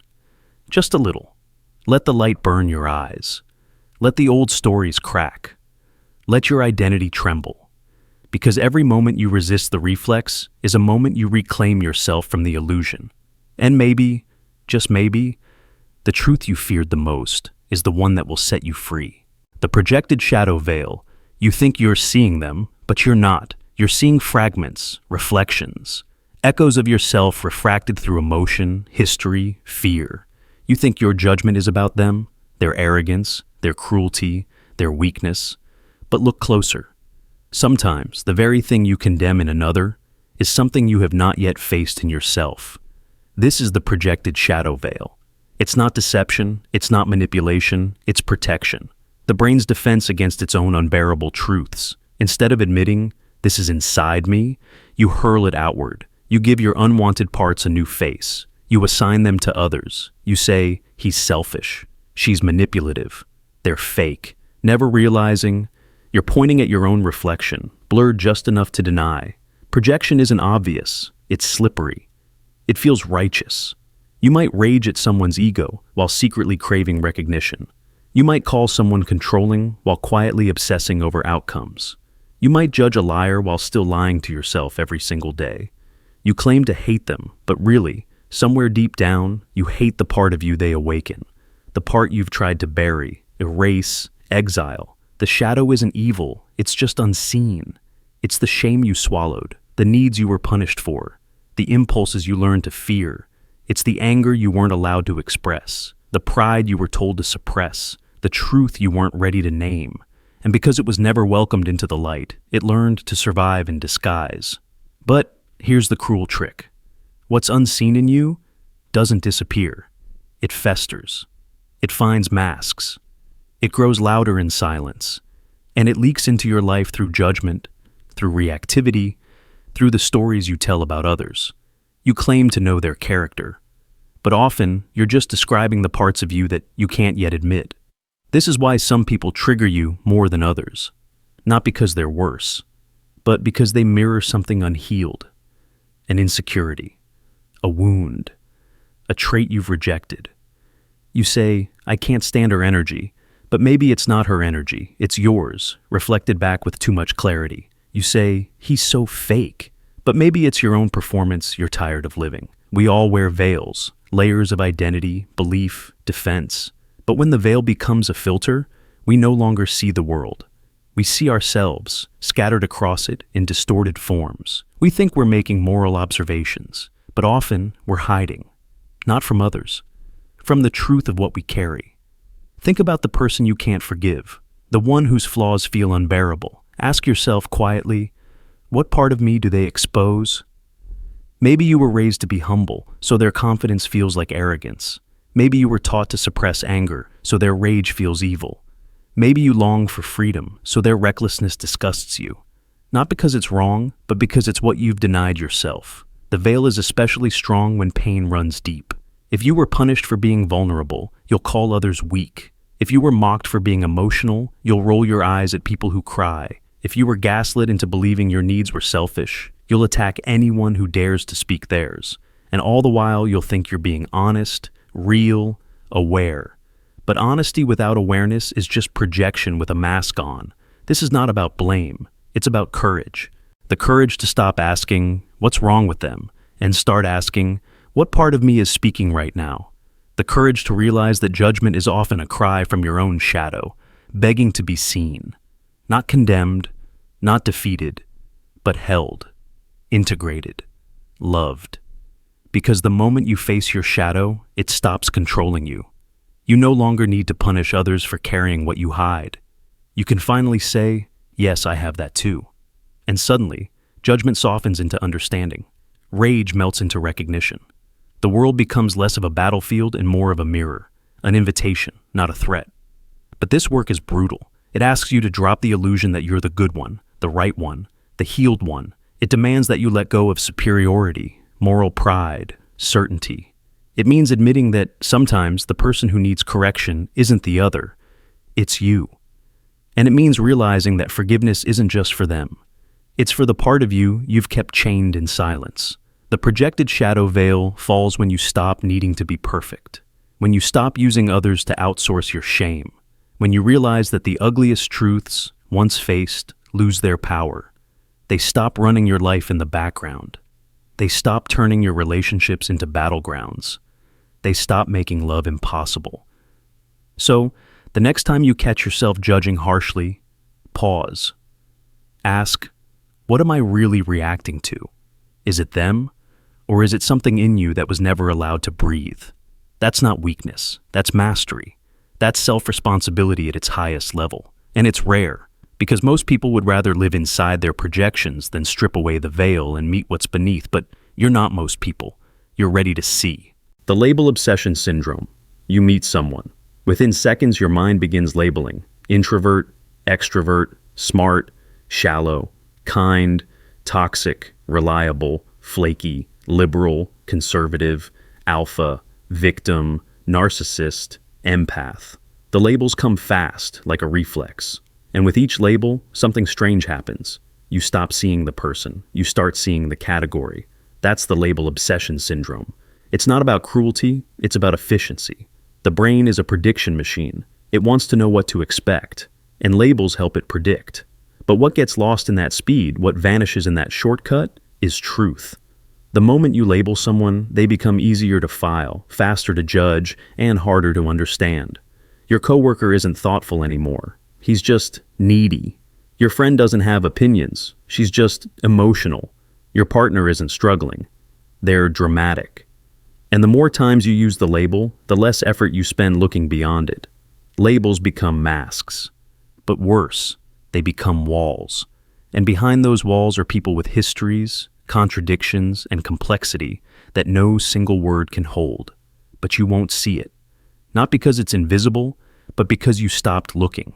Just a little. Let the light burn your eyes. Let the old stories crack. Let your identity tremble. Because every moment you resist the reflex is a moment you reclaim yourself from the illusion. And maybe, just maybe, the truth you feared the most is the one that will set you free. The projected shadow veil. You think you're seeing them, but you're not. You're seeing fragments, reflections, echoes of yourself refracted through emotion, history, fear. You think your judgment is about them, their arrogance, their cruelty, their weakness. But look closer. Sometimes the very thing you condemn in another is something you have not yet faced in yourself. This is the projected shadow veil. It's not deception, it's not manipulation, it's protection. The brain's defense against its own unbearable truths. Instead of admitting, this is inside me, you hurl it outward. You give your unwanted parts a new face. You assign them to others. You say, he's selfish, she's manipulative, they're fake. Never realizing, you're pointing at your own reflection, blurred just enough to deny. Projection isn't obvious, it's slippery. It feels righteous. You might rage at someone's ego while secretly craving recognition. You might call someone controlling while quietly obsessing over outcomes. You might judge a liar while still lying to yourself every single day. You claim to hate them, but really, somewhere deep down, you hate the part of you they awaken. The part you've tried to bury, erase, exile. The shadow isn't evil, it's just unseen. It's the shame you swallowed, the needs you were punished for, the impulses you learned to fear. It's the anger you weren't allowed to express, the pride you were told to suppress, the truth you weren't ready to name. And because it was never welcomed into the light, it learned to survive in disguise. But here's the cruel trick. What's unseen in you doesn't disappear. It festers. It finds masks. It grows louder in silence. And it leaks into your life through judgment, through reactivity, through the stories you tell about others. You claim to know their character, but often you're just describing the parts of you that you can't yet admit. This is why some people trigger you more than others, not because they're worse, but because they mirror something unhealed, an insecurity, a wound, a trait you've rejected. You say, I can't stand her energy, but maybe it's not her energy, it's yours, reflected back with too much clarity. You say, he's so fake, but maybe it's your own performance you're tired of living. We all wear veils, layers of identity, belief, defense. But when the veil becomes a filter, we no longer see the world. We see ourselves, scattered across it in distorted forms. We think we're making moral observations, but often we're hiding. Not from others, from the truth of what we carry. Think about the person you can't forgive, the one whose flaws feel unbearable. Ask yourself quietly, what part of me do they expose? Maybe you were raised to be humble, so their confidence feels like arrogance. Maybe you were taught to suppress anger, so their rage feels evil. Maybe you long for freedom, so their recklessness disgusts you. Not because it's wrong, but because it's what you've denied yourself. The veil is especially strong when pain runs deep. If you were punished for being vulnerable, you'll call others weak. If you were mocked for being emotional, you'll roll your eyes at people who cry. If you were gaslit into believing your needs were selfish, you'll attack anyone who dares to speak theirs. And all the while, you'll think you're being honest, real, aware. But honesty without awareness is just projection with a mask on. This is not about blame. It's about courage. The courage to stop asking, what's wrong with them? And start asking, what part of me is speaking right now? The courage to realize that judgment is often a cry from your own shadow, begging to be seen. Not condemned, not defeated, but held, integrated, loved. Because the moment you face your shadow, it stops controlling you. You no longer need to punish others for carrying what you hide. You can finally say, yes, I have that too. And suddenly, judgment softens into understanding. Rage melts into recognition. The world becomes less of a battlefield and more of a mirror, an invitation, not a threat. But this work is brutal. It asks you to drop the illusion that you're the good one, the right one, the healed one. It demands that you let go of superiority, moral pride, certainty. It means admitting that sometimes the person who needs correction isn't the other, it's you. And it means realizing that forgiveness isn't just for them. It's for the part of you you've kept chained in silence. The projected shadow veil falls when you stop needing to be perfect, when you stop using others to outsource your shame, when you realize that the ugliest truths, once faced, lose their power. They stop running your life in the background. They stop turning your relationships into battlegrounds. They stop making love impossible. So, the next time you catch yourself judging harshly, pause. Ask, what am I really reacting to? Is it them? Or is it something in you that was never allowed to breathe? That's not weakness. That's mastery. That's self-responsibility at its highest level. And it's rare, because most people would rather live inside their projections than strip away the veil and meet what's beneath, but you're not most people. You're ready to see. The label obsession syndrome. You meet someone. Within seconds, your mind begins labeling. Introvert, extrovert, smart, shallow, kind, toxic, reliable, flaky, liberal, conservative, alpha, victim, narcissist, empath. The labels come fast, like a reflex. And with each label, something strange happens. You stop seeing the person. You start seeing the category. That's the label obsession syndrome. It's not about cruelty, it's about efficiency. The brain is a prediction machine. It wants to know what to expect, and labels help it predict. But what gets lost in that speed, what vanishes in that shortcut, is truth. The moment you label someone, they become easier to file, faster to judge, and harder to understand. Your coworker isn't thoughtful anymore. He's just needy. Your friend doesn't have opinions. She's just emotional. Your partner isn't struggling. They're dramatic. And the more times you use the label, the less effort you spend looking beyond it. Labels become masks. But worse, they become walls. And behind those walls are people with histories, contradictions, and complexity that no single word can hold. But you won't see it. Not because it's invisible, but because you stopped looking.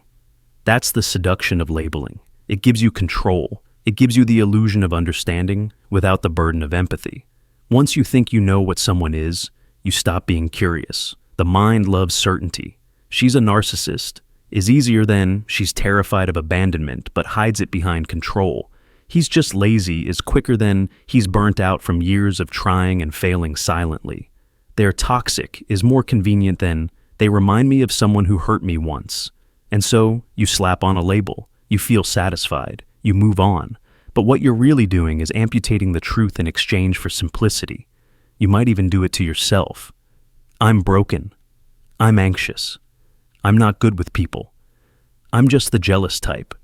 That's the seduction of labeling. It gives you control. It gives you the illusion of understanding without the burden of empathy. Once you think you know what someone is, you stop being curious. The mind loves certainty. She's a narcissist. Is easier than she's terrified of abandonment but hides it behind control. He's just lazy is quicker than he's burnt out from years of trying and failing silently. They're toxic is more convenient than they remind me of someone who hurt me once. And so you slap on a label. You feel satisfied. You move on. But what you're really doing is amputating the truth in exchange for simplicity. You might even do it to yourself. I'm broken. I'm anxious. I'm not good with people. I'm just the jealous type.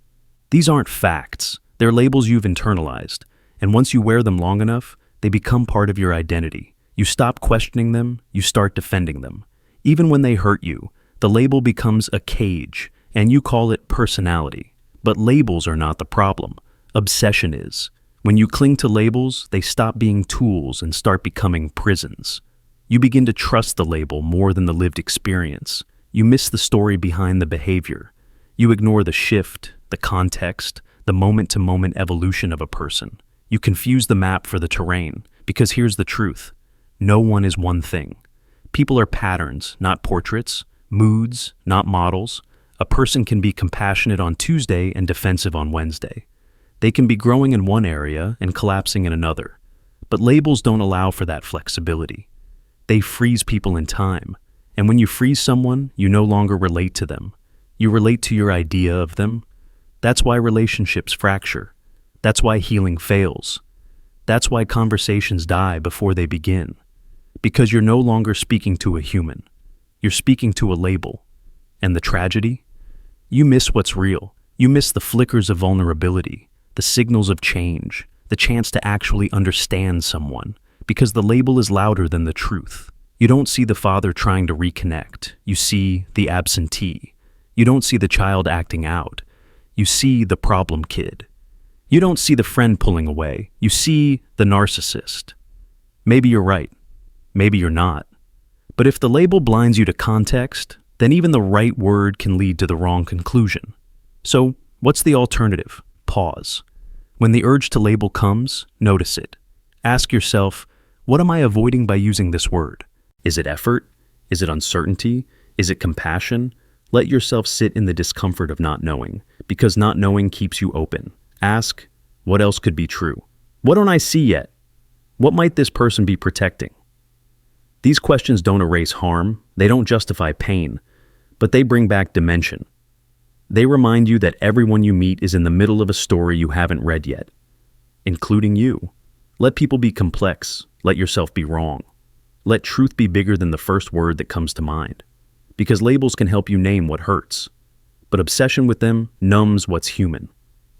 These aren't facts. They're labels you've internalized. And once you wear them long enough, they become part of your identity. You stop questioning them. You start defending them. Even when they hurt you, the label becomes a cage, and you call it personality. But labels are not the problem. Obsession is. When you cling to labels, they stop being tools and start becoming prisons. You begin to trust the label more than the lived experience. You miss the story behind the behavior. You ignore the shift, the context, the moment-to-moment evolution of a person. You confuse the map for the terrain, because here's the truth. No one is one thing. People are patterns, not portraits, moods, not models. A person can be compassionate on Tuesday and defensive on Wednesday. They can be growing in one area and collapsing in another. But labels don't allow for that flexibility. They freeze people in time. And when you freeze someone, you no longer relate to them. You relate to your idea of them. That's why relationships fracture. That's why healing fails. That's why conversations die before they begin. Because you're no longer speaking to a human. You're speaking to a label. And the tragedy? You miss what's real. You miss the flickers of vulnerability, the signals of change, the chance to actually understand someone, because the label is louder than the truth. You don't see the father trying to reconnect. You see the absentee. You don't see the child acting out. You see the problem kid. You don't see the friend pulling away. You see the narcissist. Maybe you're right. Maybe you're not. But if the label blinds you to context, then even the right word can lead to the wrong conclusion. So, what's the alternative? Pause. When the urge to label comes, notice it. Ask yourself, what am I avoiding by using this word? Is it effort? Is it uncertainty? Is it compassion? Let yourself sit in the discomfort of not knowing, because not knowing keeps you open. Ask, What else could be true? What don't I see yet? What might this person be protecting? These questions don't erase harm, they don't justify pain, but they bring back dimension. They remind you that everyone you meet is in the middle of a story you haven't read yet, including you. Let people be complex, let yourself be wrong. Let truth be bigger than the first word that comes to mind, because labels can help you name what hurts, but obsession with them numbs what's human.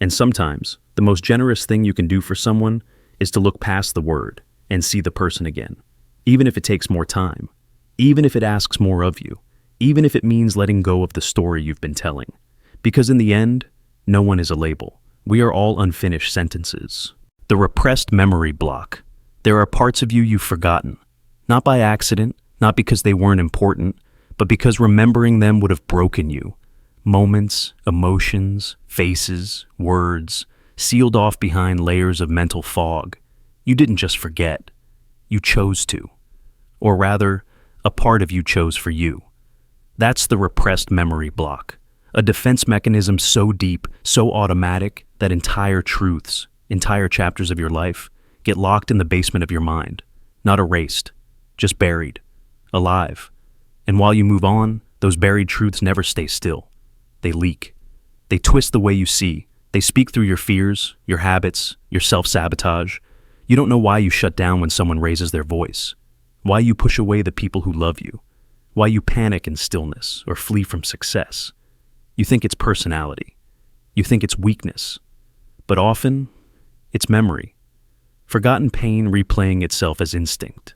And sometimes, the most generous thing you can do for someone is to look past the word and see the person again, even if it takes more time, even if it asks more of you, even if it means letting go of the story you've been telling. Because in the end, no one is a label. We are all unfinished sentences. The repressed memory block. There are parts of you you've forgotten, not by accident, not because they weren't important, but because remembering them would have broken you. Moments, emotions, faces, words, sealed off behind layers of mental fog. You didn't just forget. You chose to. Or rather, a part of you chose for you. That's the repressed memory block. A defense mechanism so deep, so automatic, that entire truths, entire chapters of your life, get locked in the basement of your mind. Not erased, just buried, alive. And while you move on, those buried truths never stay still. They leak. They twist the way you see. They speak through your fears, your habits, your self-sabotage. You don't know why you shut down when someone raises their voice, why you push away the people who love you, why you panic in stillness or flee from success. You think it's personality. You think it's weakness. But often, it's memory. Forgotten pain replaying itself as instinct.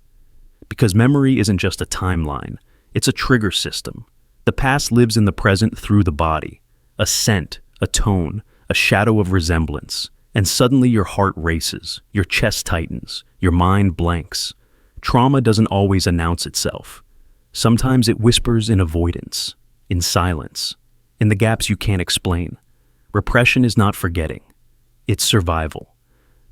Because memory isn't just a timeline, it's a trigger system. The past lives in the present through the body. A scent, a tone, a shadow of resemblance. And suddenly your heart races, your chest tightens, your mind blanks. Trauma doesn't always announce itself. Sometimes it whispers in avoidance, in silence, in the gaps you can't explain. Repression is not forgetting. It's survival.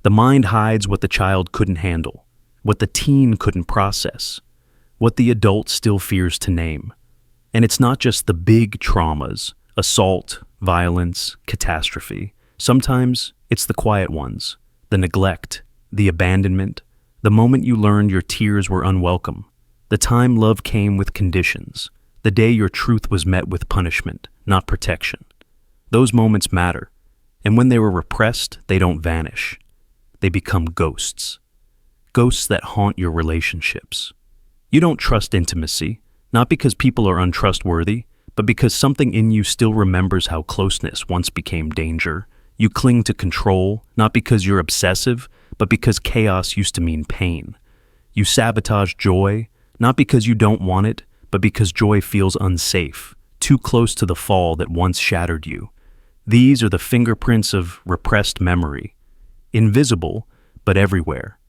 The mind hides what the child couldn't handle, what the teen couldn't process, what the adult still fears to name. And it's not just the big traumas, assault, violence, catastrophe. Sometimes it's the quiet ones, the neglect, the abandonment, the moment you learned your tears were unwelcome, the time love came with conditions, the day your truth was met with punishment, not protection. Those moments matter, and when they were repressed, they don't vanish. They become ghosts. Ghosts that haunt your relationships. You don't trust intimacy, not because people are untrustworthy, but because something in you still remembers how closeness once became danger. You cling to control, not because you're obsessive, but because chaos used to mean pain. You sabotage joy, not because you don't want it, but because joy feels unsafe, too close to the fall that once shattered you. These are the fingerprints of repressed memory. Invisible, but everywhere.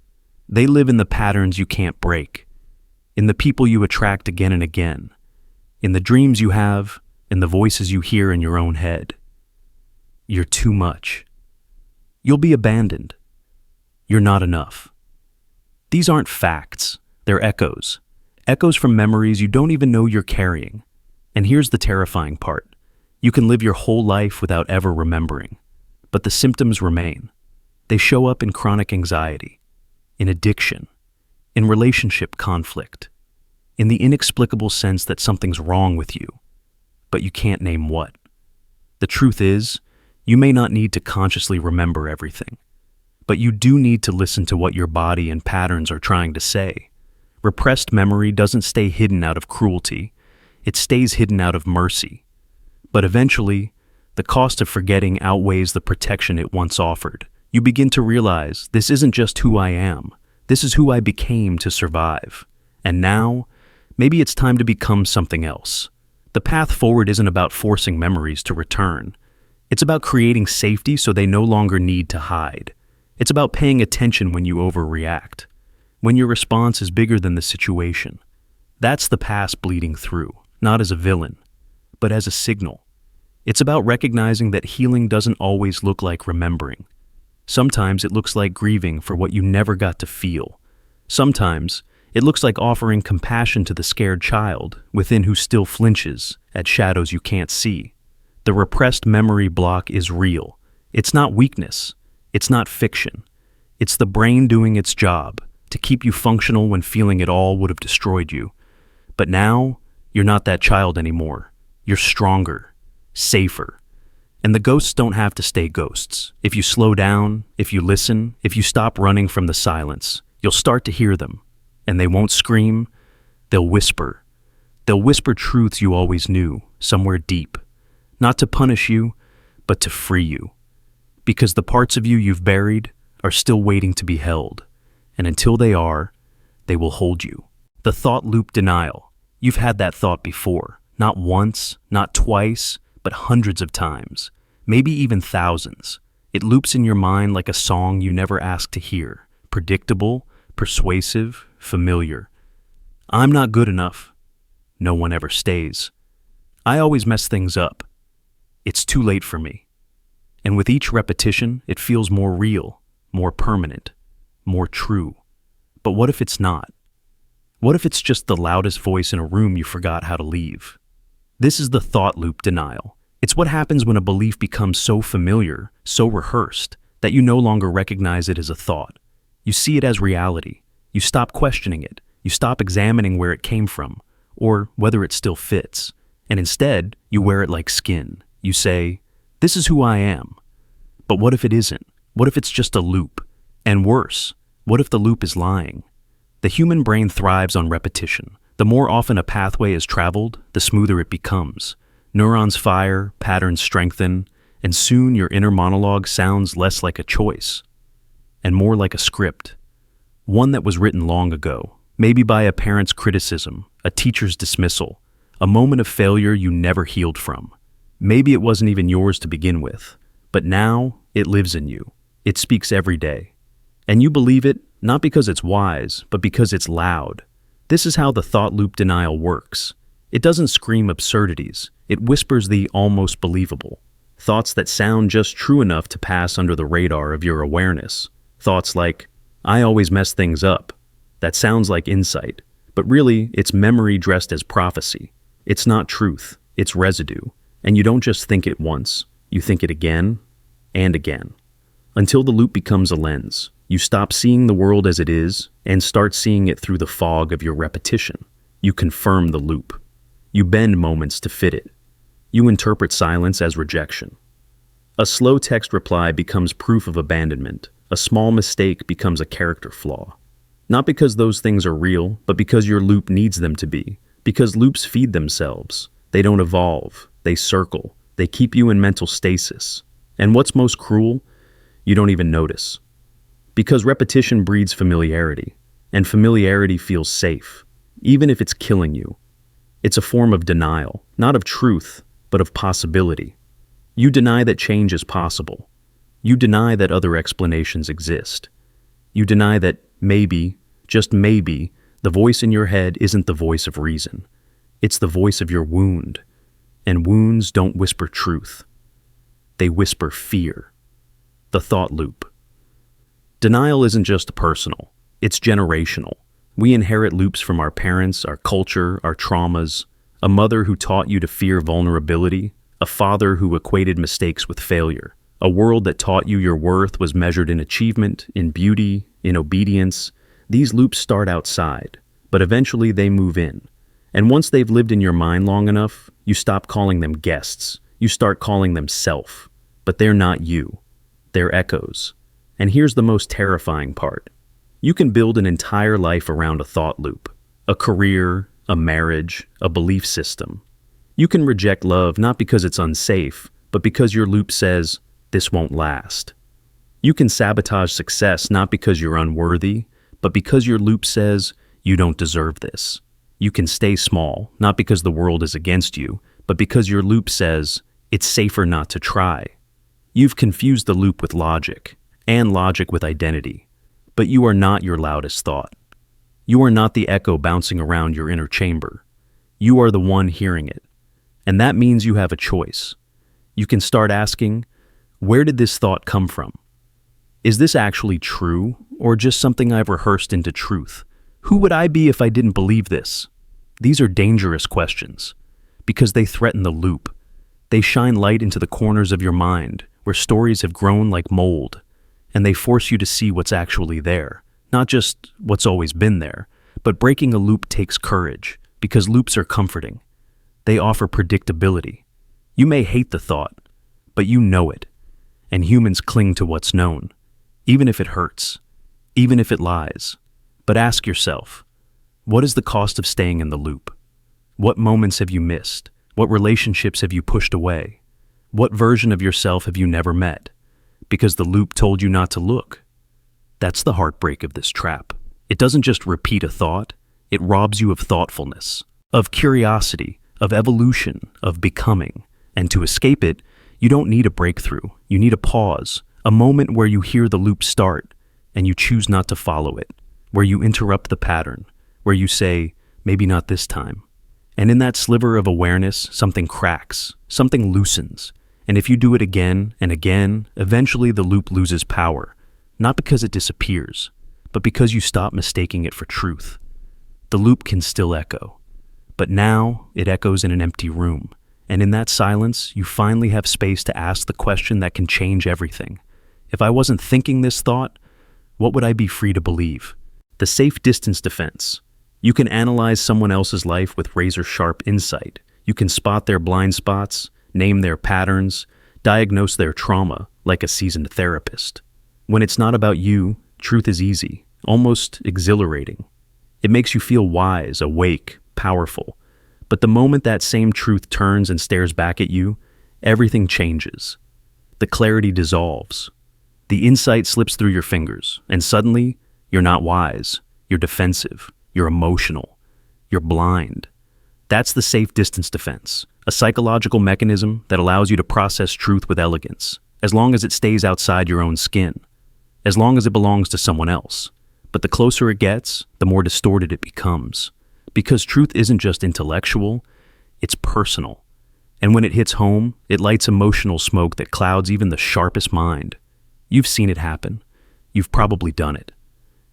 They live in the patterns you can't break, in the people you attract again and again, in the dreams you have, in the voices you hear in your own head. You're too much. You'll be abandoned. You're not enough. These aren't facts, they're echoes. Echoes from memories you don't even know you're carrying. And here's the terrifying part. You can live your whole life without ever remembering, but the symptoms remain. They show up in chronic anxiety, in addiction, in relationship conflict, in the inexplicable sense that something's wrong with you, but you can't name what. The truth is, you may not need to consciously remember everything, but you do need to listen to what your body and patterns are trying to say. Repressed memory doesn't stay hidden out of cruelty, it stays hidden out of mercy. But eventually, the cost of forgetting outweighs the protection it once offered. You begin to realize this isn't just who I am, this is who I became to survive. And now, maybe it's time to become something else. The path forward isn't about forcing memories to return. It's about creating safety so they no longer need to hide. It's about paying attention when you overreact, when your response is bigger than the situation. That's the past bleeding through, not as a villain, but as a signal. It's about recognizing that healing doesn't always look like remembering. Sometimes it looks like grieving for what you never got to feel. Sometimes it looks like offering compassion to the scared child within who still flinches at shadows you can't see. The repressed memory block is real. It's not weakness. It's not fiction. It's the brain doing its job to keep you functional when feeling it all would have destroyed you. But now, you're not that child anymore. You're stronger, safer. And the ghosts don't have to stay ghosts. If you slow down, if you listen, if you stop running from the silence, you'll start to hear them. And they won't scream, they'll whisper. They'll whisper truths you always knew, somewhere deep. Not to punish you, but to free you. Because the parts of you you've buried are still waiting to be held. And until they are, they will hold you. The thought loop denial. You've had that thought before. Not once, not twice, but hundreds of times. Maybe even thousands. It loops in your mind like a song you never asked to hear. Predictable, persuasive, familiar. I'm not good enough. No one ever stays. I always mess things up. It's too late for me. And with each repetition, it feels more real, more permanent, more true. But what if it's not? What if it's just the loudest voice in a room you forgot how to leave? This is the thought loop denial. It's what happens when a belief becomes so familiar, so rehearsed, that you no longer recognize it as a thought. You see it as reality. You stop questioning it. You stop examining where it came from, or whether it still fits. And instead, you wear it like skin. You say, "This is who I am." But what if it isn't? What if it's just a loop? And worse, what if the loop is lying? The human brain thrives on repetition. The more often a pathway is traveled, the smoother it becomes. Neurons fire, patterns strengthen, and soon your inner monologue sounds less like a choice and more like a script. One that was written long ago, maybe by a parent's criticism, a teacher's dismissal, a moment of failure you never healed from. Maybe it wasn't even yours to begin with, but now it lives in you. It speaks every day. And you believe it not because it's wise, but because it's loud. This is how the thought loop denial works. It doesn't scream absurdities. It whispers the almost believable. Thoughts that sound just true enough to pass under the radar of your awareness. Thoughts like, "I always mess things up." That sounds like insight, but really it's memory dressed as prophecy. It's not truth, it's residue. And you don't just think it once, you think it again and again. Until the loop becomes a lens. You stop seeing the world as it is and start seeing it through the fog of your repetition. You confirm the loop. You bend moments to fit it. You interpret silence as rejection. A slow text reply becomes proof of abandonment. A small mistake becomes a character flaw. Not because those things are real, but because your loop needs them to be. Because loops feed themselves. They don't evolve. They circle. They keep you in mental stasis. And what's most cruel? You don't even notice. Because repetition breeds familiarity, and familiarity feels safe, even if it's killing you. It's a form of denial, not of truth, but of possibility. You deny that change is possible. You deny that other explanations exist. You deny that maybe, just maybe, the voice in your head isn't the voice of reason. It's the voice of your wound. And wounds don't whisper truth. They whisper fear. The thought loop. Denial isn't just personal, it's generational. We inherit loops from our parents, our culture, our traumas. A mother who taught you to fear vulnerability, a father who equated mistakes with failure, a world that taught you your worth was measured in achievement, in beauty, in obedience. These loops start outside, but eventually they move in. And once they've lived in your mind long enough, you stop calling them guests. You start calling them self. But they're not you. They're echoes. And here's the most terrifying part. You can build an entire life around a thought loop. A career, a marriage, a belief system. You can reject love not because it's unsafe, but because your loop says, "This won't last." You can sabotage success not because you're unworthy, but because your loop says, "You don't deserve this." You can stay small, not because the world is against you, but because your loop says, "It's safer not to try." You've confused the loop with logic, and logic with identity. But you are not your loudest thought. You are not the echo bouncing around your inner chamber. You are the one hearing it. And that means you have a choice. You can start asking, where did this thought come from? Is this actually true, or just something I've rehearsed into truth? Who would I be if I didn't believe this? These are dangerous questions, because they threaten the loop. They shine light into the corners of your mind, where stories have grown like mold. and they force you to see what's actually there, not just what's always been there. But breaking a loop takes courage, because loops are comforting. They offer predictability. You may hate the thought, but you know it, and humans cling to what's known, even if it hurts, even if it lies. But ask yourself, what is the cost of staying in the loop? What moments have you missed? What relationships have you pushed away? What version of yourself have you never met? Because the loop told you not to look. That's the heartbreak of this trap. It doesn't just repeat a thought, it robs you of thoughtfulness, of curiosity, of evolution, of becoming. And to escape it, you don't need a breakthrough. You need a pause, a moment where you hear the loop start, and you choose not to follow it, where you interrupt the pattern, where you say, maybe not this time. And in that sliver of awareness, something cracks, something loosens. And if you do it again and again, eventually the loop loses power, not because it disappears, but because you stop mistaking it for truth. The loop can still echo, but now it echoes in an empty room. And in that silence, you finally have space to ask the question that can change everything. If I wasn't thinking this thought, what would I be free to believe? The safe distance defense. You can analyze someone else's life with razor-sharp insight. You can spot their blind spots, name their patterns, diagnose their trauma like a seasoned therapist. When it's not about you, truth is easy, almost exhilarating. It makes you feel wise, awake, powerful. But the moment that same truth turns and stares back at you, everything changes. The clarity dissolves. The insight slips through your fingers, and suddenly, you're not wise, you're defensive. You're emotional. You're blind. That's the safe distance defense, a psychological mechanism that allows you to process truth with elegance, as long as it stays outside your own skin, as long as it belongs to someone else. But the closer it gets, the more distorted it becomes. Because truth isn't just intellectual, it's personal. And when it hits home, it lights emotional smoke that clouds even the sharpest mind. You've seen it happen. You've probably done it.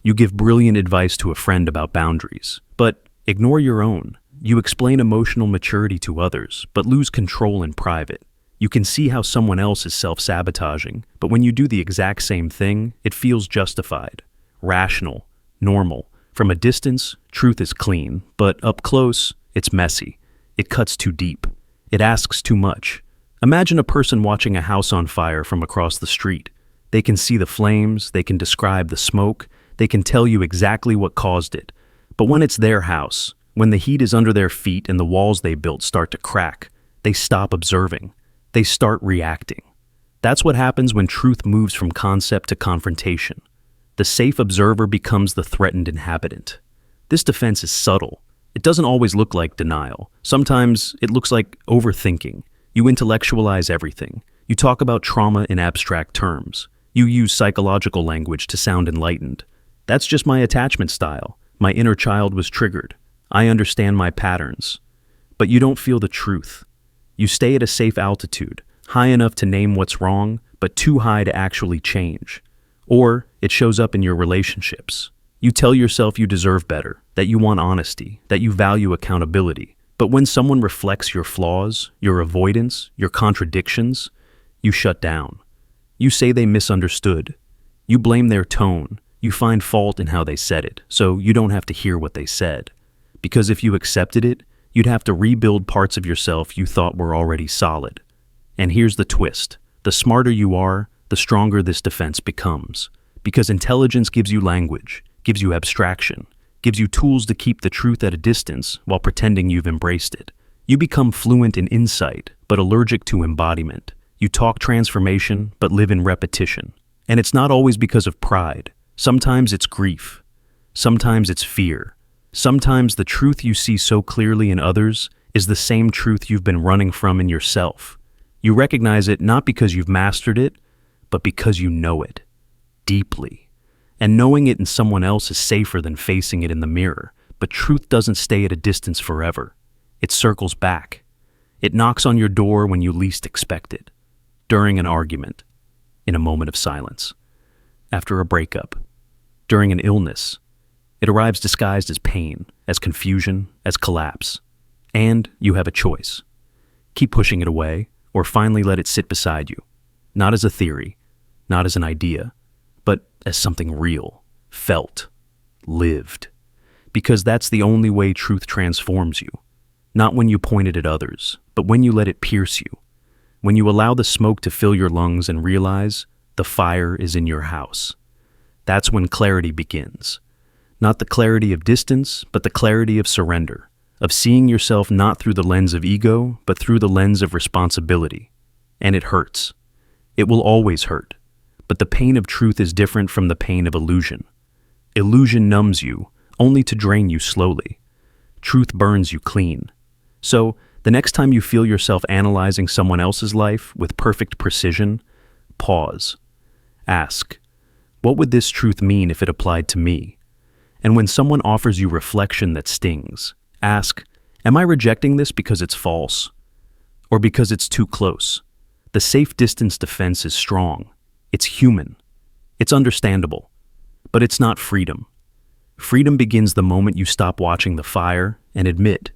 You give brilliant advice to a friend about boundaries, but ignore your own. You explain emotional maturity to others, but lose control in private. You can see how someone else is self-sabotaging, but when you do the exact same thing, it feels justified, rational, normal. From a distance, truth is clean, but up close, it's messy. It cuts too deep. It asks too much. Imagine a person watching a house on fire from across the street. They can see the flames, they can describe the smoke, they can tell you exactly what caused it. But when it's their house, when the heat is under their feet and the walls they built start to crack, they stop observing. They start reacting. That's what happens when truth moves from concept to confrontation. The safe observer becomes the threatened inhabitant. This defense is subtle. It doesn't always look like denial. Sometimes it looks like overthinking. You intellectualize everything. You talk about trauma in abstract terms. You use psychological language to sound enlightened. That's just my attachment style. My inner child was triggered. I understand my patterns. But you don't feel the truth. You stay at a safe altitude, high enough to name what's wrong, but too high to actually change. Or it shows up in your relationships. You tell yourself you deserve better, that you want honesty, that you value accountability. But when someone reflects your flaws, your avoidance, your contradictions, you shut down. You say they misunderstood. You blame their tone. You find fault in how they said it, so you don't have to hear what they said. Because if you accepted it, you'd have to rebuild parts of yourself you thought were already solid. And here's the twist. The smarter you are, the stronger this defense becomes. Because intelligence gives you language, gives you abstraction, gives you tools to keep the truth at a distance while pretending you've embraced it. You become fluent in insight, but allergic to embodiment. You talk transformation, but live in repetition. And it's not always because of pride. Sometimes it's grief. Sometimes it's fear. Sometimes the truth you see so clearly in others is the same truth you've been running from in yourself. You recognize it not because you've mastered it, but because you know it deeply. And knowing it in someone else is safer than facing it in the mirror. But truth doesn't stay at a distance forever. It circles back. It knocks on your door when you least expect it. During an argument. In a moment of silence. After a breakup. During an illness. It arrives disguised as pain, as confusion, as collapse. And you have a choice. Keep pushing it away, or finally let it sit beside you. Not as a theory, not as an idea, but as something real, felt, lived. Because that's the only way truth transforms you. Not when you point it at others, but when you let it pierce you. When you allow the smoke to fill your lungs and realize the fire is in your house. That's when clarity begins. Not the clarity of distance, but the clarity of surrender, of seeing yourself not through the lens of ego, but through the lens of responsibility. And it hurts. It will always hurt. But the pain of truth is different from the pain of illusion. Illusion numbs you, only to drain you slowly. Truth burns you clean. So, the next time you feel yourself analyzing someone else's life with perfect precision, pause. Ask, what would this truth mean if it applied to me? And when someone offers you reflection that stings, ask, am I rejecting this because it's false? Or because it's too close? The safe distance defense is strong. It's human. It's understandable. But it's not freedom. Freedom begins the moment you stop watching the fire and admit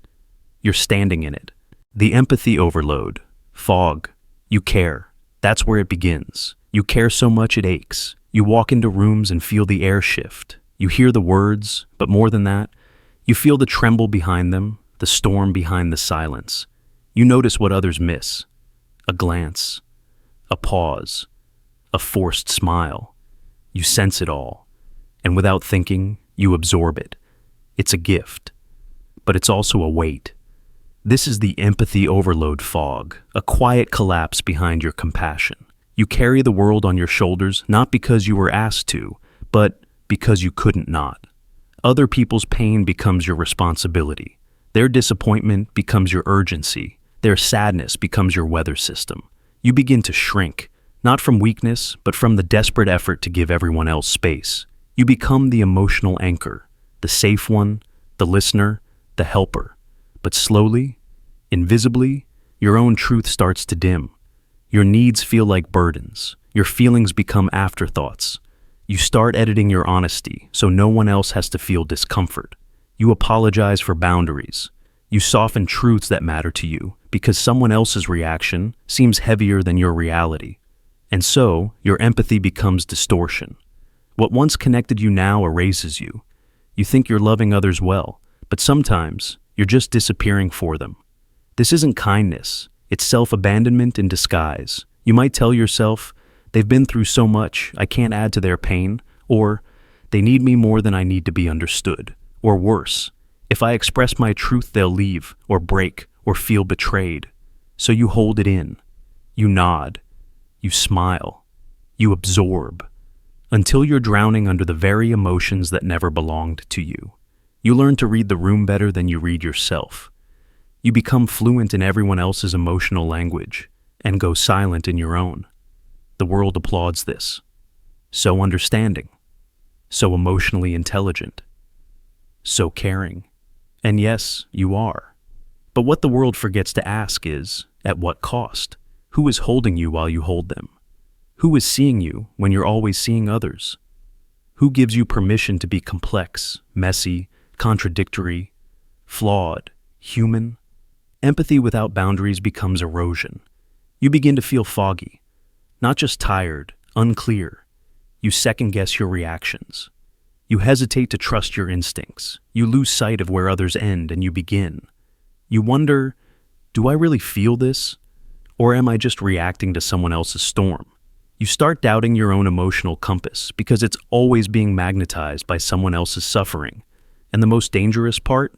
you're standing in it. The empathy overload, fog, you care. That's where it begins. You care so much it aches. You walk into rooms and feel the air shift. You hear the words, but more than that, you feel the tremble behind them, the storm behind the silence. You notice what others miss. A glance, a pause, a forced smile. You sense it all, and without thinking, you absorb it. It's a gift, but it's also a weight. This is the empathy overload fog, a quiet collapse behind your compassion. You carry the world on your shoulders not because you were asked to, but because you couldn't not. Other people's pain becomes your responsibility. Their disappointment becomes your urgency. Their sadness becomes your weather system. You begin to shrink, not from weakness, but from the desperate effort to give everyone else space. You become the emotional anchor, the safe one, the listener, the helper. But slowly, invisibly, your own truth starts to dim. Your needs feel like burdens. Your feelings become afterthoughts. You start editing your honesty so no one else has to feel discomfort. You apologize for boundaries. You soften truths that matter to you because someone else's reaction seems heavier than your reality. And so, your empathy becomes distortion. What once connected you now erases you. You think you're loving others well, but sometimes you're just disappearing for them. This isn't kindness. It's self-abandonment in disguise. You might tell yourself, they've been through so much, I can't add to their pain, or they need me more than I need to be understood. Or worse, if I express my truth, they'll leave, or break, or feel betrayed. So you hold it in. You nod. You smile. You absorb. Until you're drowning under the very emotions that never belonged to you. You learn to read the room better than you read yourself. You become fluent in everyone else's emotional language and go silent in your own. The world applauds this. So understanding. So emotionally intelligent. So caring. And yes, you are. But what the world forgets to ask is, at what cost? Who is holding you while you hold them? Who is seeing you when you're always seeing others? Who gives you permission to be complex, messy, contradictory, flawed, human? Empathy without boundaries becomes erosion. You begin to feel foggy, not just tired, unclear. You second-guess your reactions. You hesitate to trust your instincts. You lose sight of where others end and you begin. You wonder, do I really feel this? Or am I just reacting to someone else's storm? You start doubting your own emotional compass because it's always being magnetized by someone else's suffering. And the most dangerous part?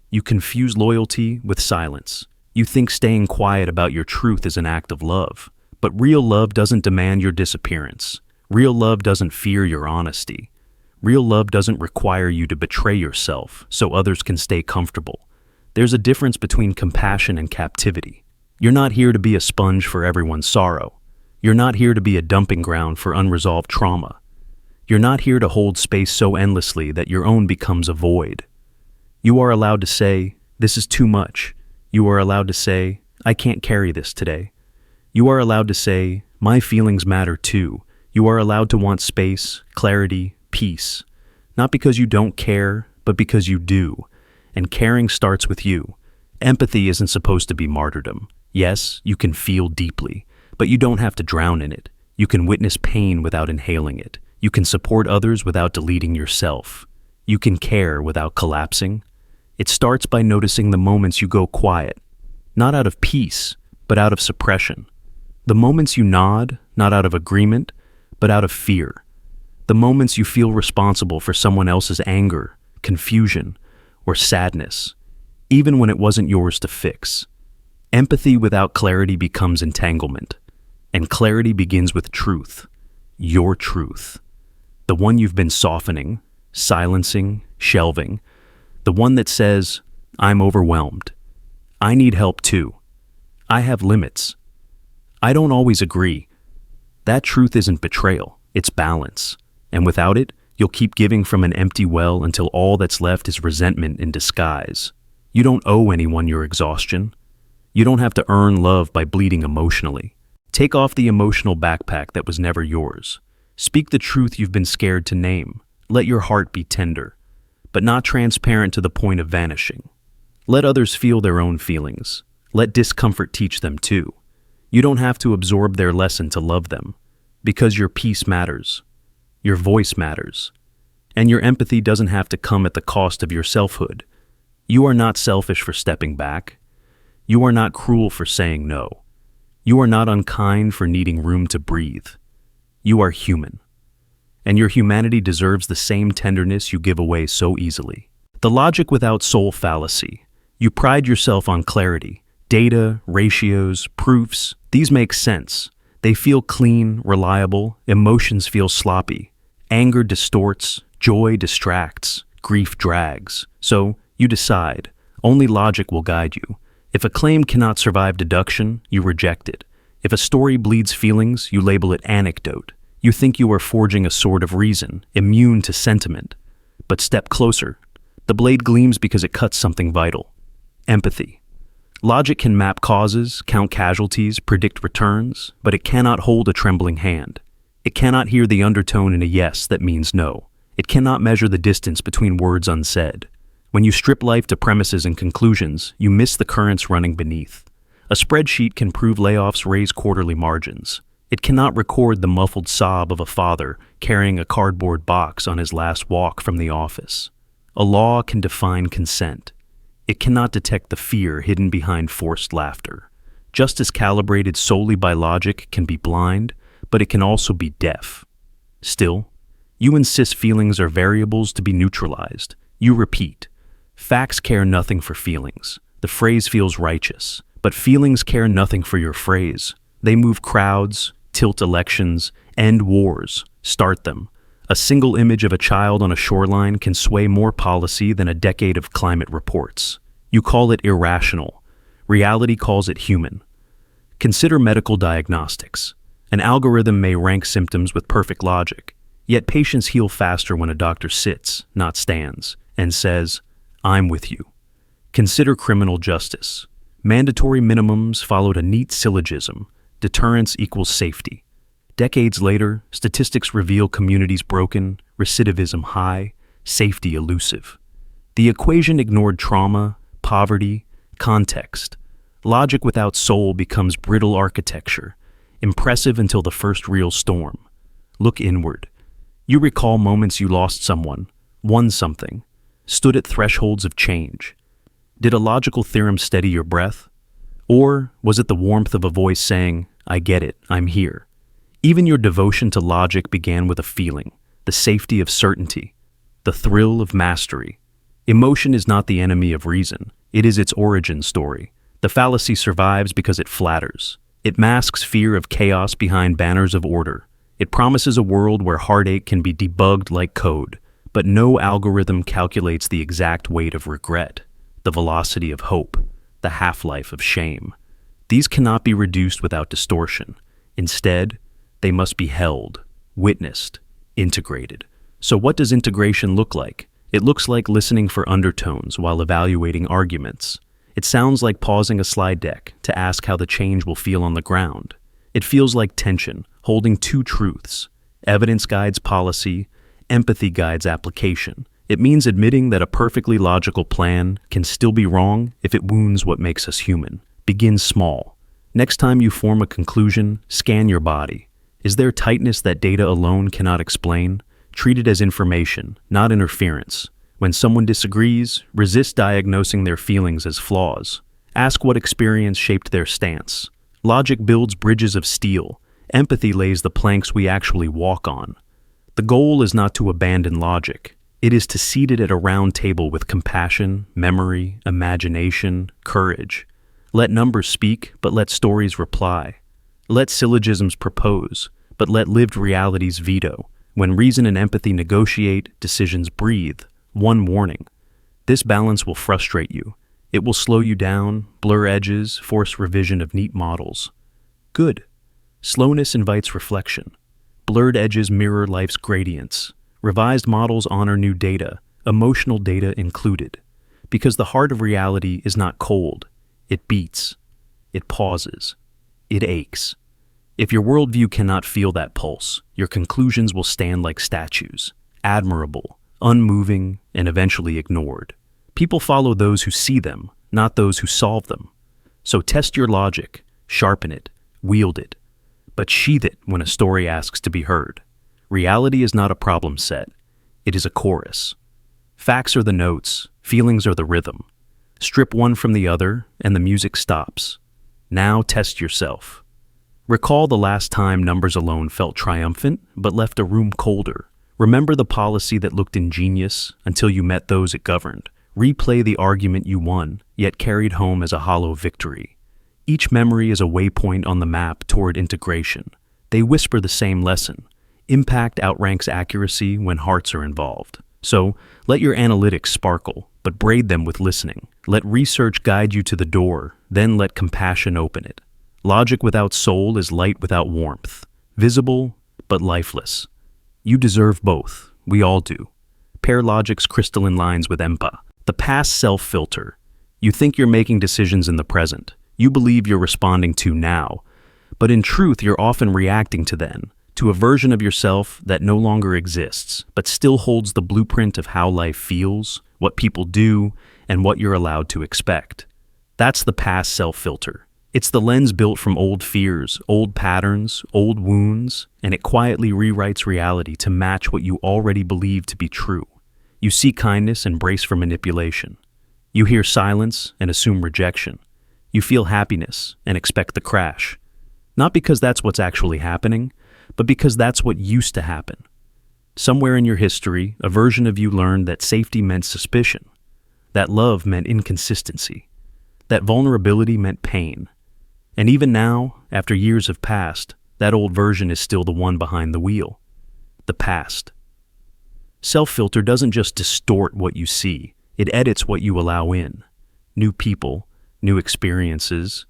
You confuse loyalty with silence. You think staying quiet about your truth is an act of love. But real love doesn't demand your disappearance. Real love doesn't fear your honesty. Real love doesn't require you to betray yourself so others can stay comfortable. There's a difference between compassion and captivity. You're not here to be a sponge for everyone's sorrow. You're not here to be a dumping ground for unresolved trauma. You're not here to hold space so endlessly that your own becomes a void. You are allowed to say, this is too much. You are allowed to say, I can't carry this today. You are allowed to say, my feelings matter too. You are allowed to want space, clarity, peace. Not because you don't care, but because you do. And caring starts with you. Empathy isn't supposed to be martyrdom. Yes, you can feel deeply, but you don't have to drown in it. You can witness pain without inhaling it. You can support others without deleting yourself. You can care without collapsing. It starts by noticing the moments you go quiet, not out of peace, but out of suppression. The moments you nod, not out of agreement, but out of fear. The moments you feel responsible for someone else's anger, confusion, or sadness, even when it wasn't yours to fix. Empathy without clarity becomes entanglement, and clarity begins with truth, your truth. The one you've been softening, silencing, shelving. The one that says, I'm overwhelmed. I need help too. I have limits. I don't always agree. That truth isn't betrayal, it's balance. And without it, you'll keep giving from an empty well until all that's left is resentment in disguise. You don't owe anyone your exhaustion. You don't have to earn love by bleeding emotionally. Take off the emotional backpack that was never yours. Speak the truth you've been scared to name. Let your heart be tender, but not transparent to the point of vanishing. Let others feel their own feelings. Let discomfort teach them too. You don't have to absorb their lesson to love them, because your peace matters. Your voice matters. And your empathy doesn't have to come at the cost of your selfhood. You are not selfish for stepping back. You are not cruel for saying no. You are not unkind for needing room to breathe. You are human. And your humanity deserves the same tenderness you give away so easily. The logic without soul fallacy. You pride yourself on clarity. Data, ratios, proofs, these make sense. They feel clean, reliable, emotions feel sloppy. Anger distorts, joy distracts, grief drags. So, you decide. Only logic will guide you. If a claim cannot survive deduction, you reject it. If a story bleeds feelings, you label it anecdote. You think you are forging a sword of reason, immune to sentiment. But step closer. The blade gleams because it cuts something vital. Empathy. Logic can map causes, count casualties, predict returns, but it cannot hold a trembling hand. It cannot hear the undertone in a yes that means no. It cannot measure the distance between words unsaid. When you strip life to premises and conclusions, you miss the currents running beneath. A spreadsheet can prove layoffs raise quarterly margins. It cannot record the muffled sob of a father carrying a cardboard box on his last walk from the office. A law can define consent. It cannot detect the fear hidden behind forced laughter. Justice calibrated solely by logic can be blind, but it can also be deaf. Still, you insist feelings are variables to be neutralized. You repeat, facts care nothing for feelings. The phrase feels righteous, but feelings care nothing for your phrase. They move crowds, tilt elections, end wars, start them. A single image of a child on a shoreline can sway more policy than a decade of climate reports. You call it irrational. Reality calls it human. Consider medical diagnostics. An algorithm may rank symptoms with perfect logic, yet patients heal faster when a doctor sits, not stands, and says, I'm with you. Consider criminal justice. Mandatory minimums followed a neat syllogism. Deterrence equals safety. Decades later, statistics reveal communities broken, recidivism high, safety elusive. The equation ignored trauma, poverty, context. Logic without soul becomes brittle architecture, impressive until the first real storm. Look inward. You recall moments you lost someone, won something, stood at thresholds of change. Did a logical theorem steady your breath? Or was it the warmth of a voice saying, I get it, I'm here? Even your devotion to logic began with a feeling, the safety of certainty, the thrill of mastery. Emotion is not the enemy of reason, it is its origin story. The fallacy survives because it flatters. It masks fear of chaos behind banners of order. It promises a world where heartache can be debugged like code, but no algorithm calculates the exact weight of regret, the velocity of hope, the half-life of shame. These cannot be reduced without distortion. Instead, they must be held, witnessed, integrated. So what does integration look like? It looks like listening for undertones while evaluating arguments. It sounds like pausing a slide deck to ask how the change will feel on the ground. It feels like tension, holding two truths. Evidence guides policy, empathy guides application. It means admitting that a perfectly logical plan can still be wrong if it wounds what makes us human. Begin small. Next time you form a conclusion, scan your body. Is there tightness that data alone cannot explain? Treat it as information, not interference. When someone disagrees, resist diagnosing their feelings as flaws. Ask what experience shaped their stance. Logic builds bridges of steel. Empathy lays the planks we actually walk on. The goal is not to abandon logic. It is to seat it at a round table with compassion, memory, imagination, courage. Let numbers speak, but let stories reply. Let syllogisms propose, but let lived realities veto. When reason and empathy negotiate, decisions breathe. One warning: this balance will frustrate you. It will slow you down, blur edges, force revision of neat models. Good. Slowness invites reflection. Blurred edges mirror life's gradients. Revised models honor new data, emotional data included. Because the heart of reality is not cold. It beats. It pauses. It aches. If your worldview cannot feel that pulse, your conclusions will stand like statues, admirable, unmoving, and eventually ignored. People follow those who see them, not those who solve them. So test your logic, sharpen it, wield it, but sheath it when a story asks to be heard. Reality is not a problem set. It is a chorus. Facts are the notes, feelings are the rhythm. Strip one from the other, and the music stops. Now test yourself. Recall the last time numbers alone felt triumphant, but left a room colder. Remember the policy that looked ingenious until you met those it governed. Replay the argument you won, yet carried home as a hollow victory. Each memory is a waypoint on the map toward integration. They whisper the same lesson. Impact outranks accuracy when hearts are involved. So, let your analytics sparkle, but braid them with listening. Let research guide you to the door, then let compassion open it. Logic without soul is light without warmth. Visible, but lifeless. You deserve both. We all do. Pair logic's crystalline lines with empa. The past self filter. You think you're making decisions in the present. You believe you're responding to now. But in truth, you're often reacting to then, to a version of yourself that no longer exists, but still holds the blueprint of how life feels, what people do, and what you're allowed to expect. That's the past self filter. It's the lens built from old fears, old patterns, old wounds, and it quietly rewrites reality to match what you already believe to be true. You see kindness and brace for manipulation. You hear silence and assume rejection. You feel happiness and expect the crash. Not because that's what's actually happening, but because that's what used to happen. Somewhere in your history, a version of you learned that safety meant suspicion, that love meant inconsistency, that vulnerability meant pain. And even now, after years have passed, that old version is still the one behind the wheel. The past. Self-filter doesn't just distort what you see, it edits what you allow in. New people, new experiences,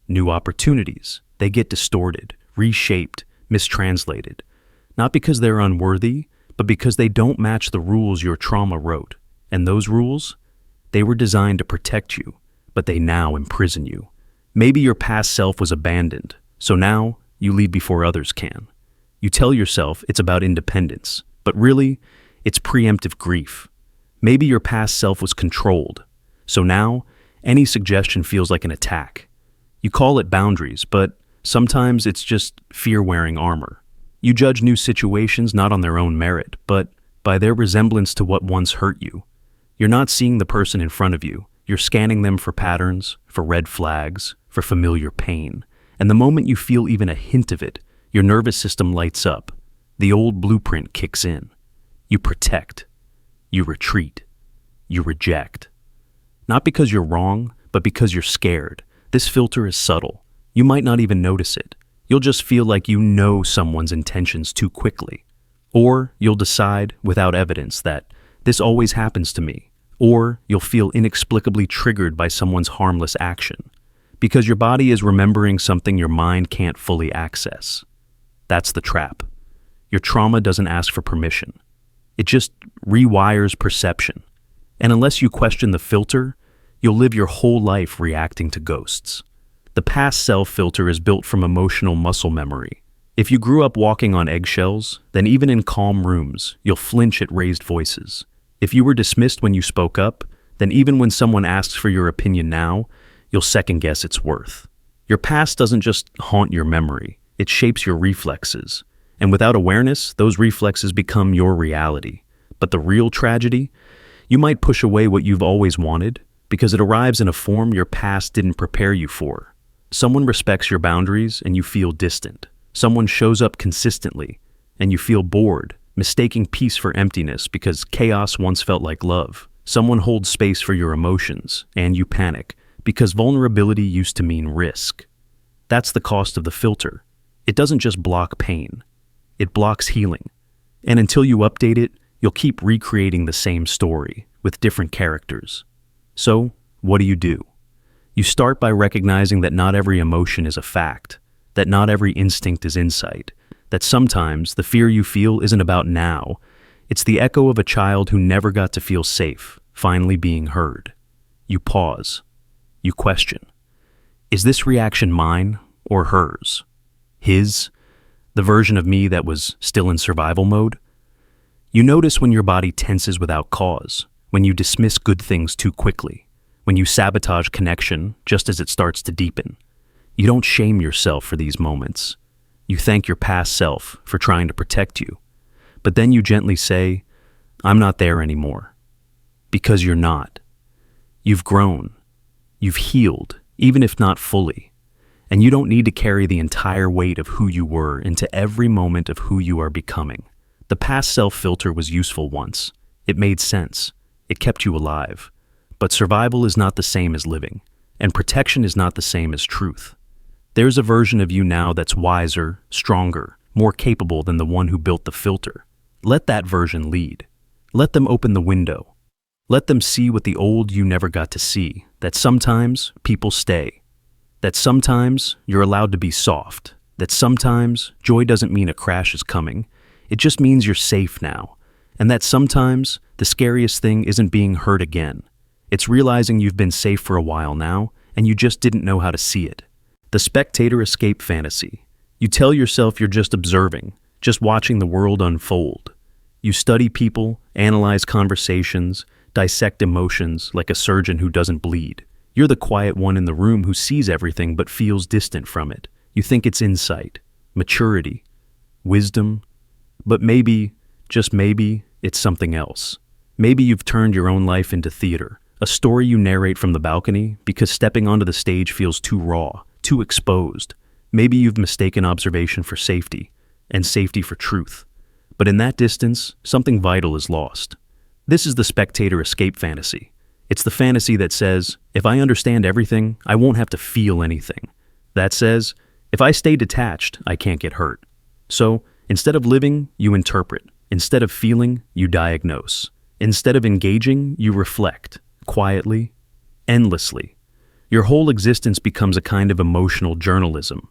new opportunities. They get distorted, reshaped, mistranslated. Not because they're unworthy, but because they don't match the rules your trauma wrote. And those rules? They were designed to protect you, but they now imprison you. Maybe your past self was abandoned, so now you leave before others can. You tell yourself it's about independence, but really, it's preemptive grief. Maybe your past self was controlled, so now any suggestion feels like an attack. You call it boundaries, but sometimes it's just fear wearing armor. You judge new situations not on their own merit, but by their resemblance to what once hurt you. You're not seeing the person in front of you. You're scanning them for patterns, for red flags, for familiar pain. And the moment you feel even a hint of it, your nervous system lights up. The old blueprint kicks in. You protect. You retreat. You reject. Not because you're wrong, but because you're scared. This filter is subtle. You might not even notice it. You'll just feel like you know someone's intentions too quickly. Or you'll decide, without evidence, that this always happens to me. Or you'll feel inexplicably triggered by someone's harmless action. Because your body is remembering something your mind can't fully access. That's the trap. Your trauma doesn't ask for permission. It just rewires perception. And unless you question the filter, you'll live your whole life reacting to ghosts. The past self filter is built from emotional muscle memory. If you grew up walking on eggshells, then even in calm rooms, you'll flinch at raised voices. If you were dismissed when you spoke up, then even when someone asks for your opinion now, you'll second guess its worth. Your past doesn't just haunt your memory, It shapes your reflexes. And without awareness, those reflexes become your reality. But the real tragedy? You might push away what you've always wanted because it arrives in a form your past didn't prepare you for. Someone respects your boundaries and you feel distant. Someone shows up consistently and you feel bored, mistaking peace for emptiness because chaos once felt like love. Someone holds space for your emotions and you panic because vulnerability used to mean risk. That's the cost of the filter. It doesn't just block pain. It blocks healing. And until you update it, you'll keep recreating the same story with different characters. So, what do? You start by recognizing that not every emotion is a fact, that not every instinct is insight, that sometimes the fear you feel isn't about now. It's the echo of a child who never got to feel safe, finally being heard. You pause. You question. Is this reaction mine or hers? His? The version of me that was still in survival mode? You notice when your body tenses without cause, when you dismiss good things too quickly, when you sabotage connection just as it starts to deepen. You don't shame yourself for these moments. You thank your past self for trying to protect you. But then you gently say, I'm not there anymore. Because you're not. You've grown. You've healed, even if not fully. And you don't need to carry the entire weight of who you were into every moment of who you are becoming. The past self filter was useful once. It made sense. It kept you alive. But survival is not the same as living, and protection is not the same as truth. There's a version of you now that's wiser, stronger, more capable than the one who built the filter. Let that version lead. Let them open the window. Let them see what the old you never got to see, that sometimes people stay, that sometimes you're allowed to be soft, that sometimes joy doesn't mean a crash is coming, it just means you're safe now, and that sometimes the scariest thing isn't being hurt again. It's realizing you've been safe for a while now, and you just didn't know how to see it. The spectator escape fantasy. You tell yourself you're just observing, just watching the world unfold. You study people, analyze conversations, dissect emotions like a surgeon who doesn't bleed. You're the quiet one in the room who sees everything but feels distant from it. You think it's insight, maturity, wisdom, but maybe, just maybe, it's something else. Maybe you've turned your own life into theater, a story you narrate from the balcony because stepping onto the stage feels too raw, too exposed. Maybe you've mistaken observation for safety, and safety for truth. But in that distance, something vital is lost. This is the spectator escape fantasy. It's the fantasy that says, if I understand everything, I won't have to feel anything. That says, if I stay detached, I can't get hurt. So, instead of living, you interpret. Instead of feeling, you diagnose. Instead of engaging, you reflect. Quietly, endlessly. Your whole existence becomes a kind of emotional journalism.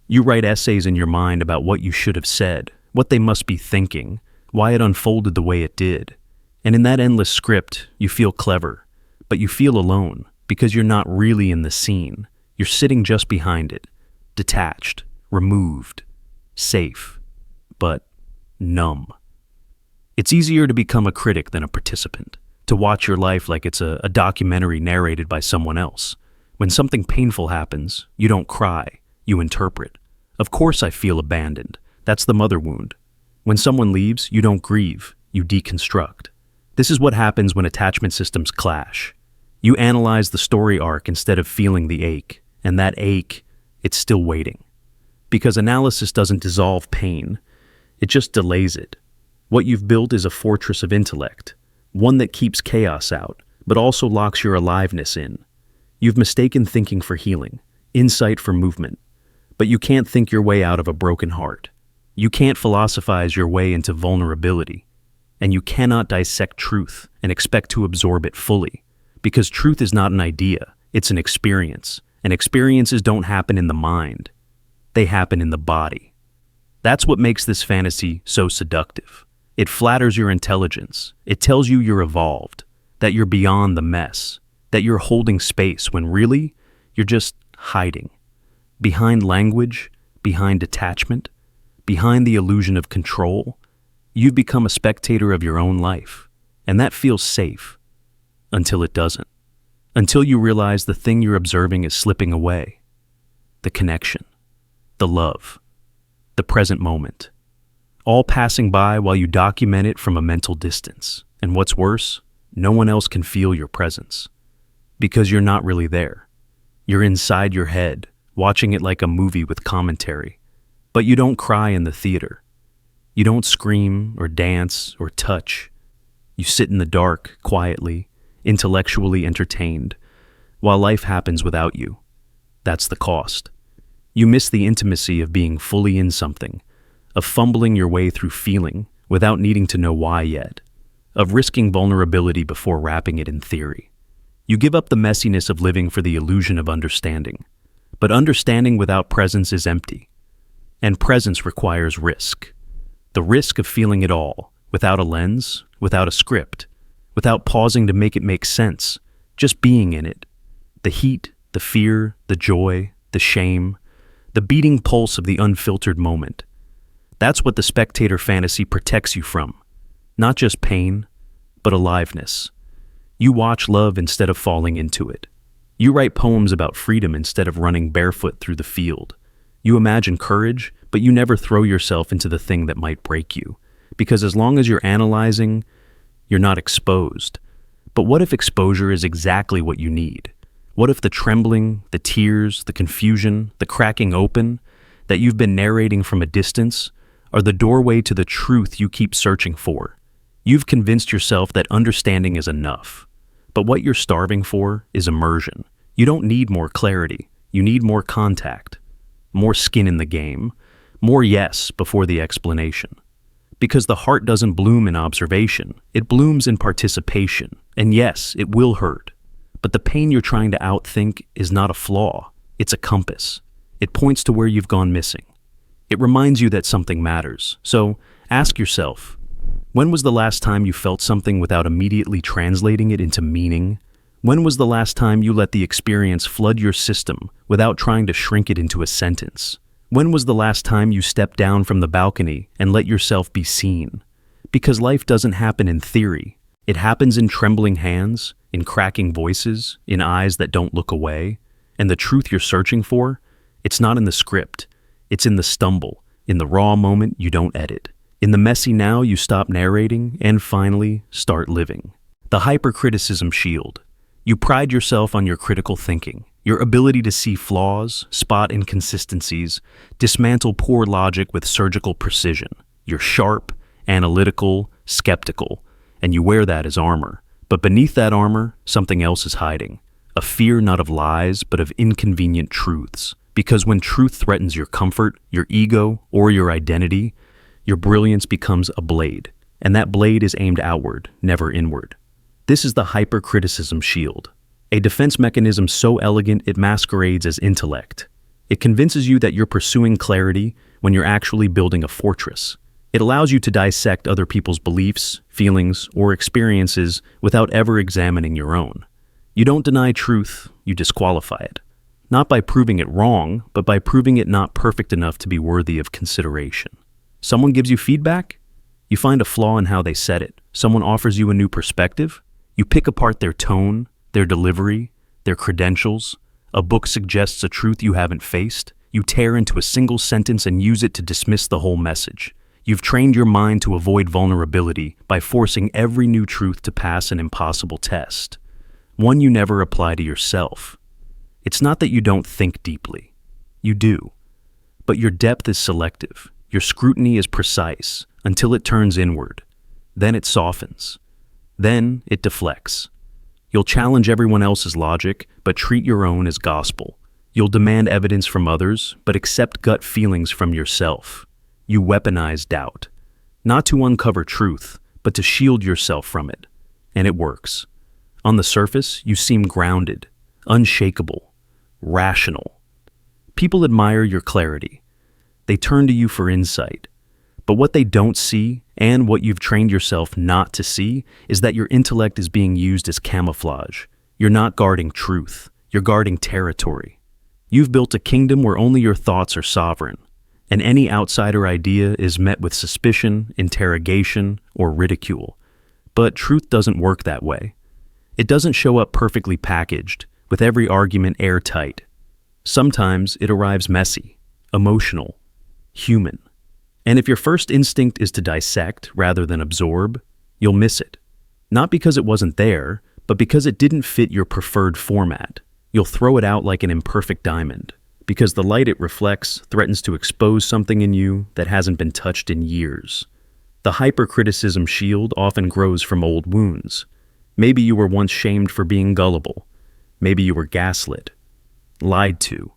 You write essays in your mind about what you should have said, what they must be thinking, why it unfolded the way it did. And in that endless script, you feel clever, but you feel alone because you're not really in the scene. You're sitting just behind it, detached, removed, safe, but numb. It's easier to become a critic than a participant, to watch your life like it's a documentary narrated by someone else. When something painful happens, you don't cry, you interpret. Of course I feel abandoned. That's the mother wound. When someone leaves, you don't grieve, you deconstruct. This is what happens when attachment systems clash. You analyze the story arc instead of feeling the ache, and that ache, it's still waiting. Because analysis doesn't dissolve pain, it just delays it. What you've built is a fortress of intellect, one that keeps chaos out, but also locks your aliveness in. You've mistaken thinking for healing, insight for movement, but you can't think your way out of a broken heart. You can't philosophize your way into vulnerability, and you cannot dissect truth and expect to absorb it fully, because truth is not an idea, it's an experience, and experiences don't happen in the mind, they happen in the body. That's what makes this fantasy so seductive. It flatters your intelligence. It tells you you're evolved, that you're beyond the mess, that you're holding space when really, you're just hiding. Behind language, behind detachment, behind the illusion of control, you've become a spectator of your own life, and that feels safe, until it doesn't. Until you realize the thing you're observing is slipping away. The connection, the love, the present moment, all passing by while you document it from a mental distance. And what's worse, no one else can feel your presence, because you're not really there. You're inside your head, watching it like a movie with commentary. But you don't cry in the theater. You don't scream or dance or touch. You sit in the dark, quietly, intellectually entertained, while life happens without you. That's the cost. You miss the intimacy of being fully in something, of fumbling your way through feeling without needing to know why yet, of risking vulnerability before wrapping it in theory. You give up the messiness of living for the illusion of understanding. But understanding without presence is empty. And presence requires risk. The risk of feeling it all, without a lens, without a script, without pausing to make it make sense, just being in it. The heat, the fear, the joy, the shame, the beating pulse of the unfiltered moment. That's what the Spectator fantasy protects you from. Not just pain, but aliveness. You watch love instead of falling into it. You write poems about freedom instead of running barefoot through the field. You imagine courage, but you never throw yourself into the thing that might break you. Because as long as you're analyzing, you're not exposed. But what if exposure is exactly what you need? What if the trembling, the tears, the confusion, the cracking open that you've been narrating from a distance are the doorway to the truth you keep searching for? You've convinced yourself that understanding is enough. But what you're starving for is immersion. You don't need more clarity. You need more contact, more skin in the game, more yes before the explanation. Because the heart doesn't bloom in observation, it blooms in participation. And yes, it will hurt. But the pain you're trying to outthink is not a flaw, it's a compass. It points to where you've gone missing. It reminds you that something matters. So ask yourself, when was the last time you felt something without immediately translating it into meaning? When was the last time you let the experience flood your system without trying to shrink it into a sentence? When was the last time you stepped down from the balcony and let yourself be seen? Because life doesn't happen in theory. It happens in trembling hands, in cracking voices, in eyes that don't look away. And the truth you're searching for, it's not in the script. It's in the stumble, in the raw moment you don't edit. In the messy now you stop narrating and finally start living. The hypercriticism shield. You pride yourself on your critical thinking, your ability to see flaws, spot inconsistencies, dismantle poor logic with surgical precision. You're sharp, analytical, skeptical, and you wear that as armor. But beneath that armor, something else is hiding. A fear not of lies, but of inconvenient truths. Because when truth threatens your comfort, your ego, or your identity, your brilliance becomes a blade, and that blade is aimed outward, never inward. This is the hypercriticism shield, a defense mechanism so elegant it masquerades as intellect. It convinces you that you're pursuing clarity when you're actually building a fortress. It allows you to dissect other people's beliefs, feelings, or experiences without ever examining your own. You don't deny truth, you disqualify it. Not by proving it wrong, but by proving it not perfect enough to be worthy of consideration. Someone gives you feedback? You find a flaw in how they said it. Someone offers you a new perspective? You pick apart their tone, their delivery, their credentials. A book suggests a truth you haven't faced. You tear into a single sentence and use it to dismiss the whole message. You've trained your mind to avoid vulnerability by forcing every new truth to pass an impossible test, one you never apply to yourself. It's not that you don't think deeply. You do. But your depth is selective. Your scrutiny is precise until it turns inward. Then it softens. Then it deflects. You'll challenge everyone else's logic, but treat your own as gospel. You'll demand evidence from others, but accept gut feelings from yourself. You weaponize doubt, not to uncover truth, but to shield yourself from it. And it works. On the surface, you seem grounded, unshakable, rational. People admire your clarity. They turn to you for insight. But what they don't see, and what you've trained yourself not to see, is that your intellect is being used as camouflage. You're not guarding truth. You're guarding territory. You've built a kingdom where only your thoughts are sovereign, and any outsider idea is met with suspicion, interrogation, or ridicule. But truth doesn't work that way. It doesn't show up perfectly packaged, with every argument airtight. Sometimes it arrives messy, emotional, human. And if your first instinct is to dissect rather than absorb, you'll miss it. Not because it wasn't there, but because it didn't fit your preferred format. You'll throw it out like an imperfect diamond, because the light it reflects threatens to expose something in you that hasn't been touched in years. The hypercriticism shield often grows from old wounds. Maybe you were once shamed for being gullible. Maybe you were gaslit, lied to.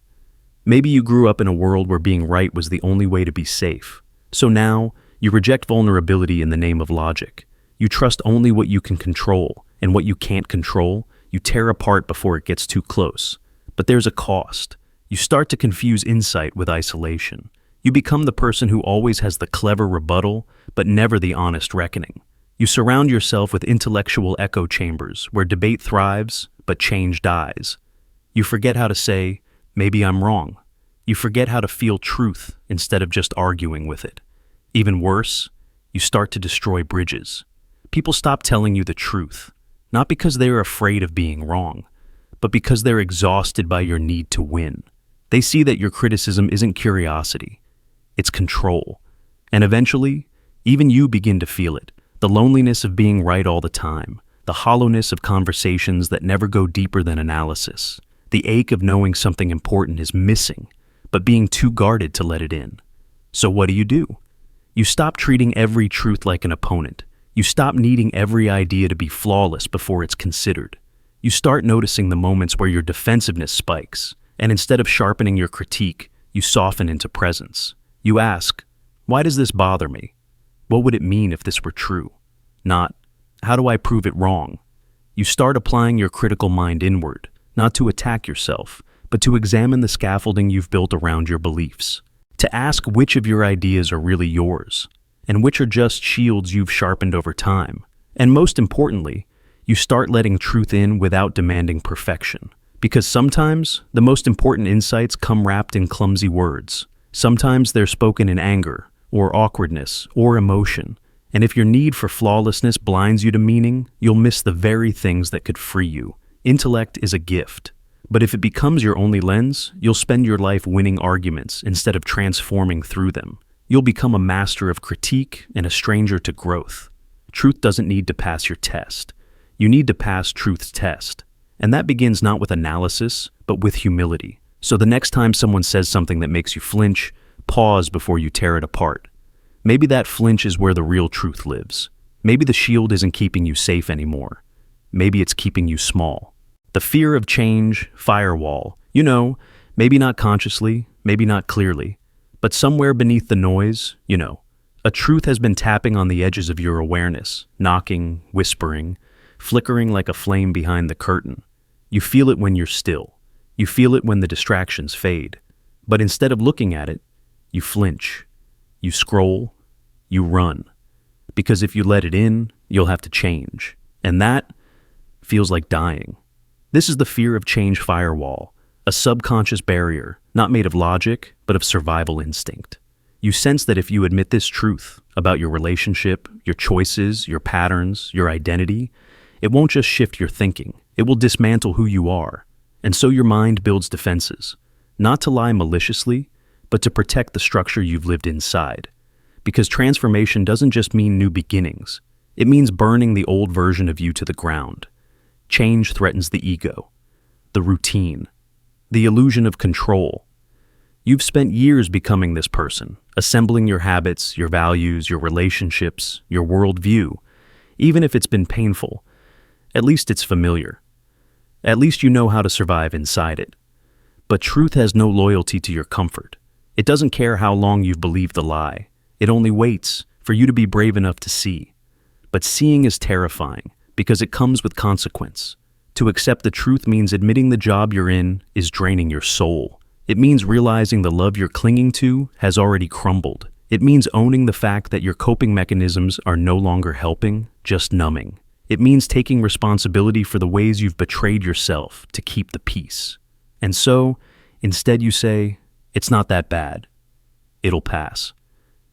Maybe you grew up in a world where being right was the only way to be safe. So now, you reject vulnerability in the name of logic. You trust only what you can control, and what you can't control, you tear apart before it gets too close. But there's a cost. You start to confuse insight with isolation. You become the person who always has the clever rebuttal, but never the honest reckoning. You surround yourself with intellectual echo chambers where debate thrives, but change dies. You forget how to say, maybe I'm wrong. You forget how to feel truth instead of just arguing with it. Even worse, you start to destroy bridges. People stop telling you the truth, not because they're afraid of being wrong, but because they're exhausted by your need to win. They see that your criticism isn't curiosity, it's control. And eventually, even you begin to feel it. The loneliness of being right all the time, the hollowness of conversations that never go deeper than analysis, the ache of knowing something important is missing, but being too guarded to let it in. So what do? You stop treating every truth like an opponent. You stop needing every idea to be flawless before it's considered. You start noticing the moments where your defensiveness spikes, and instead of sharpening your critique, you soften into presence. You ask, why does this bother me? What would it mean if this were true? Not, how do I prove it wrong? You start applying your critical mind inward, not to attack yourself, but to examine the scaffolding you've built around your beliefs. To ask which of your ideas are really yours, and which are just shields you've sharpened over time. And most importantly, you start letting truth in without demanding perfection. Because sometimes, the most important insights come wrapped in clumsy words. Sometimes they're spoken in anger, or awkwardness, or emotion. And if your need for flawlessness blinds you to meaning, you'll miss the very things that could free you. Intellect is a gift. But if it becomes your only lens, you'll spend your life winning arguments instead of transforming through them. You'll become a master of critique and a stranger to growth. Truth doesn't need to pass your test. You need to pass truth's test. And that begins not with analysis, but with humility. So the next time someone says something that makes you flinch, pause before you tear it apart. Maybe that flinch is where the real truth lives. Maybe the shield isn't keeping you safe anymore. Maybe it's keeping you small. The fear of change, firewall. Maybe not consciously, maybe not clearly, but somewhere beneath the noise, a truth has been tapping on the edges of your awareness, knocking, whispering, flickering like a flame behind the curtain. You feel it when you're still. You feel it when the distractions fade. But instead of looking at it, you flinch. You scroll. You run. Because if you let it in, you'll have to change. And that feels like dying. This is the fear of change firewall, a subconscious barrier, not made of logic, but of survival instinct. You sense that if you admit this truth about your relationship, your choices, your patterns, your identity, it won't just shift your thinking, it will dismantle who you are. And so your mind builds defenses, not to lie maliciously, but to protect the structure you've lived inside. Because transformation doesn't just mean new beginnings, it means burning the old version of you to the ground. Change threatens the ego, the routine, the illusion of control. You've spent years becoming this person, assembling your habits, your values, your relationships, your worldview. Even if it's been painful, at least it's familiar. At least you know how to survive inside it. But truth has no loyalty to your comfort. It doesn't care how long you've believed the lie. It only waits for you to be brave enough to see. But seeing is terrifying because it comes with consequence. To accept the truth means admitting the job you're in is draining your soul. It means realizing the love you're clinging to has already crumbled. It means owning the fact that your coping mechanisms are no longer helping, just numbing. It means taking responsibility for the ways you've betrayed yourself to keep the peace. And so, instead you say, it's not that bad. It'll pass.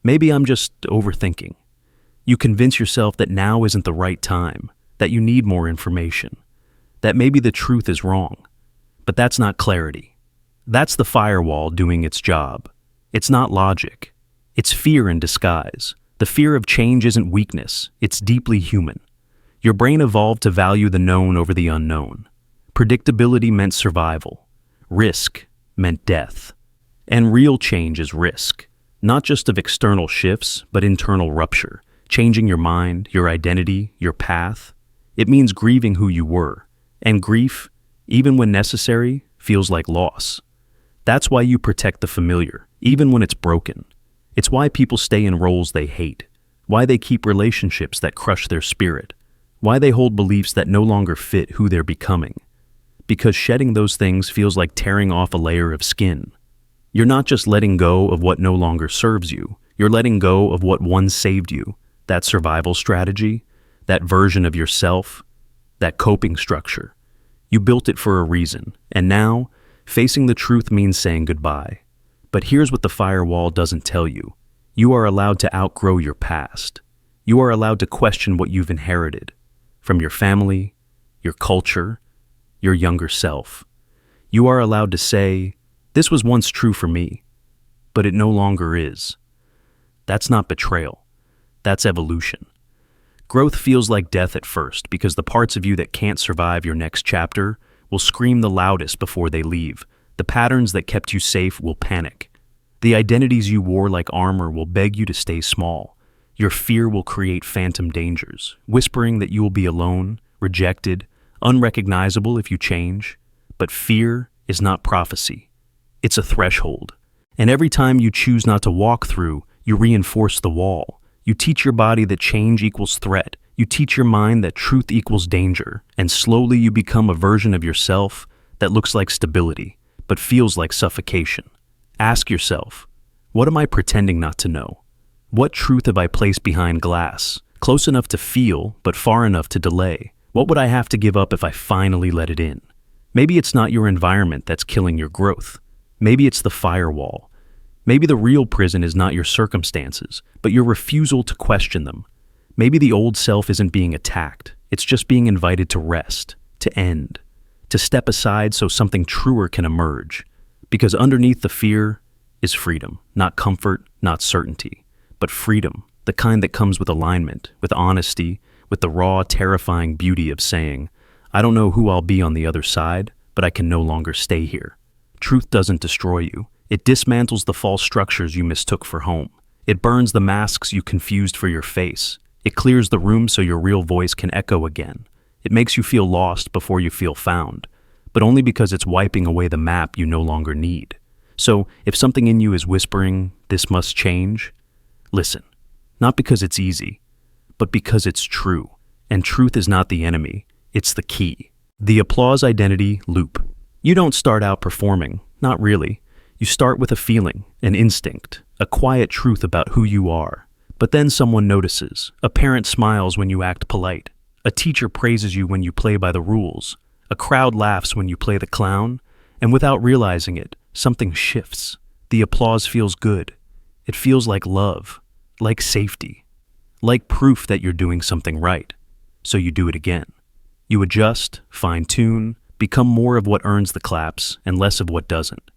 Maybe I'm just overthinking. You convince yourself that now isn't the right time, that you need more information, that maybe the truth is wrong. But that's not clarity. That's the firewall doing its job. It's not logic. It's fear in disguise. The fear of change isn't weakness, it's deeply human. Your brain evolved to value the known over the unknown. Predictability meant survival. Risk meant death. And real change is risk, not just of external shifts, but internal rupture, changing your mind, your identity, your path. It means grieving who you were. And grief, even when necessary, feels like loss. That's why you protect the familiar, even when it's broken. It's why people stay in roles they hate, why they keep relationships that crush their spirit, why they hold beliefs that no longer fit who they're becoming. Because shedding those things feels like tearing off a layer of skin. You're not just letting go of what no longer serves you, you're letting go of what once saved you, that survival strategy, that version of yourself, that coping structure. You built it for a reason, and now, facing the truth means saying goodbye. But here's what the firewall doesn't tell you. You are allowed to outgrow your past. You are allowed to question what you've inherited from your family, your culture, your younger self. You are allowed to say, "This was once true for me, but it no longer is." That's not betrayal. That's evolution. Growth feels like death at first because the parts of you that can't survive your next chapter will scream the loudest before they leave. The patterns that kept you safe will panic. The identities you wore like armor will beg you to stay small. Your fear will create phantom dangers, whispering that you will be alone, rejected, unrecognizable if you change. But fear is not prophecy. It's a threshold. And every time you choose not to walk through, you reinforce the wall. You teach your body that change equals threat. You teach your mind that truth equals danger. And slowly you become a version of yourself that looks like stability, but feels like suffocation. Ask yourself, what am I pretending not to know? What truth have I placed behind glass, close enough to feel, but far enough to delay? What would I have to give up if I finally let it in? Maybe it's not your environment that's killing your growth. Maybe it's the firewall. Maybe the real prison is not your circumstances, but your refusal to question them. Maybe the old self isn't being attacked. It's just being invited to rest, to end, to step aside so something truer can emerge. Because underneath the fear is freedom, not comfort, not certainty, but freedom, the kind that comes with alignment, with honesty, with the raw, terrifying beauty of saying, I don't know who I'll be on the other side, but I can no longer stay here. Truth doesn't destroy you. It dismantles the false structures you mistook for home. It burns the masks you confused for your face. It clears the room so your real voice can echo again. It makes you feel lost before you feel found, but only because it's wiping away the map you no longer need. So, if something in you is whispering, "This must change," listen. Not because it's easy, but because it's true. And truth is not the enemy, it's the key. The applause identity loop. You don't start out performing, not really. You start with a feeling, an instinct, a quiet truth about who you are. But then someone notices. A parent smiles when you act polite. A teacher praises you when you play by the rules. A crowd laughs when you play the clown. And without realizing it, something shifts. The applause feels good. It feels like love, like safety, like proof that you're doing something right. So you do it again. You adjust, fine-tune, become more of what earns the claps and less of what doesn't.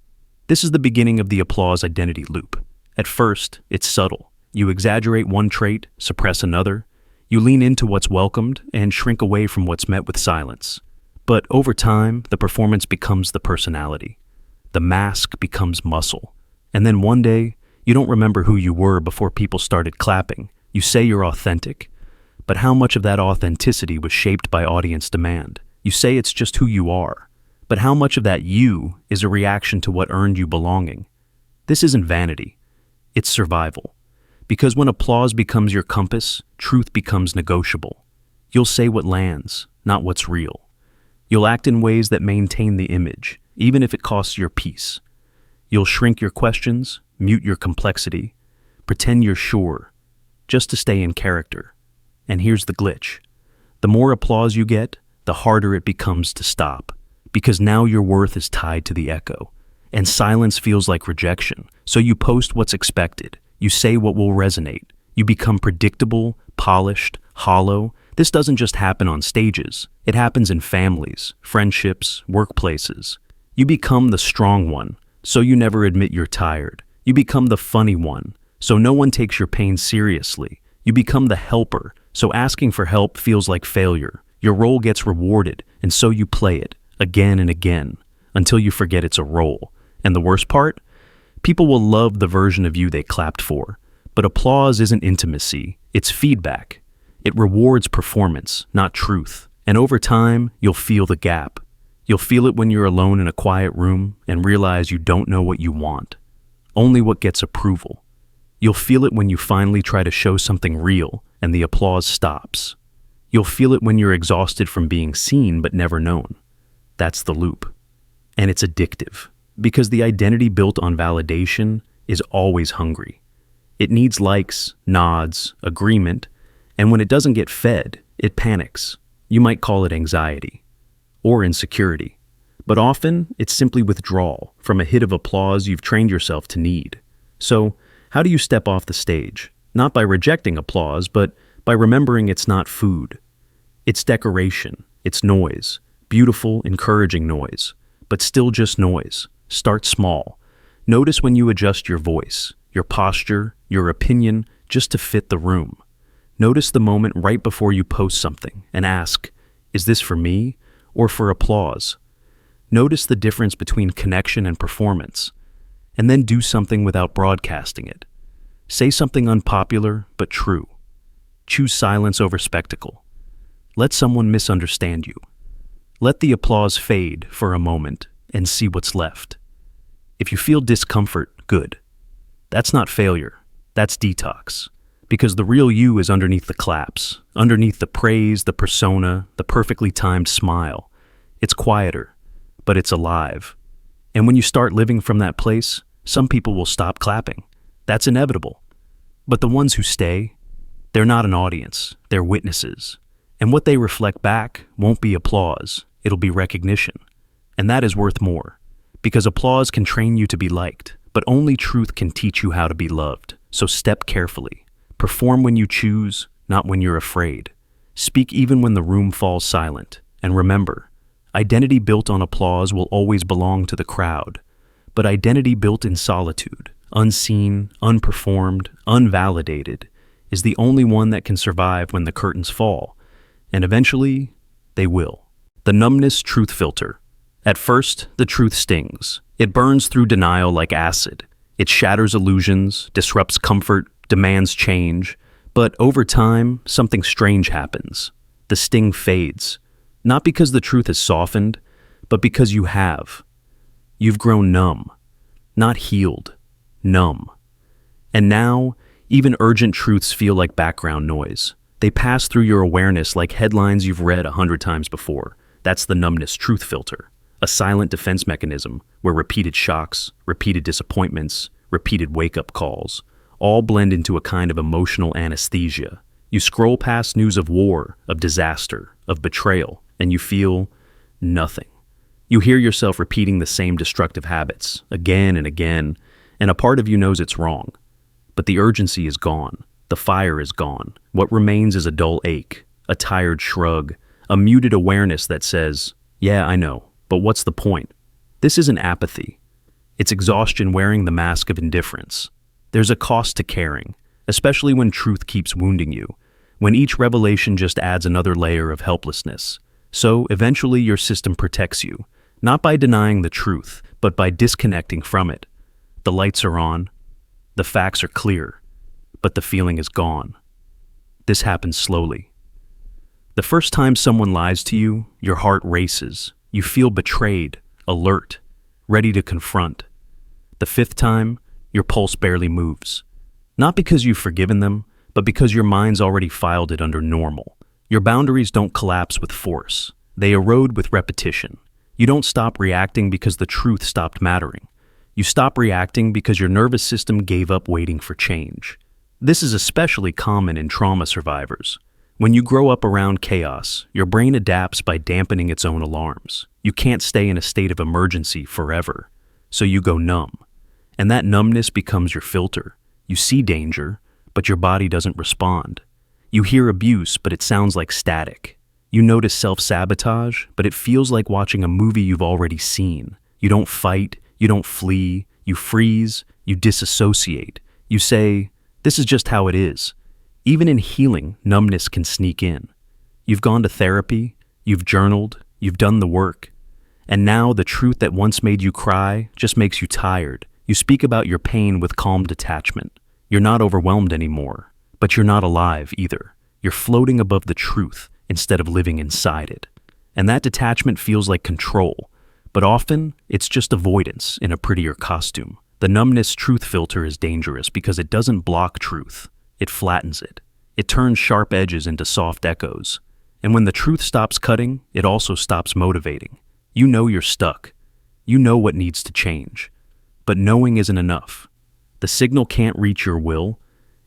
This is the beginning of the applause identity loop. At first, it's subtle. You exaggerate one trait, suppress another. You lean into what's welcomed and shrink away from what's met with silence. But over time, the performance becomes the personality. The mask becomes muscle. And then one day, you don't remember who you were before people started clapping. You say you're authentic, but how much of that authenticity was shaped by audience demand? You say it's just who you are, but how much of that you is a reaction to what earned you belonging? This isn't vanity, it's survival. Because when applause becomes your compass, truth becomes negotiable. You'll say what lands, not what's real. You'll act in ways that maintain the image, even if it costs your peace. You'll shrink your questions, mute your complexity, pretend you're sure, just to stay in character. And here's the glitch. The more applause you get, the harder it becomes to stop. Because now your worth is tied to the echo. And silence feels like rejection. So you post what's expected. You say what will resonate. You become predictable, polished, hollow. This doesn't just happen on stages. It happens in families, friendships, workplaces. You become the strong one, so you never admit you're tired. You become the funny one, so no one takes your pain seriously. You become the helper, so asking for help feels like failure. Your role gets rewarded, and so you play it, again and again, until you forget it's a role. And the worst part? People will love the version of you they clapped for. But applause isn't intimacy, it's feedback. It rewards performance, not truth. And over time, you'll feel the gap. You'll feel it when you're alone in a quiet room and realize you don't know what you want, only what gets approval. You'll feel it when you finally try to show something real and the applause stops. You'll feel it when you're exhausted from being seen but never known. That's the loop. And it's addictive, because the identity built on validation is always hungry. It needs likes, nods, agreement, and when it doesn't get fed, it panics. You might call it anxiety or insecurity, but often it's simply withdrawal from a hit of applause you've trained yourself to need. So, how do you step off the stage? Not by rejecting applause, but by remembering it's not food. It's decoration, it's noise, beautiful, encouraging noise, but still just noise. Start small. Notice when you adjust your voice, your posture, your opinion, just to fit the room. Notice the moment right before you post something and ask, is this for me or for applause? Notice the difference between connection and performance, and then do something without broadcasting it. Say something unpopular but true. Choose silence over spectacle. Let someone misunderstand you. Let the applause fade for a moment and see what's left. If you feel discomfort, good. That's not failure, that's detox. Because the real you is underneath the claps, underneath the praise, the persona, the perfectly timed smile. It's quieter, but it's alive. And when you start living from that place, some people will stop clapping. That's inevitable. But the ones who stay, they're not an audience, they're witnesses. And what they reflect back won't be applause, it'll be recognition. And that is worth more. Because applause can train you to be liked, but only truth can teach you how to be loved. So step carefully. Perform when you choose, not when you're afraid. Speak even when the room falls silent. And remember, identity built on applause will always belong to the crowd. But identity built in solitude, unseen, unperformed, unvalidated, is the only one that can survive when the curtains fall. And eventually, they will. The numbness truth filter. At first, the truth stings. It burns through denial like acid. It shatters illusions, disrupts comfort, demands change. But over time, something strange happens. The sting fades. Not because the truth has softened, but because you have. You've grown numb. Not healed. Numb. And now, even urgent truths feel like background noise. They pass through your awareness like headlines you've read 100 times before. That's the numbness truth filter. A silent defense mechanism where repeated shocks, repeated disappointments, repeated wake-up calls all blend into a kind of emotional anesthesia. You scroll past news of war, of disaster, of betrayal, and you feel nothing. You hear yourself repeating the same destructive habits again and again, and a part of you knows it's wrong. But the urgency is gone. The fire is gone. What remains is a dull ache, a tired shrug, a muted awareness that says, yeah, I know, but what's the point? This isn't apathy. It's exhaustion wearing the mask of indifference. There's a cost to caring, especially when truth keeps wounding you, when each revelation just adds another layer of helplessness. So, eventually your system protects you, not by denying the truth, but by disconnecting from it. The lights are on, the facts are clear, but the feeling is gone. This happens slowly. The first time someone lies to you, your heart races. You feel betrayed, alert, ready to confront. The fifth time, your pulse barely moves. Not because you've forgiven them, but because your mind's already filed it under normal. Your boundaries don't collapse with force. They erode with repetition. You don't stop reacting because the truth stopped mattering. You stop reacting because your nervous system gave up waiting for change. This is especially common in trauma survivors. When you grow up around chaos, your brain adapts by dampening its own alarms. You can't stay in a state of emergency forever, so you go numb. And that numbness becomes your filter. You see danger, but your body doesn't respond. You hear abuse, but it sounds like static. You notice self-sabotage, but it feels like watching a movie you've already seen. You don't fight, you don't flee, you freeze, you disassociate. You say, "This is just how it is." Even in healing, numbness can sneak in. You've gone to therapy, you've journaled, you've done the work. And now the truth that once made you cry just makes you tired. You speak about your pain with calm detachment. You're not overwhelmed anymore, but you're not alive either. You're floating above the truth instead of living inside it. And that detachment feels like control, but often it's just avoidance in a prettier costume. The numbness truth filter is dangerous because it doesn't block truth. It flattens it. It turns sharp edges into soft echoes. And when the truth stops cutting, it also stops motivating. You know you're stuck. You know what needs to change. But knowing isn't enough. The signal can't reach your will.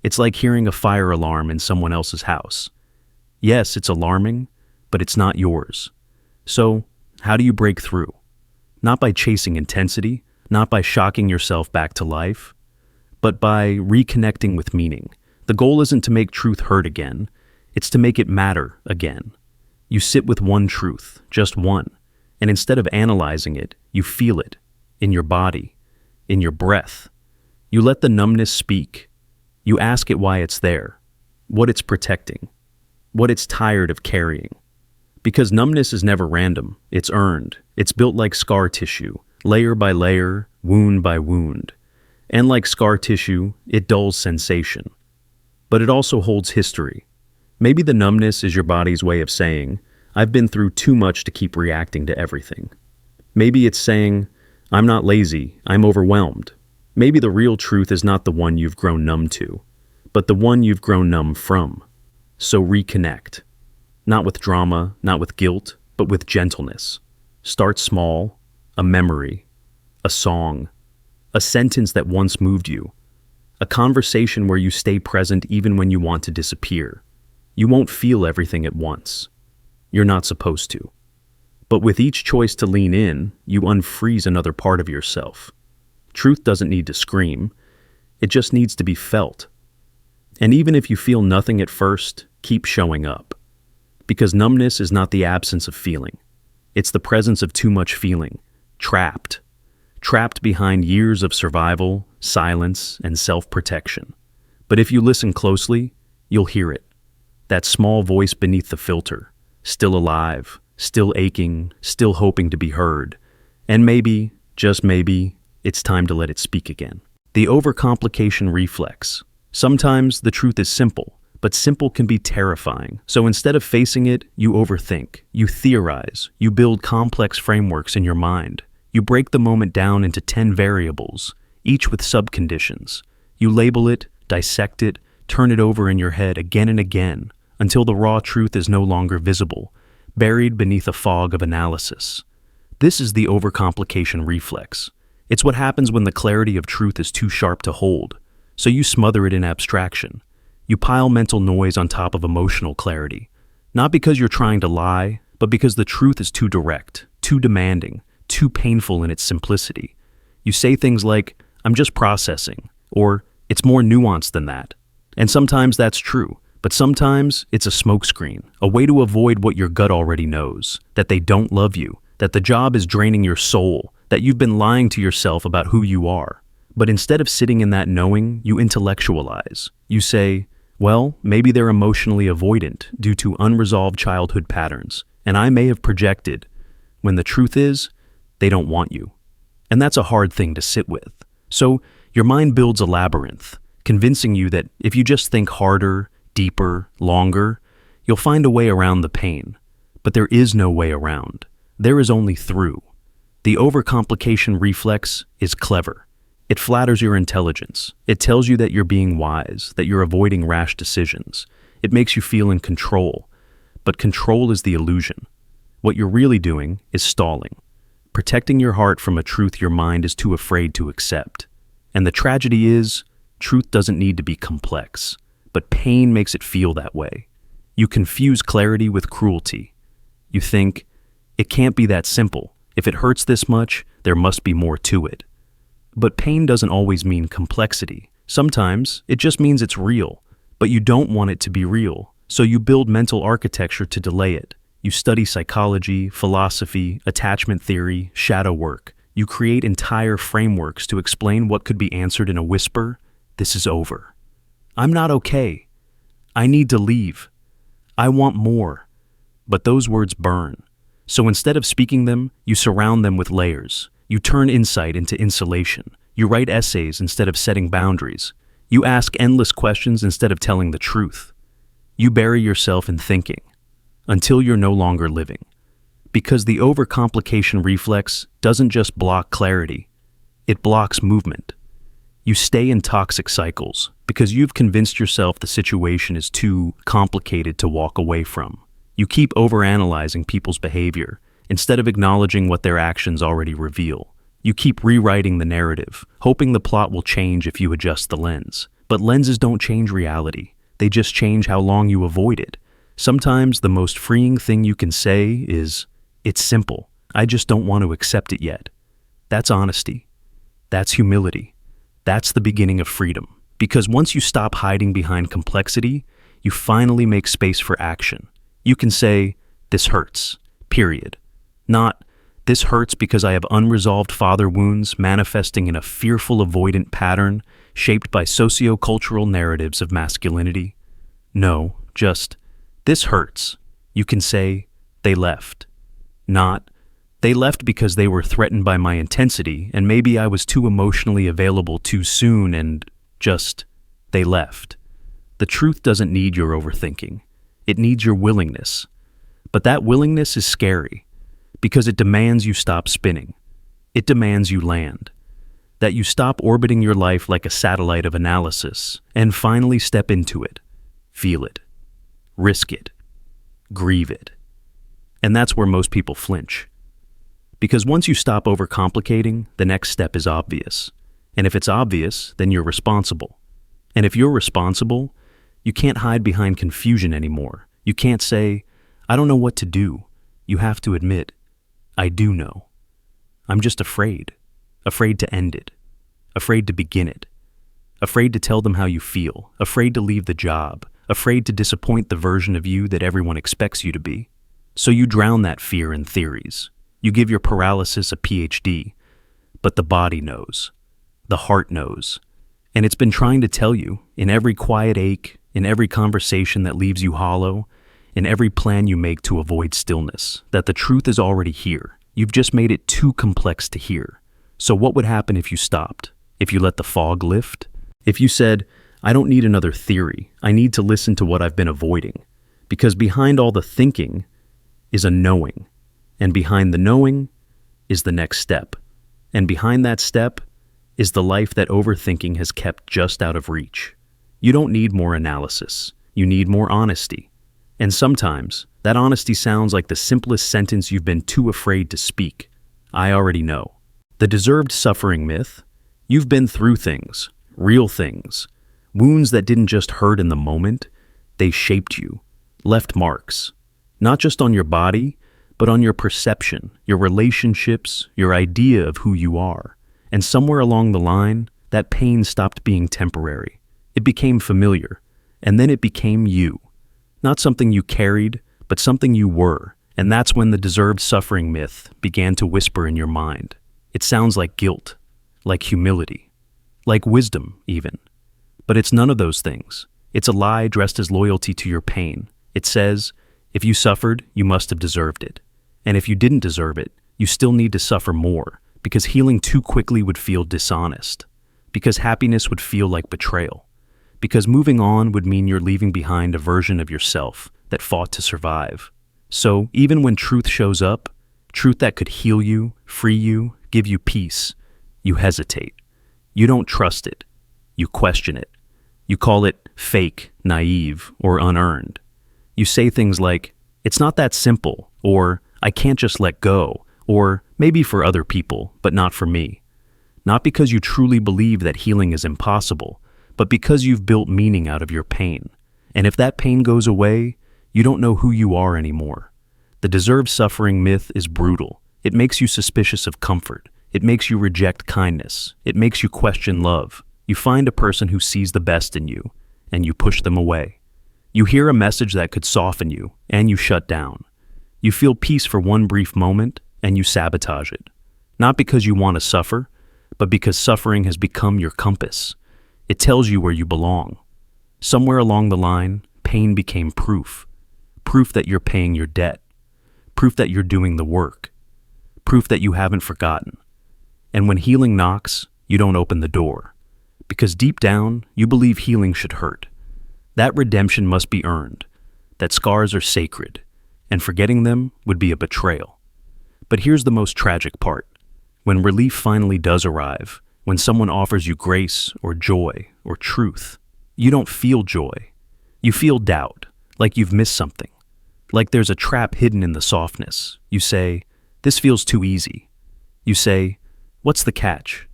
It's like hearing a fire alarm in someone else's house. Yes, it's alarming, but it's not yours. So, how do you break through? Not by chasing intensity, not by shocking yourself back to life, but by reconnecting with meaning. The goal isn't to make truth hurt again, it's to make it matter again. You sit with one truth, just one, and instead of analyzing it, you feel it, in your body, in your breath. You let the numbness speak. You ask it why it's there, what it's protecting, what it's tired of carrying. Because numbness is never random, it's earned. It's built like scar tissue, layer by layer, wound by wound. And like scar tissue, it dulls sensation. But it also holds history. Maybe the numbness is your body's way of saying, "I've been through too much to keep reacting to everything." Maybe it's saying, "I'm not lazy, I'm overwhelmed." Maybe the real truth is not the one you've grown numb to, but the one you've grown numb from. So reconnect. Not with drama, not with guilt, but with gentleness. Start small, a memory, a song, a sentence that once moved you, a conversation where you stay present even when you want to disappear. You won't feel everything at once. You're not supposed to. But with each choice to lean in, you unfreeze another part of yourself. Truth doesn't need to scream. It just needs to be felt. And even if you feel nothing at first, keep showing up. Because numbness is not the absence of feeling. It's the presence of too much feeling. Trapped. Trapped behind years of survival, silence, and self-protection. But if you listen closely, you'll hear it. That small voice beneath the filter. Still alive, still aching, still hoping to be heard. And maybe, just maybe, it's time to let it speak again. The overcomplication reflex. Sometimes the truth is simple, but simple can be terrifying. So instead of facing it, you overthink, you theorize, you build complex frameworks in your mind. You break the moment down into 10 variables, each with subconditions. You label it, dissect it, turn it over in your head again and again, until the raw truth is no longer visible, buried beneath a fog of analysis. This is the overcomplication reflex. It's what happens when the clarity of truth is too sharp to hold, so you smother it in abstraction. You pile mental noise on top of emotional clarity, not because you're trying to lie, but because the truth is too direct, too demanding, too painful in its simplicity. You say things like, "I'm just processing," or "It's more nuanced than that." And sometimes that's true, but sometimes it's a smokescreen, a way to avoid what your gut already knows, that they don't love you, that the job is draining your soul, that you've been lying to yourself about who you are. But instead of sitting in that knowing, you intellectualize. You say, "Well, maybe they're emotionally avoidant due to unresolved childhood patterns, and I may have projected," when the truth is, they don't want you. And that's a hard thing to sit with. So your mind builds a labyrinth, convincing you that if you just think harder, deeper, longer, you'll find a way around the pain. But there is no way around. There is only through. The overcomplication reflex is clever. It flatters your intelligence. It tells you that you're being wise, that you're avoiding rash decisions. It makes you feel in control. But control is the illusion. What you're really doing is stalling, protecting your heart from a truth your mind is too afraid to accept. And the tragedy is, truth doesn't need to be complex, but pain makes it feel that way. You confuse clarity with cruelty. You think, it can't be that simple. If it hurts this much, there must be more to it. But pain doesn't always mean complexity. Sometimes it just means it's real, but you don't want it to be real, so you build mental architecture to delay it. You study psychology, philosophy, attachment theory, shadow work. You create entire frameworks to explain what could be answered in a whisper, This is over. I'm not okay. I need to leave. I want more. But those words burn. So instead of speaking them, you surround them with layers. You turn insight into insulation. You write essays instead of setting boundaries. You ask endless questions instead of telling the truth. You bury yourself in thinking until you're no longer living. Because the overcomplication reflex doesn't just block clarity, it blocks movement. You stay in toxic cycles because you've convinced yourself the situation is too complicated to walk away from. You keep overanalyzing people's behavior instead of acknowledging what their actions already reveal. You keep rewriting the narrative, hoping the plot will change if you adjust the lens. But lenses don't change reality. They just change how long you avoid it. Sometimes the most freeing thing you can say is, "It's simple. I just don't want to accept it yet." That's honesty. That's humility. That's the beginning of freedom. Because once you stop hiding behind complexity, you finally make space for action. You can say, "This hurts," period. Not, "This hurts because I have unresolved father wounds manifesting in a fearful avoidant pattern shaped by socio-cultural narratives of masculinity." No, just, "This hurts." You can say, "They left." Not, "They left because they were threatened by my intensity and maybe I was too emotionally available too soon," and just, "They left." The truth doesn't need your overthinking. It needs your willingness. But that willingness is scary because it demands you stop spinning. It demands you land. That you stop orbiting your life like a satellite of analysis and finally step into it. Feel it. Risk it. Grieve it. And that's where most people flinch. Because once you stop overcomplicating, the next step is obvious. And if it's obvious, then you're responsible. And if you're responsible, you can't hide behind confusion anymore. You can't say, "I don't know what to do." You have to admit, "I do know. I'm just afraid. Afraid to end it. Afraid to begin it. Afraid to tell them how you feel. Afraid to leave the job. Afraid to disappoint the version of you that everyone expects you to be." So you drown that fear in theories. You give your paralysis a PhD. But the body knows. The heart knows. And it's been trying to tell you, in every quiet ache, in every conversation that leaves you hollow, in every plan you make to avoid stillness, that the truth is already here. You've just made it too complex to hear. So what would happen if you stopped? If you let the fog lift? If you said, "I don't need another theory. I need to listen to what I've been avoiding." Because behind all the thinking is a knowing. And behind the knowing is the next step. And behind that step is the life that overthinking has kept just out of reach. You don't need more analysis. You need more honesty. And sometimes, that honesty sounds like the simplest sentence you've been too afraid to speak. I already know. The deserved suffering myth. You've been through things, real things, wounds that didn't just hurt in the moment. They shaped you, left marks, not just on your body, but on your perception, your relationships, your idea of who you are. And somewhere along the line, that pain stopped being temporary. It became familiar, and then it became you. Not something you carried, but something you were. And that's when the deserved suffering myth began to whisper in your mind. It sounds like guilt, like humility, like wisdom even. But it's none of those things. It's a lie dressed as loyalty to your pain. It says, if you suffered, you must have deserved it. And if you didn't deserve it, you still need to suffer more, because healing too quickly would feel dishonest, because happiness would feel like betrayal, because moving on would mean you're leaving behind a version of yourself that fought to survive. So even when truth shows up, truth that could heal you, free you, give you peace, you hesitate. You don't trust it. You question it. You call it fake, naive, or unearned. You say things like, "It's not that simple," or "I can't just let go," or "maybe for other people, but not for me." Not because you truly believe that healing is impossible, but because you've built meaning out of your pain. And if that pain goes away, you don't know who you are anymore. The deserved suffering myth is brutal. It makes you suspicious of comfort. It makes you reject kindness. It makes you question love. You find a person who sees the best in you, and you push them away. You hear a message that could soften you, and you shut down. You feel peace for one brief moment, and you sabotage it. Not because you want to suffer, but because suffering has become your compass. It tells you where you belong. Somewhere along the line, pain became proof. Proof that you're paying your debt. Proof that you're doing the work. Proof that you haven't forgotten. And when healing knocks, you don't open the door. Because deep down, you believe healing should hurt. That redemption must be earned. That scars are sacred. And forgetting them would be a betrayal. But here's the most tragic part. When relief finally does arrive, when someone offers you grace or joy or truth, you don't feel joy. You feel doubt, like you've missed something. Like there's a trap hidden in the softness. You say, "This feels too easy." You say, "What's the catch?"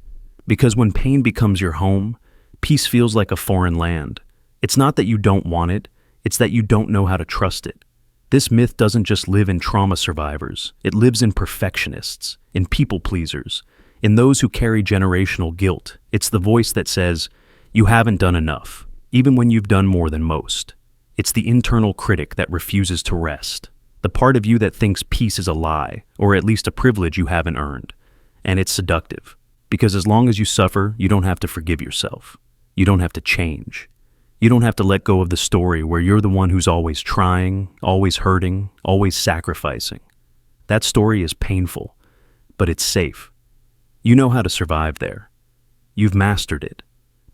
Because when pain becomes your home, peace feels like a foreign land. It's not that you don't want it, it's that you don't know how to trust it. This myth doesn't just live in trauma survivors. It lives in perfectionists, in people pleasers, in those who carry generational guilt. It's the voice that says, "You haven't done enough," even when you've done more than most. It's the internal critic that refuses to rest. The part of you that thinks peace is a lie, or at least a privilege you haven't earned. And it's seductive. Because as long as you suffer, you don't have to forgive yourself. You don't have to change. You don't have to let go of the story where you're the one who's always trying, always hurting, always sacrificing. That story is painful, but it's safe. You know how to survive there. You've mastered it.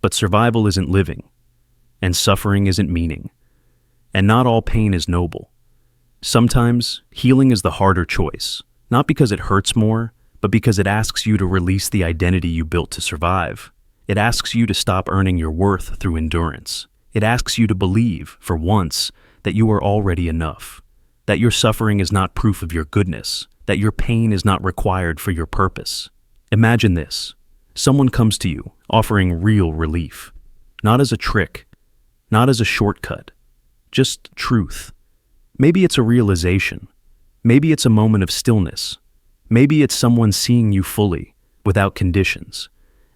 But survival isn't living, and suffering isn't meaning. And not all pain is noble. Sometimes, healing is the harder choice, not because it hurts more, but because it asks you to release the identity you built to survive. It asks you to stop earning your worth through endurance. It asks you to believe, for once, that you are already enough, that your suffering is not proof of your goodness, that your pain is not required for your purpose. Imagine this. Someone comes to you, offering real relief, not as a trick, not as a shortcut, just truth. Maybe it's a realization. Maybe it's a moment of stillness. Maybe it's someone seeing you fully, without conditions.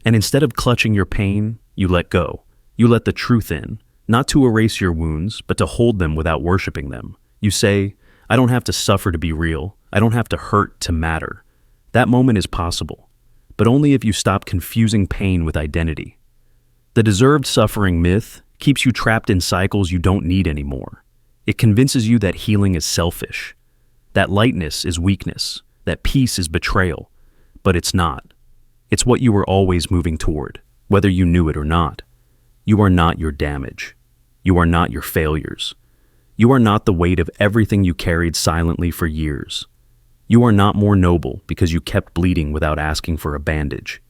And instead of clutching your pain, you let go. You let the truth in, not to erase your wounds, but to hold them without worshiping them. You say, "I don't have to suffer to be real. I don't have to hurt to matter." That moment is possible, but only if you stop confusing pain with identity. The deserved suffering myth keeps you trapped in cycles you don't need anymore. It convinces you that healing is selfish, that lightness is weakness, that peace is betrayal, but it's not. It's what you were always moving toward, whether you knew it or not. You are not your damage. You are not your failures. You are not the weight of everything you carried silently for years. You are not more noble because you kept bleeding without asking for a bandage.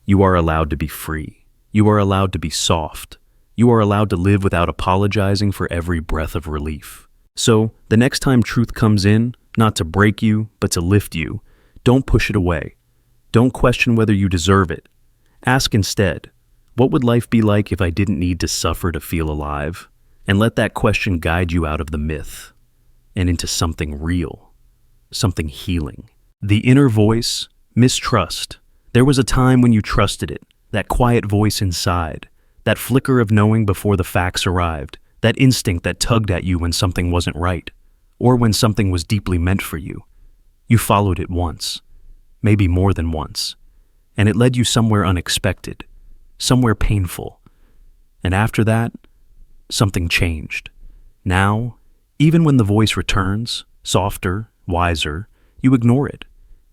You are allowed to be free. You are allowed to be soft. You are allowed to live without apologizing for every breath of relief. So, the next time truth comes in, not to break you, but to lift you, don't push it away. Don't question whether you deserve it. Ask instead, what would life be like if I didn't need to suffer to feel alive? And let that question guide you out of the myth and into something real, something healing. The inner voice, mistrust. There was a time when you trusted it, that quiet voice inside, that flicker of knowing before the facts arrived, that instinct that tugged at you when something wasn't right, or when something was deeply meant for you. You followed it once, maybe more than once, and it led you somewhere unexpected, somewhere painful. And after that, something changed. Now, even when the voice returns, softer, wiser, you ignore it.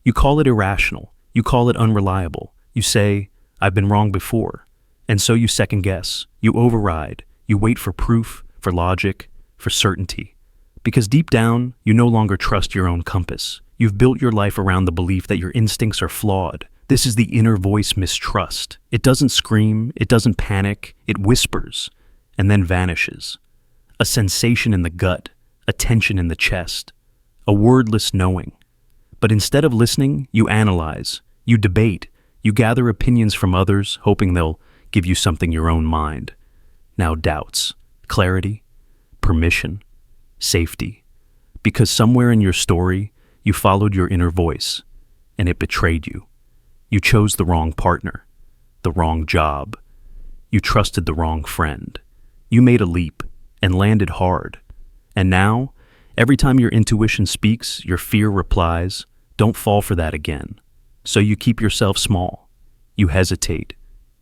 You call it irrational. You call it unreliable. You say, "I've been wrong before." And so you second guess. You override. You wait for proof, for logic, for certainty. Because deep down, you no longer trust your own compass. You've built your life around the belief that your instincts are flawed. This is the inner voice mistrust. It doesn't scream, it doesn't panic, it whispers, and then vanishes. A sensation in the gut, a tension in the chest, a wordless knowing. But instead of listening, you analyze, you debate, you gather opinions from others, hoping they'll give you something your own mind. Now doubts, clarity, permission, safety. Because somewhere in your story, you followed your inner voice, and it betrayed you. You chose the wrong partner, the wrong job. You trusted the wrong friend. You made a leap and landed hard. And now, every time your intuition speaks, your fear replies, "Don't fall for that again." So you keep yourself small. You hesitate.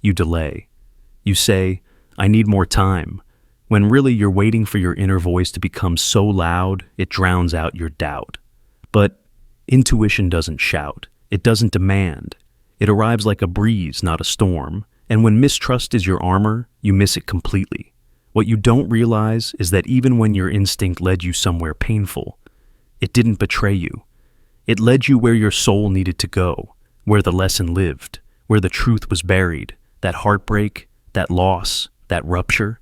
You delay. You say, "I need more time," when really you're waiting for your inner voice to become so loud it drowns out your doubt. But intuition doesn't shout. It doesn't demand. It arrives like a breeze, not a storm. And when mistrust is your armor, you miss it completely. What you don't realize is that even when your instinct led you somewhere painful, it didn't betray you. It led you where your soul needed to go, where the lesson lived, where the truth was buried, that heartbreak, that loss, that rupture.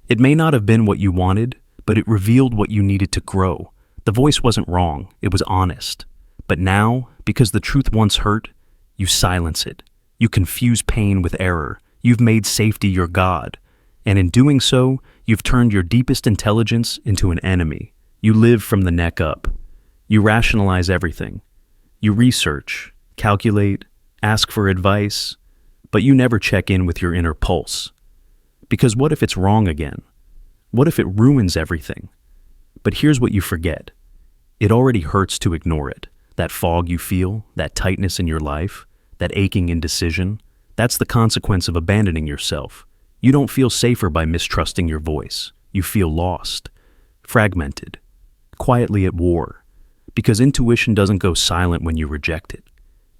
It may not have been what you wanted, but it revealed what you needed to grow. The voice wasn't wrong, it was honest. But now, because the truth once hurt, you silence it. You confuse pain with error. You've made safety your god. And in doing so, you've turned your deepest intelligence into an enemy. You live from the neck up. You rationalize everything. You research, calculate, ask for advice, but you never check in with your inner pulse. Because what if it's wrong again? What if it ruins everything? But here's what you forget. It already hurts to ignore it. That fog you feel, that tightness in your life, that aching indecision, that's the consequence of abandoning yourself. You don't feel safer by mistrusting your voice. You feel lost, fragmented, quietly at war. Because intuition doesn't go silent when you reject it.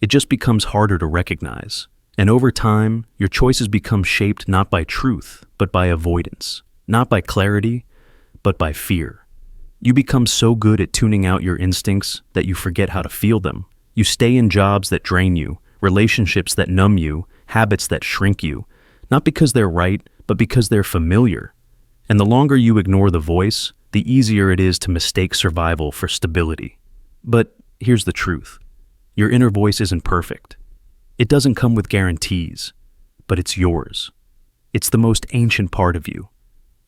It just becomes harder to recognize. And over time, your choices become shaped not by truth, but by avoidance. Not by clarity, but by fear. You become so good at tuning out your instincts that you forget how to feel them. You stay in jobs that drain you, relationships that numb you, habits that shrink you, not because they're right, but because they're familiar. And the longer you ignore the voice, the easier it is to mistake survival for stability. But here's the truth. Your inner voice isn't perfect. It doesn't come with guarantees, but it's yours. It's the most ancient part of you.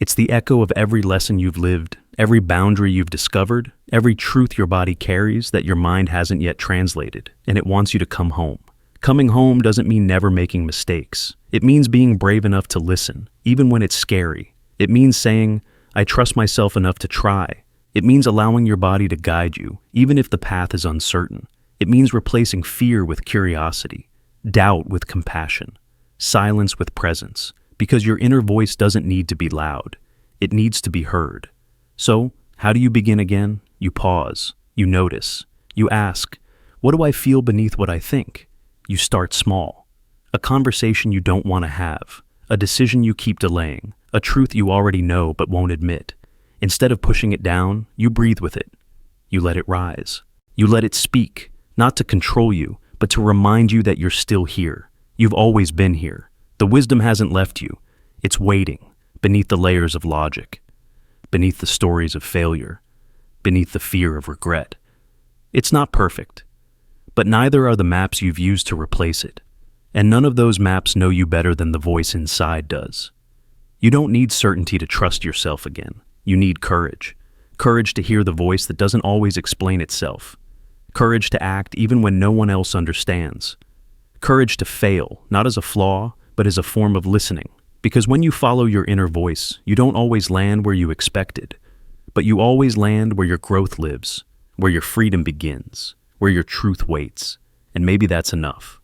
It's the echo of every lesson you've lived, every boundary you've discovered, every truth your body carries that your mind hasn't yet translated, and it wants you to come home. Coming home doesn't mean never making mistakes. It means being brave enough to listen, even when it's scary. It means saying, "I trust myself enough to try." It means allowing your body to guide you, even if the path is uncertain. It means replacing fear with curiosity, doubt with compassion, silence with presence, because your inner voice doesn't need to be loud. It needs to be heard. So, how do you begin again? You pause. You notice. You ask, "What do I feel beneath what I think?" You start small. A conversation you don't want to have. A decision you keep delaying. A truth you already know but won't admit. Instead of pushing it down, you breathe with it. You let it rise. You let it speak, not to control you, but to remind you that you're still here. You've always been here. The wisdom hasn't left you. It's waiting, beneath the layers of logic, beneath the stories of failure, beneath the fear of regret. It's not perfect, but neither are the maps you've used to replace it. And none of those maps know you better than the voice inside does. You don't need certainty to trust yourself again. You need courage. Courage to hear the voice that doesn't always explain itself. Courage to act even when no one else understands. Courage to fail, not as a flaw, but as a form of listening. Because when you follow your inner voice, you don't always land where you expected, but you always land where your growth lives, where your freedom begins, where your truth waits. And maybe that's enough.